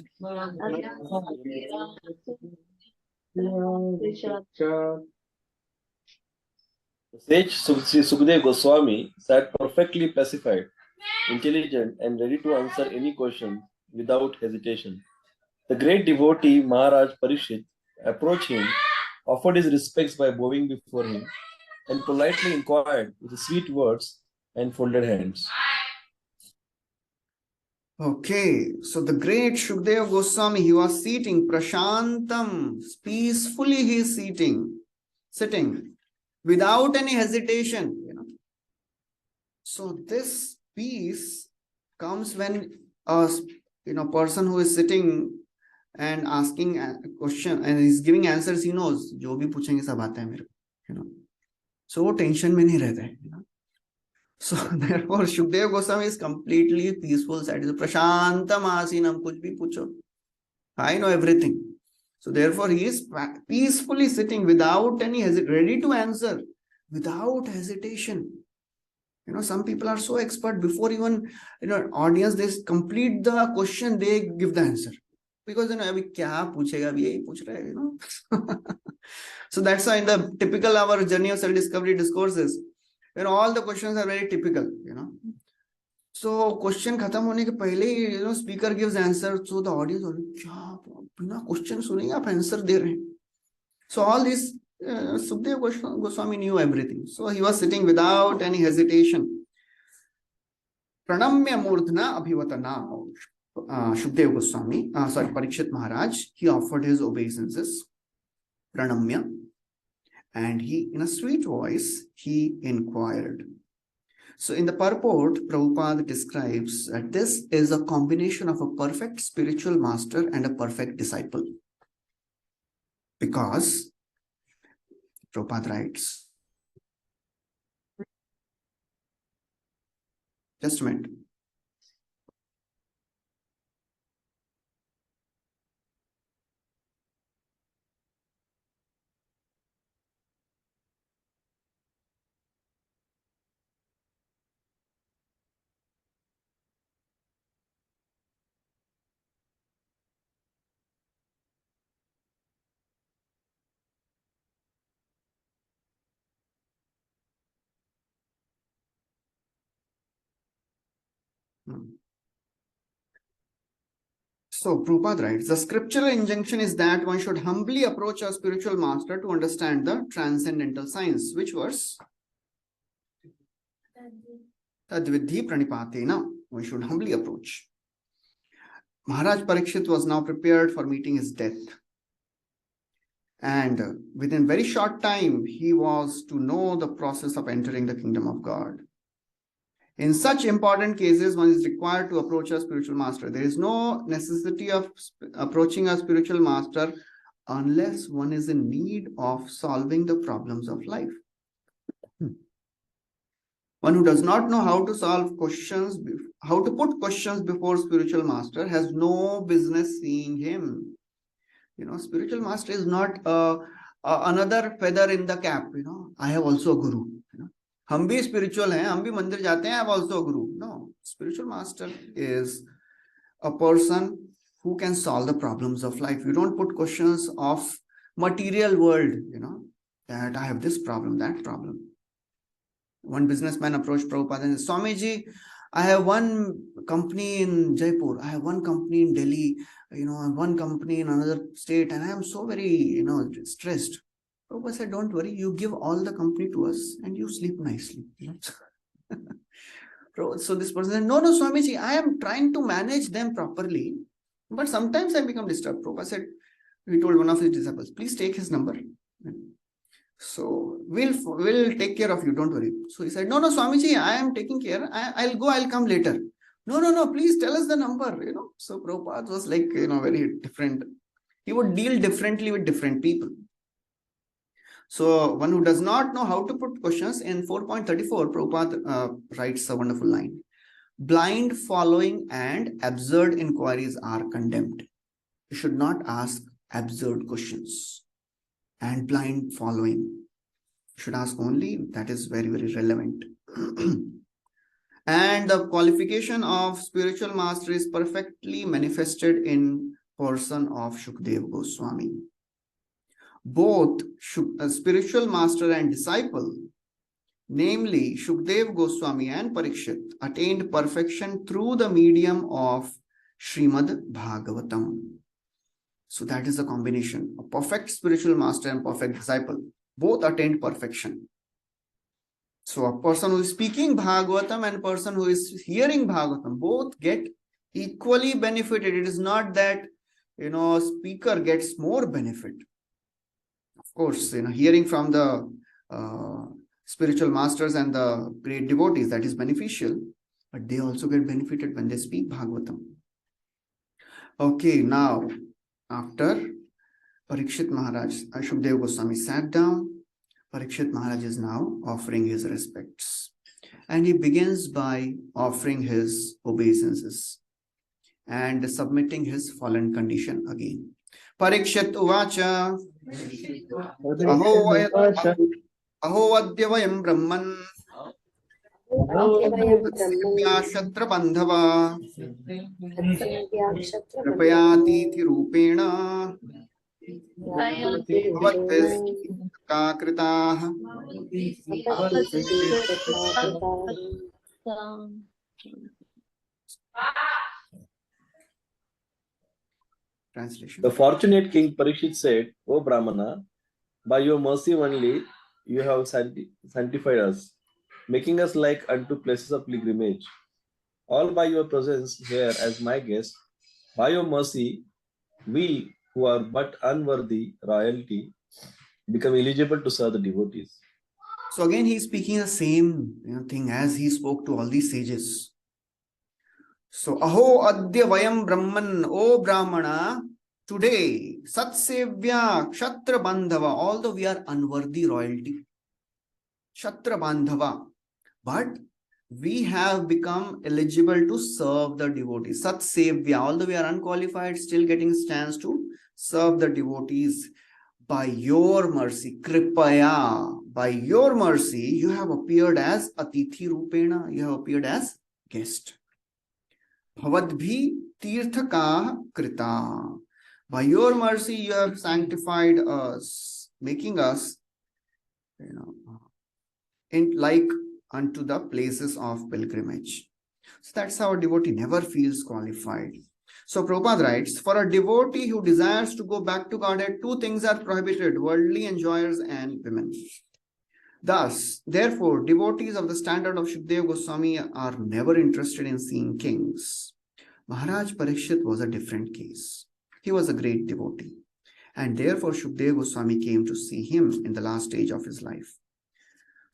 Sage Sukdev Goswami sat perfectly pacified, intelligent, and ready to answer any question without hesitation. The great devotee Maharaj Parishit approached him, offered his respects by bowing before him, and politely inquired with sweet words and folded hands. Okay, so the great Shukdev Goswami, he was sitting, prashantam, peacefully he is sitting, without any hesitation, So this peace comes when a person who is sitting and asking a question and is giving answers, he knows, जो भी पूछेंगे सब आता है मेरे को, So वो tension में नहीं रहता है, So therefore Shukdev Goswami is completely peaceful, satisfied, prashantam asinam, kuch bhi pucho, I know everything. So therefore he is peacefully sitting without any ready to answer, without hesitation. Some people are so expert before even audience, they complete the question, they give the answer. Because abhi kya puchega, abhi yahi puch raha hai, So that's why in the typical our journey of self-discovery discourses, when all the questions are very typical, So question khatam hone ke pehle hi, speaker gives answer, so the audience, kya bina question sunenge aap answer de rahe hain. So all this Sukdev Goswami knew everything. So he was sitting without any hesitation. Pranamya murdhna abhivatana. Shukdev Goswami, Parikshit Maharaj, he offered his obeisances. Pranamya. And he, in a sweet voice, he inquired. So in the purport, Prabhupada describes that this is a combination of a perfect spiritual master and a perfect disciple. Because Prabhupada writes, just a minute. So Prabhupada writes, the scriptural injunction is that one should humbly approach a spiritual master to understand the transcendental science. Which verse? Tadvidhi pranipatena. One should humbly approach. Maharaj Parikshit was now prepared for meeting his death. And within very short time, he was to know the process of entering the kingdom of God. In such important cases, one is required to approach a spiritual master. There is no necessity of approaching a spiritual master unless one is in need of solving the problems of life. One who does not know how to solve questions, how to put questions before spiritual master has no business seeing him. Spiritual master is not another feather in the cap. I have also a guru. हम भी spiritual हैं, हम भी मंदिर जाते हैं, I have also a guru. No, spiritual master is a person who can solve the problems of life. You don't put questions of material world, that I have this problem, that problem. One businessman approached Prabhupada and said, Swamiji, I have one company in Jaipur, I have one company in Delhi, one company in another state, and I am so very, stressed. Prabhupada said, don't worry, you give all the company to us and you sleep nicely. So this person said, no, Swamiji, I am trying to manage them properly, but sometimes I become disturbed. Prabhupada said, he told one of his disciples, please take his number. So we'll take care of you, don't worry. So he said, no, Swamiji, I am taking care. I'll come later. No, please tell us the number, So Prabhupada was like, very different. He would deal differently with different people. So one who does not know how to put questions, in 4.34, Prabhupada writes a wonderful line. Blind following and absurd inquiries are condemned. You should not ask absurd questions. and blind following. You should ask only that is very, very relevant. And the qualification of spiritual master is perfectly manifested in person of Shukdev Goswami. Both spiritual master and disciple, namely Shukdev Goswami and Parikshit, attained perfection through the medium of Srimad Bhagvatam. So that is the combination. A perfect spiritual master and perfect disciple. Both attained perfection. So a person who is speaking Bhagavatam and a person who is hearing Bhagavatam, both get equally benefited. It is not that, a speaker gets more benefit. Of course, hearing from the spiritual masters and the great devotees, that is beneficial, but they also get benefited when they speak Bhagavatam. Okay, now, after Parikshit Maharaj, Shukdev Goswami sat down. Parikshit Maharaj is now offering his respects. And he begins by offering his obeisances and submitting his fallen condition again. Parikshit Uvacha Aho Adya Vayam Brahman Shatra Bandhava Kripayati Rupena Translation. The fortunate King Parikshit said, O Brahmana, by your mercy only you have sanctified us, making us like unto places of pilgrimage. All by your presence here as my guest, by your mercy, we who are but unworthy royalty become eligible to serve the devotees. So again, he is speaking the same thing as he spoke to all these sages. So, Aho Adya Vayam Brahman, O Brahmana, today, Satsevya Kshatra Bandhava, although we are unworthy royalty, Kshatra Bandhava, but we have become eligible to serve the devotees. Satsevya, although we are unqualified, still getting a chance to serve the devotees. By your mercy, Kripaya, by your mercy, you have appeared as Atithi Rupena, you have appeared as guest. Bhavadbhi Tirthaka Krita. By your mercy, you have sanctified us, making us, like unto the places of pilgrimage. So that's how a devotee never feels qualified. So Prabhupada writes, for a devotee who desires to go back to Godhead, two things are prohibited, worldly enjoyers and women. Thus, therefore, devotees of the standard of Shukdev Goswami are never interested in seeing kings. Maharaj Parikshit was a different case. He was a great devotee. And therefore, Shukdev Goswami came to see him in the last stage of his life.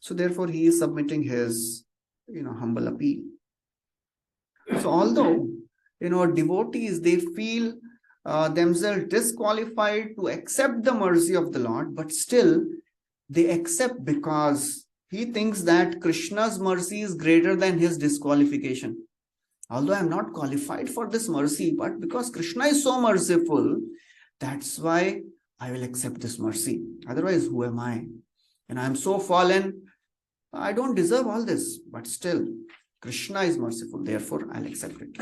So therefore, he is submitting his, humble appeal. So although, devotees, they feel themselves disqualified to accept the mercy of the Lord, but still they accept because he thinks that Krishna's mercy is greater than his disqualification. Although I am not qualified for this mercy, but because Krishna is so merciful, that's why I will accept this mercy. Otherwise, who am I? And I am so fallen, I don't deserve all this, but still, Krishna is merciful, therefore I'll accept it.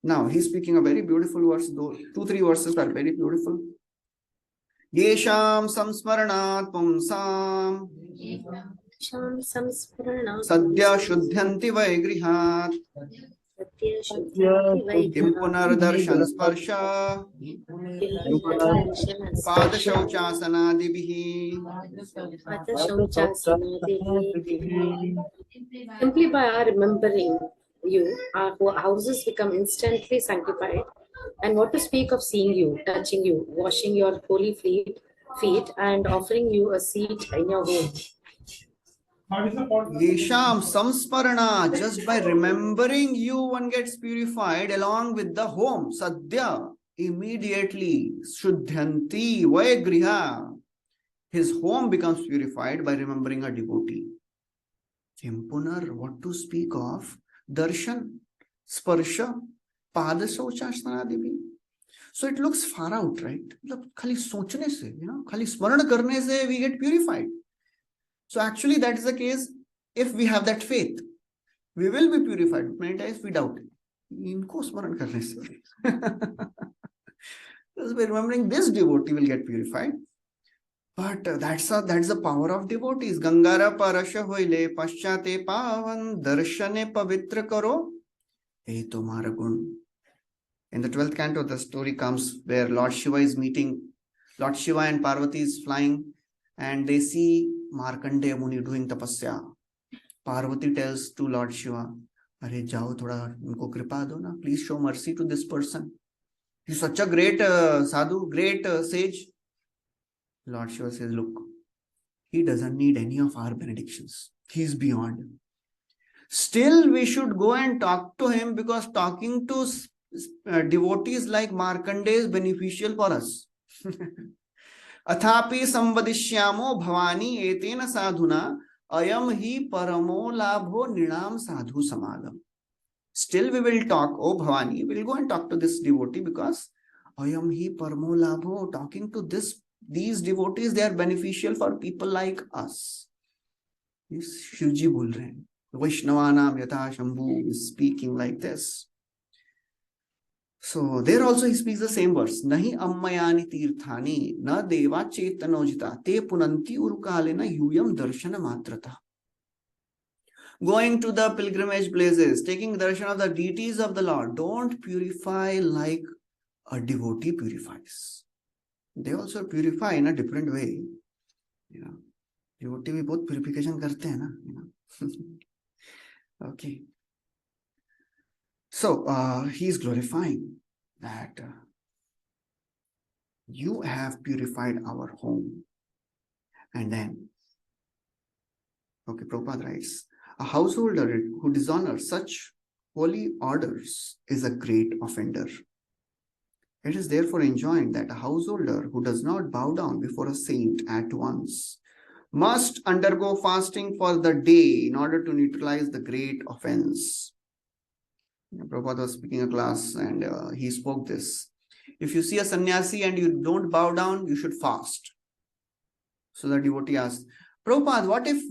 Now, he's speaking a very beautiful verse, though 2-3 verses are very beautiful. Yesham samsmaranat pumsam sadhya shuddhanti vaigrihat kim punardarshan sparsha pada shauchasanadibihi. Simply by our remembering you, our houses become instantly sanctified. And what to speak of seeing you, touching you, washing your holy feet, and offering you a seat in your home. Yesham samsparana, just by remembering you, one gets purified along with the home. Sadhya, immediately. Shuddhanti vaigriha. His home becomes purified by remembering a devotee. Kimpunar, what to speak of? Darshan, sparsha, pada sauchasnadibi. So it looks far out, right? मतलब खाली सोचने से, खाली स्मरण करने से we get purified. So actually that is the case. If we have that faith, we will be purified. Many times we doubt it. इनको स्मरण करने से just by remembering this devotee will get purified. But that's the power of devotees. Gangara parasha hoile paschate pavan darshane pavitra karo ei tumhara gun. In the 12th canto, the story comes where Lord Shiva is meeting. Lord Shiva and Parvati is flying, and they see Markandeya Muni doing tapasya. Parvati tells to Lord Shiva, "Arey jao thoda unko kripa do na. Please show mercy to this person. He's such a great sadhu, great sage." Lord Shiva says, "Look, he doesn't need any of our benedictions. He's beyond. Still, we should go and talk to him, because talking to devotees like Markandeya is beneficial for us." Athapi samvadishyamo bhavani etena sadhuna ayam hi paramo labho nidam sadhu samadam. Still we will talk, oh Bhavani, we will go and talk to this devotee, because ayam hi paramo labho, talking to these devotees, they are beneficial for people like us. Shivji bol rahe hain. Vaishnavanam yatha Shambhu is speaking like this. So there also he speaks the same verse. Nahi ammayani tirthani na deva chetanojita te punanti urukalena yuyam darshana matrata. Going to the pilgrimage places, taking darshan of the deities of the Lord, don't purify like a devotee purifies. They also purify in a different way. Devotee भी बहुत purification करते हैं ना. Okay. So he is glorifying that you have purified our home. And then, okay, Prabhupada writes, a householder who dishonors such holy orders is a great offender. It is therefore enjoined that a householder who does not bow down before a saint at once must undergo fasting for the day in order to neutralize the great offense. Prabhupada was speaking a class, and he spoke this. If you see a sannyasi and you don't bow down, you should fast. So the devotee asked, Prabhupada, what if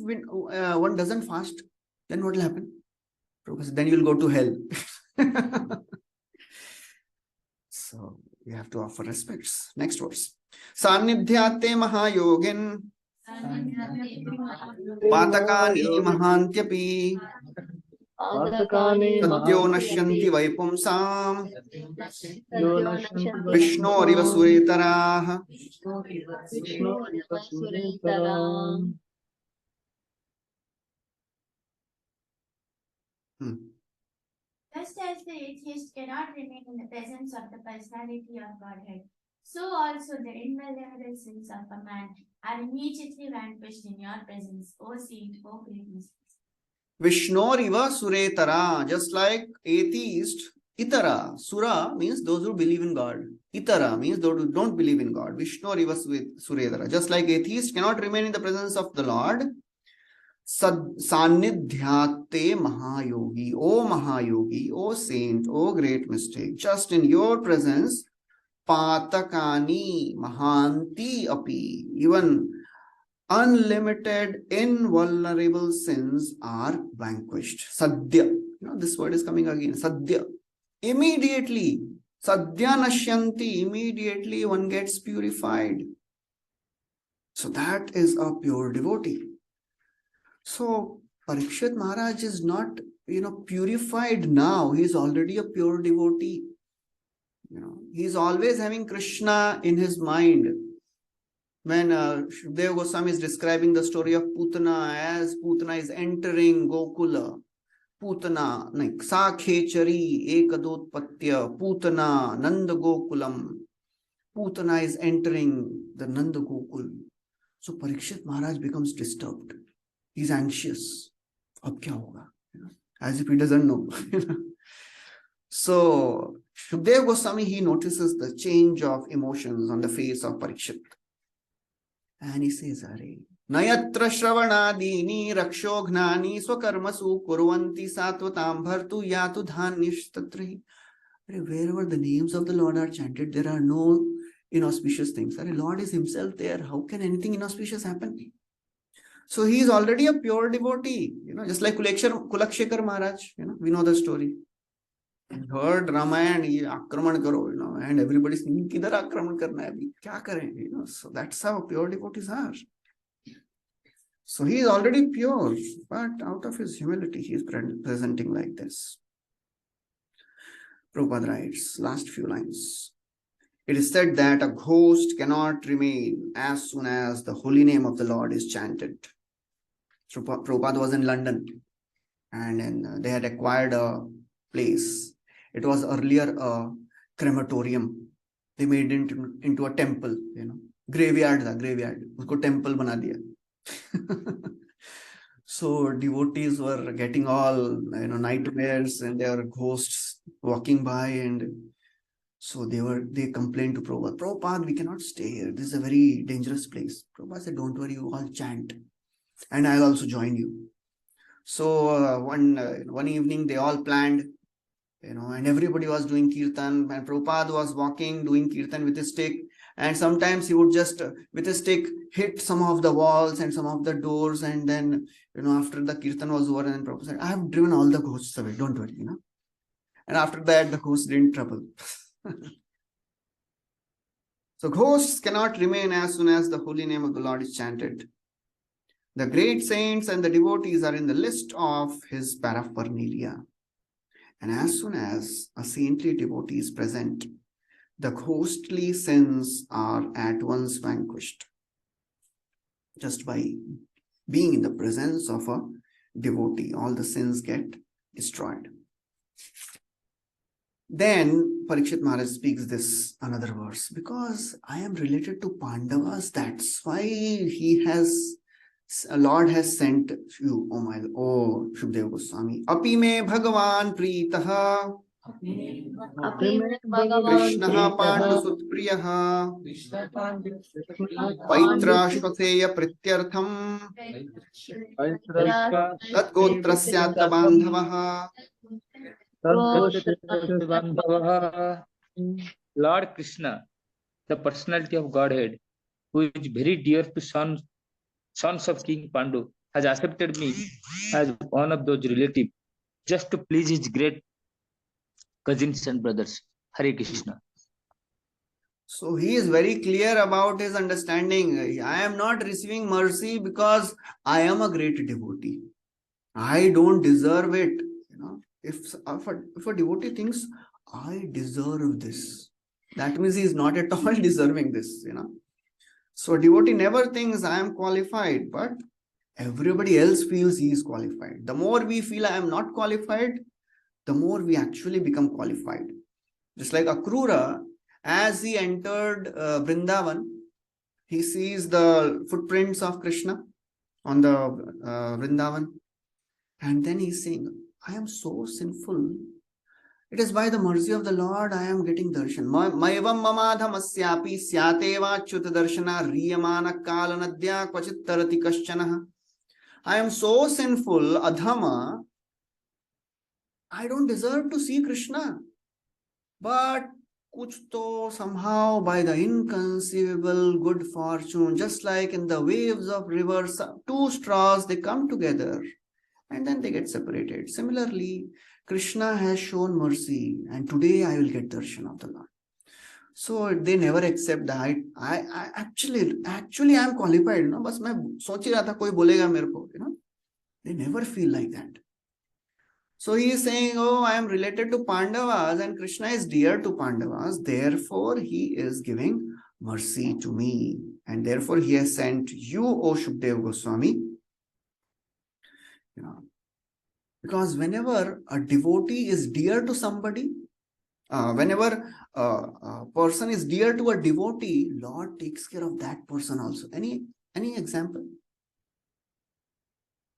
one doesn't fast? Then what will happen? Prabhupada said, then you'll go to hell. So we have to offer respects. Next verse. Sannidhyate mahayogin patakani mahantyapi satyo nashyanti vaipumsam vishnoriva suretaraha. Just as the atheist cannot remain in the presence of the personality of Godhead, so also the innumerable sins of a man are immediately vanquished in your presence, O saint, O great mystery. Vishnoriva suretara, just like atheist, itara, sura means those who believe in God. Itara means those who don't believe in God. Vishnoriva suretara, just like atheist cannot remain in the presence of the Lord. Sannidhyate mahayogi, O saint, O great mystic, just in your presence, patakani mahanti api, even unlimited, invulnerable sins are vanquished. Sadhya, this word is coming again. Sadhya, immediately. Sadhya nashyanti, immediately one gets purified. So that is a pure devotee. So Parikshit Maharaj is not, purified now. He is already a pure devotee. He is always having Krishna in his mind. When Shukadeva Goswami is describing the story of Putana, as Putana is entering Gokula, Putana, like Sakhechari, Ekadotpatya, Putana, Nanda Gokulam. Putana is entering the Nanda Gokul. So Parikshit Maharaj becomes disturbed. He's anxious. Ab kya hoga? As if he doesn't know. So Shukadeva Goswami, he notices the change of emotions on the face of Parikshit. And he says, Are Nayatra Shravanadini Rakshognani Swakarmasu Kurvanti Satvatam Bhartu Yatu Dhanish Tatri. Wherever the names of the Lord are chanted, there are no inauspicious things. Lord is himself there. How can anything inauspicious happen? So he is already a pure devotee, just like Kulakshekar Maharaj, we know the story. He heard Ramayana, Akraman karo, and everybody's thinking, Kidhar Akraman karna hai abhi? Kya kare? So that's how pure devotees are. So he is already pure, but out of his humility, he is presenting like this. Prabhupada writes, last few lines. It is said that a ghost cannot remain as soon as the holy name of the Lord is chanted. So Prabhupada was in London, and they had acquired a place. It was earlier a crematorium. They made it into a temple, graveyard, usko temple bana diya. So devotees were getting all nightmares, and there were ghosts walking by, and so they complained to Prabhupada, Prabhupada, we cannot stay here. This is a very dangerous place. Prabhupada said, don't worry, you all chant, and I'll also join you. So one evening they all planned, and everybody was doing kirtan, and Prabhupada was walking, doing kirtan with his stick, and sometimes he would just with his stick hit some of the walls and some of the doors, and then after the kirtan was over, and Prabhupada said, I have driven all the ghosts away, don't worry, and after that the ghosts didn't trouble. So ghosts cannot remain as soon as the holy name of the Lord is chanted. The great saints and the devotees are in the list of his paraphernalia. And as soon as a saintly devotee is present, the ghostly sins are at once vanquished. Just by being in the presence of a devotee, all the sins get destroyed. Then Parikshit Maharaj speaks this another verse, because I am related to Pandavas, that's why Lord has sent you, oh Shukdev Goswami. Api me Bhagavan Preetaha Krishnaha Pandu Sutpriyaha Paitra Shvaseya Prityartham Tat Gotrasyata Bandhavaha. Lord Krishna, the personality of Godhead, who is very dear to sons of King Pandu, has accepted me as one of those relatives just to please his great cousins and brothers. Hare Krishna. So he is very clear about his understanding. I am not receiving mercy because I am a great devotee. I don't deserve it. If a devotee thinks I deserve this, that means he is not at all deserving this. So a devotee never thinks I am qualified, but everybody else feels he is qualified. The more we feel I am not qualified, the more we actually become qualified. Just like Akrura, as he entered Vrindavan, he sees the footprints of Krishna on the Vrindavan, and then he's saying, I am so sinful. It is by the mercy of the Lord I am getting darshan. Maivam mamadhamasyapi syateva chuta darshana riyamana kalanadya kvachit tarati kaschanaha. I am so sinful, adhama, I don't deserve to see Krishna. But kuch to somehow by the inconceivable good fortune, just like in the waves of rivers, two straws, they come together and then they get separated. Similarly, Krishna has shown mercy, and today I will get darshan of the Lord. So they never accept that I actually I am qualified. Bas main soch hi raha tha koi bolega mere ko. They never feel like that. So he is saying, oh, I am related to Pandavas, and Krishna is dear to Pandavas. Therefore, he is giving mercy to me, and therefore he has sent you, O Shukdev Goswami. Because whenever a devotee is dear to somebody, whenever a person is dear to a devotee, Lord takes care of that person also. Any example?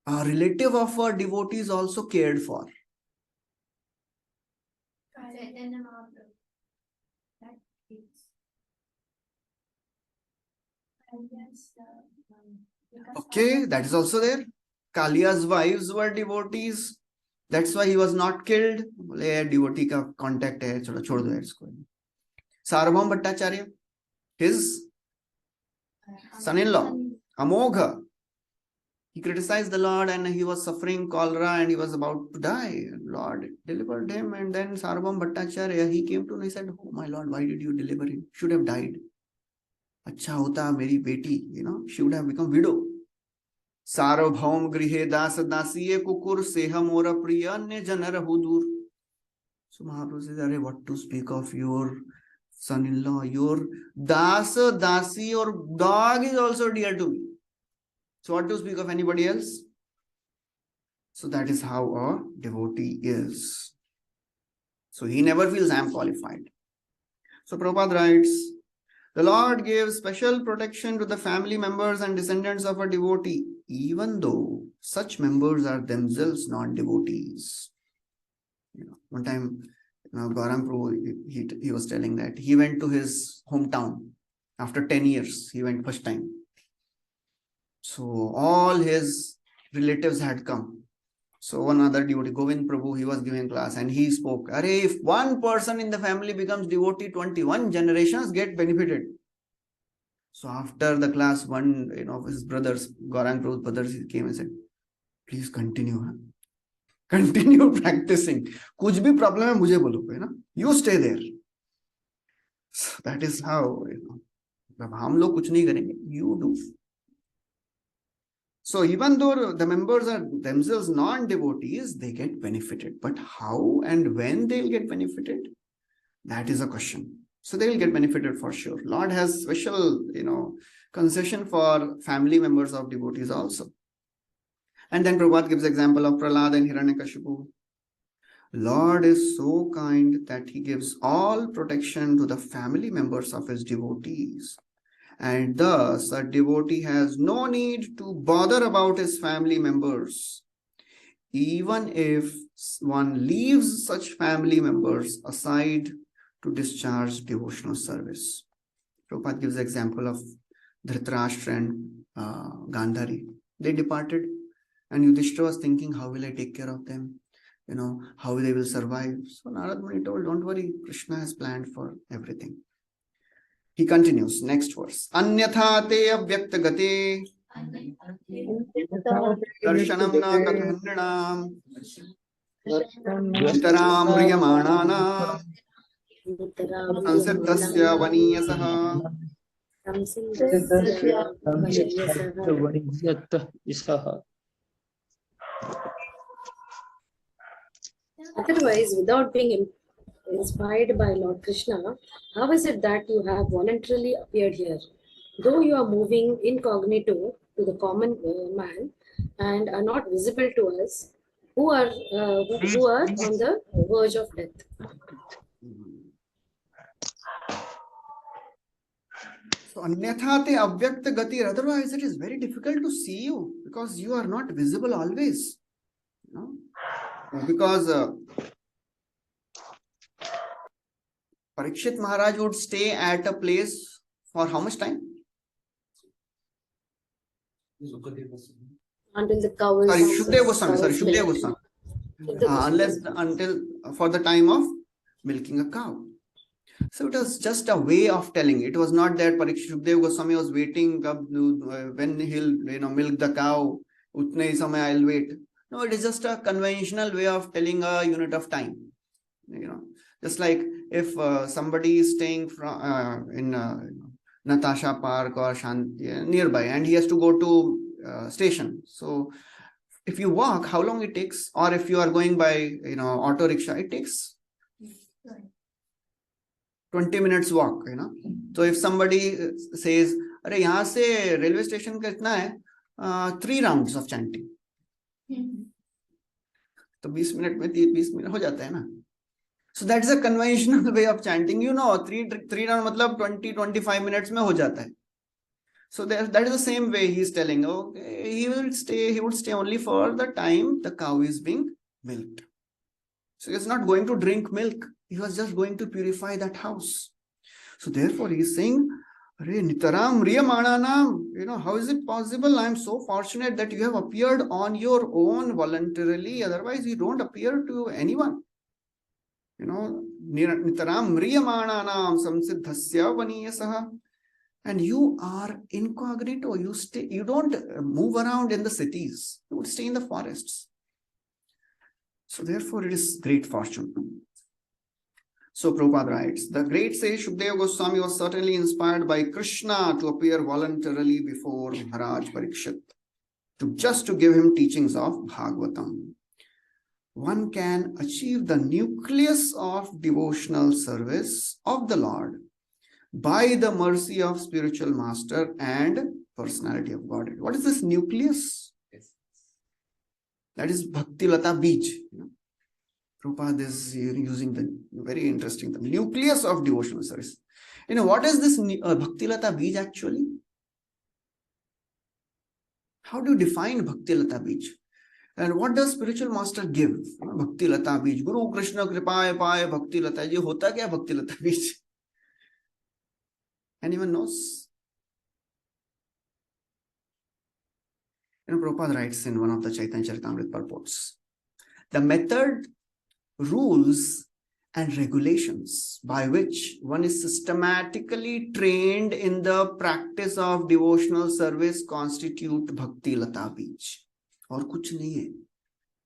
A relative of a devotee is also cared for. Okay, that is also there. Kaliya's wives were devotees. That's why he was not killed. बोले devotee का contact है, चलो छोड़ दो इसको. Sarvabhauma Bhattacharya, his son-in-law, Amogha, he criticized the Lord and he was suffering cholera and he was about to die. Lord delivered him, and then Sarvabhauma Bhattacharya, he came to him and he said, oh my Lord, why did you deliver him? Should have died. अच्छा होता मेरी बेटी, she would have become widow. सार्वभौम गृहे दास दासीये कुकुर सेह मोर प्रिय अन्य जन रहु दूर. So Mahaprabhu says, Arey, what to speak of your son-in-law, your das dasi or dog is also dear to me. So what to speak of anybody else? So that is how a devotee is. So he never feels I am qualified. So Prabhupada writes, the Lord gives special protection to the family members and descendants of a devotee, even though such members are themselves not devotees. One time, Gaurang Prabhu, he was telling that he went to his hometown after 10 years. He went first time. So all his relatives had come. So one other devotee, Govind Prabhu, he was giving class and he spoke, Arey, if one person in the family becomes devotee, 21 generations get benefited. So after the class, one of his brothers, Gaurang Prabhu's brothers, he came and said, please continue. Continue practicing. Kuch bhi problem hai, mujhe bolo, you stay there. So that is how, hum log kuch nahi karenge, you do. So even though the members are themselves non-devotees, they get benefited. But how and when they'll get benefited? That is a question. So they will get benefited for sure. Lord has special, concession for family members of devotees also. And then Prabhupada gives example of Prahlad and Hiranyakashipu. Lord is so kind that he gives all protection to the family members of his devotees. And thus, a devotee has no need to bother about his family members, even if one leaves such family members aside to discharge devotional service. Prabhupada gives the example of Dhritarashtra and Gandhari. They departed, and Yudhishthira was thinking, how will I take care of them? How they will survive. So Narad Muni told, don't worry, Krishna has planned for everything. He continues, next verse. Anyatha te avyakta gate darshanam na kathandranam vitaram riyamanana sansiddhasya vaniyasaha. Otherwise, without being inspired by Lord Krishna, how is it that you have voluntarily appeared here? Though you are moving incognito to the common man and are not visible to us, who are on the verge of death. So anyatha te avyakta gati, otherwise it is very difficult to see you because you are not visible always. Because Parikshit Maharaj would stay at a place for how much time? Until the cow is... Shukdev Goswami. Until for the time of milking a cow. So it was just a way of telling. It was not that Shukdev Goswami was waiting when he'll milk the cow. Utne samay I'll wait. No, it is just a conventional way of telling a unit of time. Just like if somebody is staying in Natasha Park or Shanti nearby and he has to go to station. So if you walk, how long it takes? Or if you are going by auto rickshaw, it takes 20 minutes walk. So if somebody says, "Arey, yahan se railway station ka itna hai, 3 rounds of chanting." तो 20 minute में 20 minute हो जाता है ना. So that is a conventional way of chanting. 3 round मतलब 20-25 minutes में हो जाता है. So that is the same way he is telling. Okay, he would stay only for the time the cow is being milked. So he is not going to drink milk. He was just going to purify that house. So therefore he is saying, Nitaram Riyamananam, how is it possible? I am so fortunate that you have appeared on your own voluntarily. Otherwise, you don't appear to anyone. Nitaram Riyamananam Samsiddhasya Vaniyasaha. And you are incognito. You don't move around in the cities. You would stay in the forests. So therefore, it is great fortune. So Prabhupada writes, the great sage Shukdeva Goswami was certainly inspired by Krishna to appear voluntarily before Maharaj Parikshit, just to give him teachings of Bhagvatam. One can achieve the nucleus of devotional service of the Lord by the mercy of spiritual master and personality of Godhead. What is this nucleus? That is Bhakti Lata Bij. Prabhupada is using the very interesting term, nucleus of devotional service. What is this Bhakti Lata Bij actually? How do you define Bhakti Lata Bij? And what does spiritual master give? Bhakti Lata Bij. Guru Krishna Kripaya Paya Bhakti Lata. Ye hota kya Bhakti Lata Bij? Anyone knows? Prabhupada writes in one of the Chaitanya Charitamrita purports, the method, rules and regulations by which one is systematically trained in the practice of devotional service constitute Bhakti Lata Bij. और कुछ नहीं है,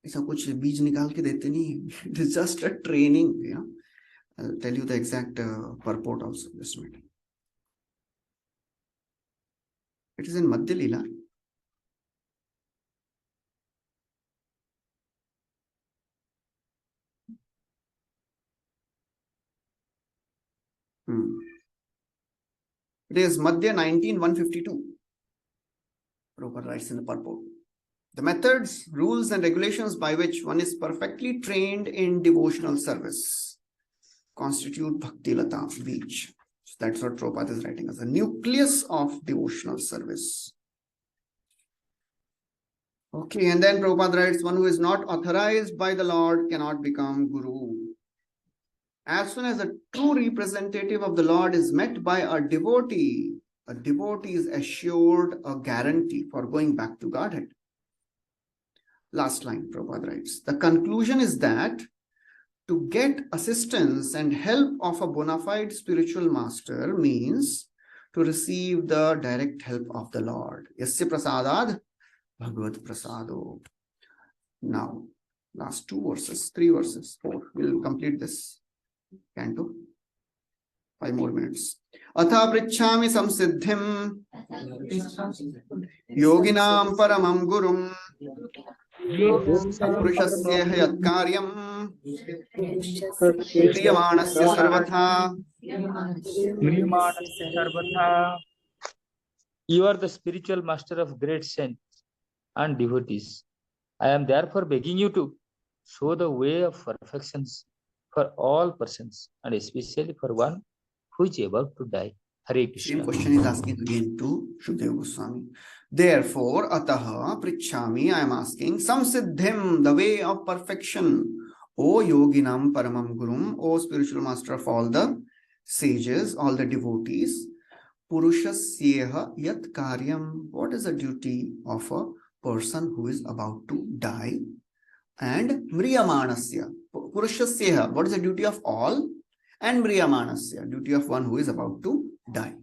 ऐसा कुछ बीज निकाल के देते नहीं है. It is just a training. I'll tell you the exact purport also. Just a minute. It is in Madhya Leela. It is Madhya 19:152. Prabhupada writes in the purport. The methods, rules and regulations by which one is perfectly trained in devotional service constitute Bhakti Lata Bij. So that's what Prabhupada is writing as a nucleus of devotional service. Okay, and then Prabhupada writes, one who is not authorized by the Lord cannot become Guru. As soon as a true representative of the Lord is met by a devotee is assured a guarantee for going back to Godhead. Last line, Prabhupada writes, the conclusion is that to get assistance and help of a bona fide spiritual master means to receive the direct help of the Lord. Yasya prasadad bhagavad prasado. Now, last 2 verses, 3 verses, 4. We'll complete this canto. 5 more minutes. Atha prichhami samsiddhim yoginam paramam gurum purushasya yatkaryam kriyamanasya sarvatha. You are the spiritual master of great saints and devotees. I am therefore begging you to show the way of perfections for all persons, and especially for one who is about to die. Hare Krishna. Same question is asking again to Shukdeva Goswami. Therefore, ataha prichhami, I am asking, samsiddhim, the way of perfection. O yoginam paramam gurum, O spiritual master of all the sages, all the devotees. Purushasyeha yat karyam, what is the duty of a person who is about to die? And mriyamanasya, purushasyeha, what is the duty of all? And mriyamanasya, duty of one who is about to die.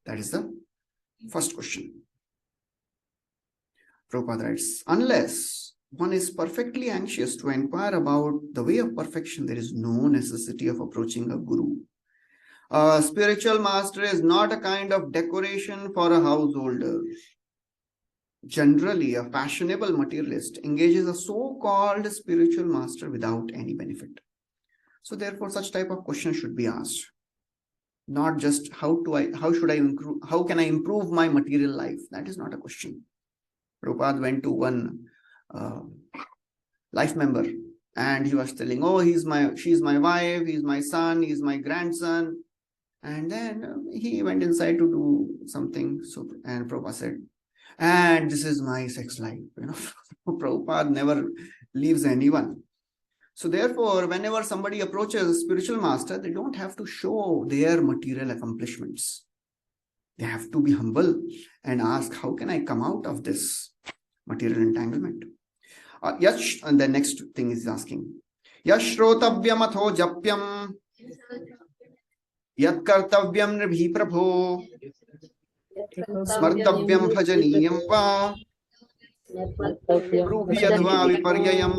That is the first question. Prabhupada writes, unless one is perfectly anxious to inquire about the way of perfection, there is no necessity of approaching a guru. A spiritual master is not a kind of decoration for a householder. Generally, a fashionable materialist engages a so-called spiritual master without any benefit. So therefore, such type of question should be asked. Not just how can I improve my material life? That is not a question. Prabhupada went to one life member and he was telling, oh, she's my wife, he's my son, he's my grandson. And then he went inside to do something. So, and Prabhupada said, and this is my sex life. Prabhupada never leaves anyone. So therefore, whenever somebody approaches a spiritual master, they don't have to show their material accomplishments. They have to be humble and ask, how can I come out of this material entanglement? Yash, and the next thing is asking, Yash shrotavyam atho japyam yat kartavyam nibhi prabho smartavyam bhajaniyam va bruhi yadva viparyayam.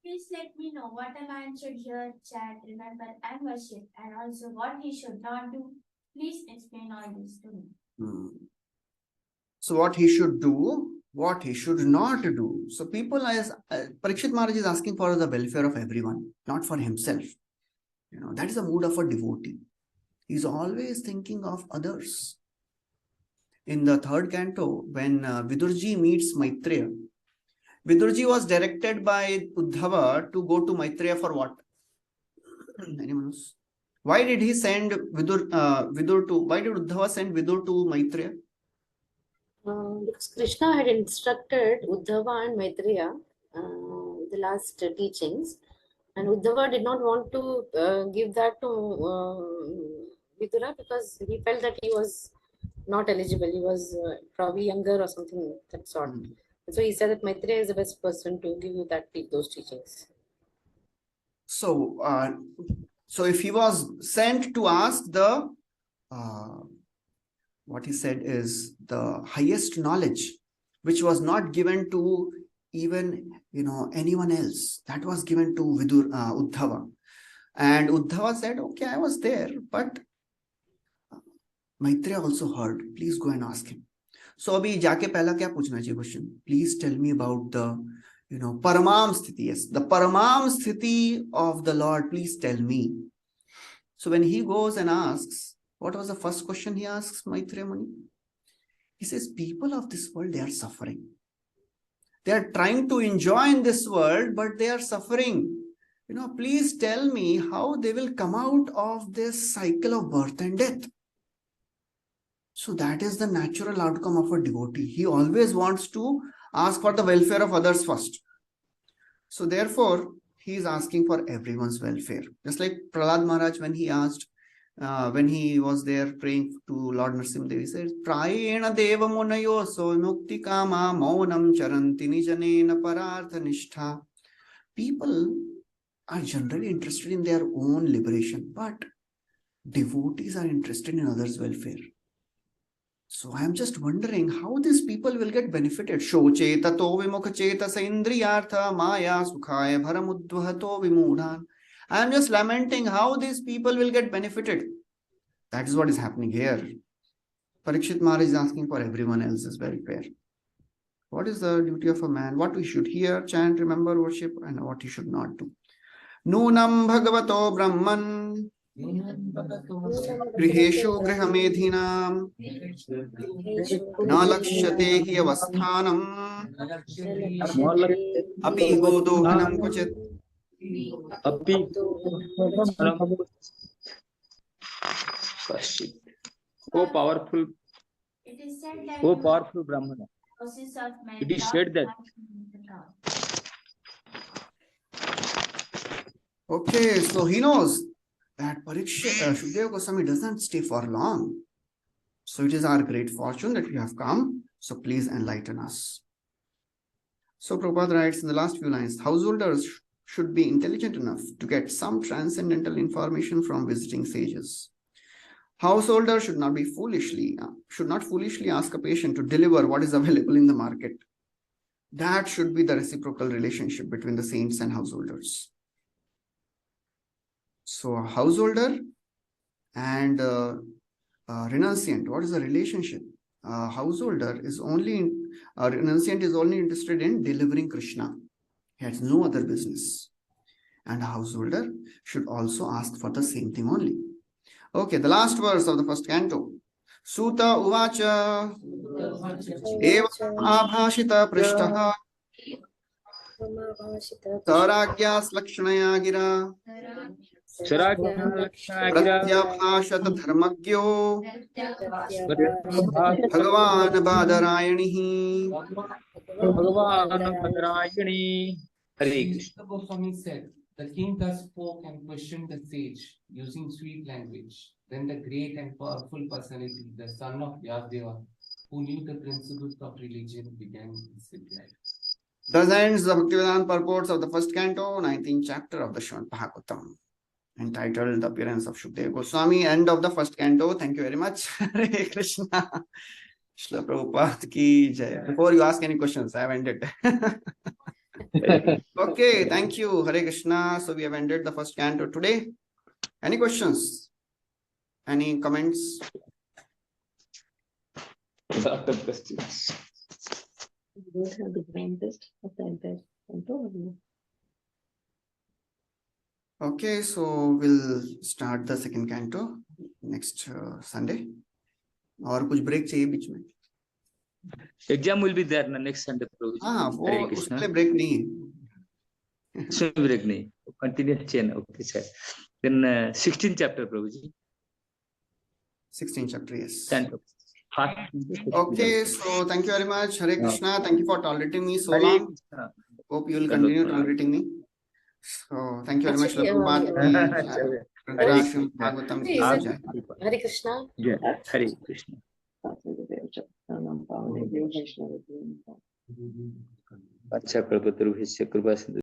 Please let me know what a man should hear, chant, remember, and worship, and also what he should not do. Please explain all this to me. So what he should do, what he should not do. So people, as Parikshit Maharaj is asking for the welfare of everyone, not for himself. That is the mood of a devotee. He's always thinking of others. In the third canto, when Vidurji meets Maitreya, Vidurji was directed by Uddhava to go to Maitreya for what? Anyone else? Why did he send Vidur to? Why did Uddhava send Vidur to Maitreya? Because Krishna had instructed Uddhava and Maitreya the last teachings, and Uddhava did not want to give that to Vidura because he felt that he was not eligible. He was probably younger or something of that sort. So he said that Maitreya is the best person to give you those teachings. So, if he was sent to ask the, what he said is the highest knowledge, which was not given to even, anyone else. That was given to Uddhava. And Uddhava said, okay, I was there, but Maitreya also heard. Please go and ask him. So abhi jaake pehla kya puchna chahiye question? Please tell me about the, paramam sthiti. Yes, the paramam sthiti of the Lord. Please tell me. So when he goes and asks, what was the first question he asks Maitreya Muni? He says, people of this world, they are suffering. They are trying to enjoy in this world, but they are suffering. Please tell me how they will come out of this cycle of birth and death. So that is the natural outcome of a devotee. He always wants to ask for the welfare of others first. So therefore, he is asking for everyone's welfare. Just like Prahlad Maharaj, when he asked, when he was there praying to Lord Narasimha, he said, Prayena deva munayo so mukti kama maunam charanti nijanena parartha nishtha. People are generally interested in their own liberation, but devotees are interested in others' welfare. So I am just wondering how these people will get benefited. Shoche tato vimukha chetasa indriyartha maya sukhaya bharamudvahato vimudhan. I am just lamenting how these people will get benefited. That is what is happening here. Parikshit Maharaj is asking for everyone else's welfare. What is the duty of a man? What we should hear, chant, remember, worship, and what he should not do. Nunam bhagavato brahman Griheshu grihamedhinam na lakshyate hi avasthanam api godohanam kuchit. Oh powerful, It is said that oh powerful Brahmana. houses of men It is said that. Okay, so he knows that Shukadeva Goswami doesn't stay for long. So it is our great fortune that we have come. So please enlighten us. So Prabhupada writes in the last few lines, householders should be intelligent enough to get some transcendental information from visiting sages. Householders should not foolishly ask a patient to deliver what is available in the market. That should be the reciprocal relationship between the saints and householders. So a householder and renunciant, what is the relationship? A householder is a renunciant is only interested in delivering Krishna. He has no other business. And a householder should also ask for the same thing only. Okay, the last verse of the first canto. Suta uvacha eva abhashita prishtaha Saragyas lakshanaya gira pratyabhashat dharmagyo Bhagavan Badarayanihi. Bhagavan Badarayani. Hare Krishna. Goswami said, The king thus spoke and questioned the sage using sweet language. Then the great and powerful personality, the son of Vyasdeva, who knew the principles of religion, began his reply. Thus ends the Bhaktivedanta purports of the first canto, 19th chapter of the Srimad Bhagvatam, entitled The Appearance of Shukdev Goswami. End of the first canto. Thank you very much. Hare Krishna. Shri Prabhupada ki jai. Before you ask any questions, I have ended. Okay, thank you. Hare Krishna. So we have ended the first canto today. Any questions? Any comments? Lot of questions. You don't have the grand list of the entire canto, or no? Okay, so we'll start the second canto next Sunday. और कुछ break चाहिए बीच में? Exam will be there next Sunday, Prabhuji. हाँ, वो Hare Krishna. उसमें break नहीं है. So break nahi. Continuous chain. Okay, sir. Then 16th chapter, Prabhuji. 16th chapter, yes. Canto. Okay, so thank you very much. Hare Krishna. Thank you for tolerating me so Hare long. Krishna. Hope you will continue tolerating me. So thank you very much. Actually, Hare Krishna. Bhagavatam ki Is it jai. Hare Krishna? Yeah. Hare Krishna. Nam Pavane Dev Vaishnava Dev. अच्छा कल्पतरु कृपा सिंधु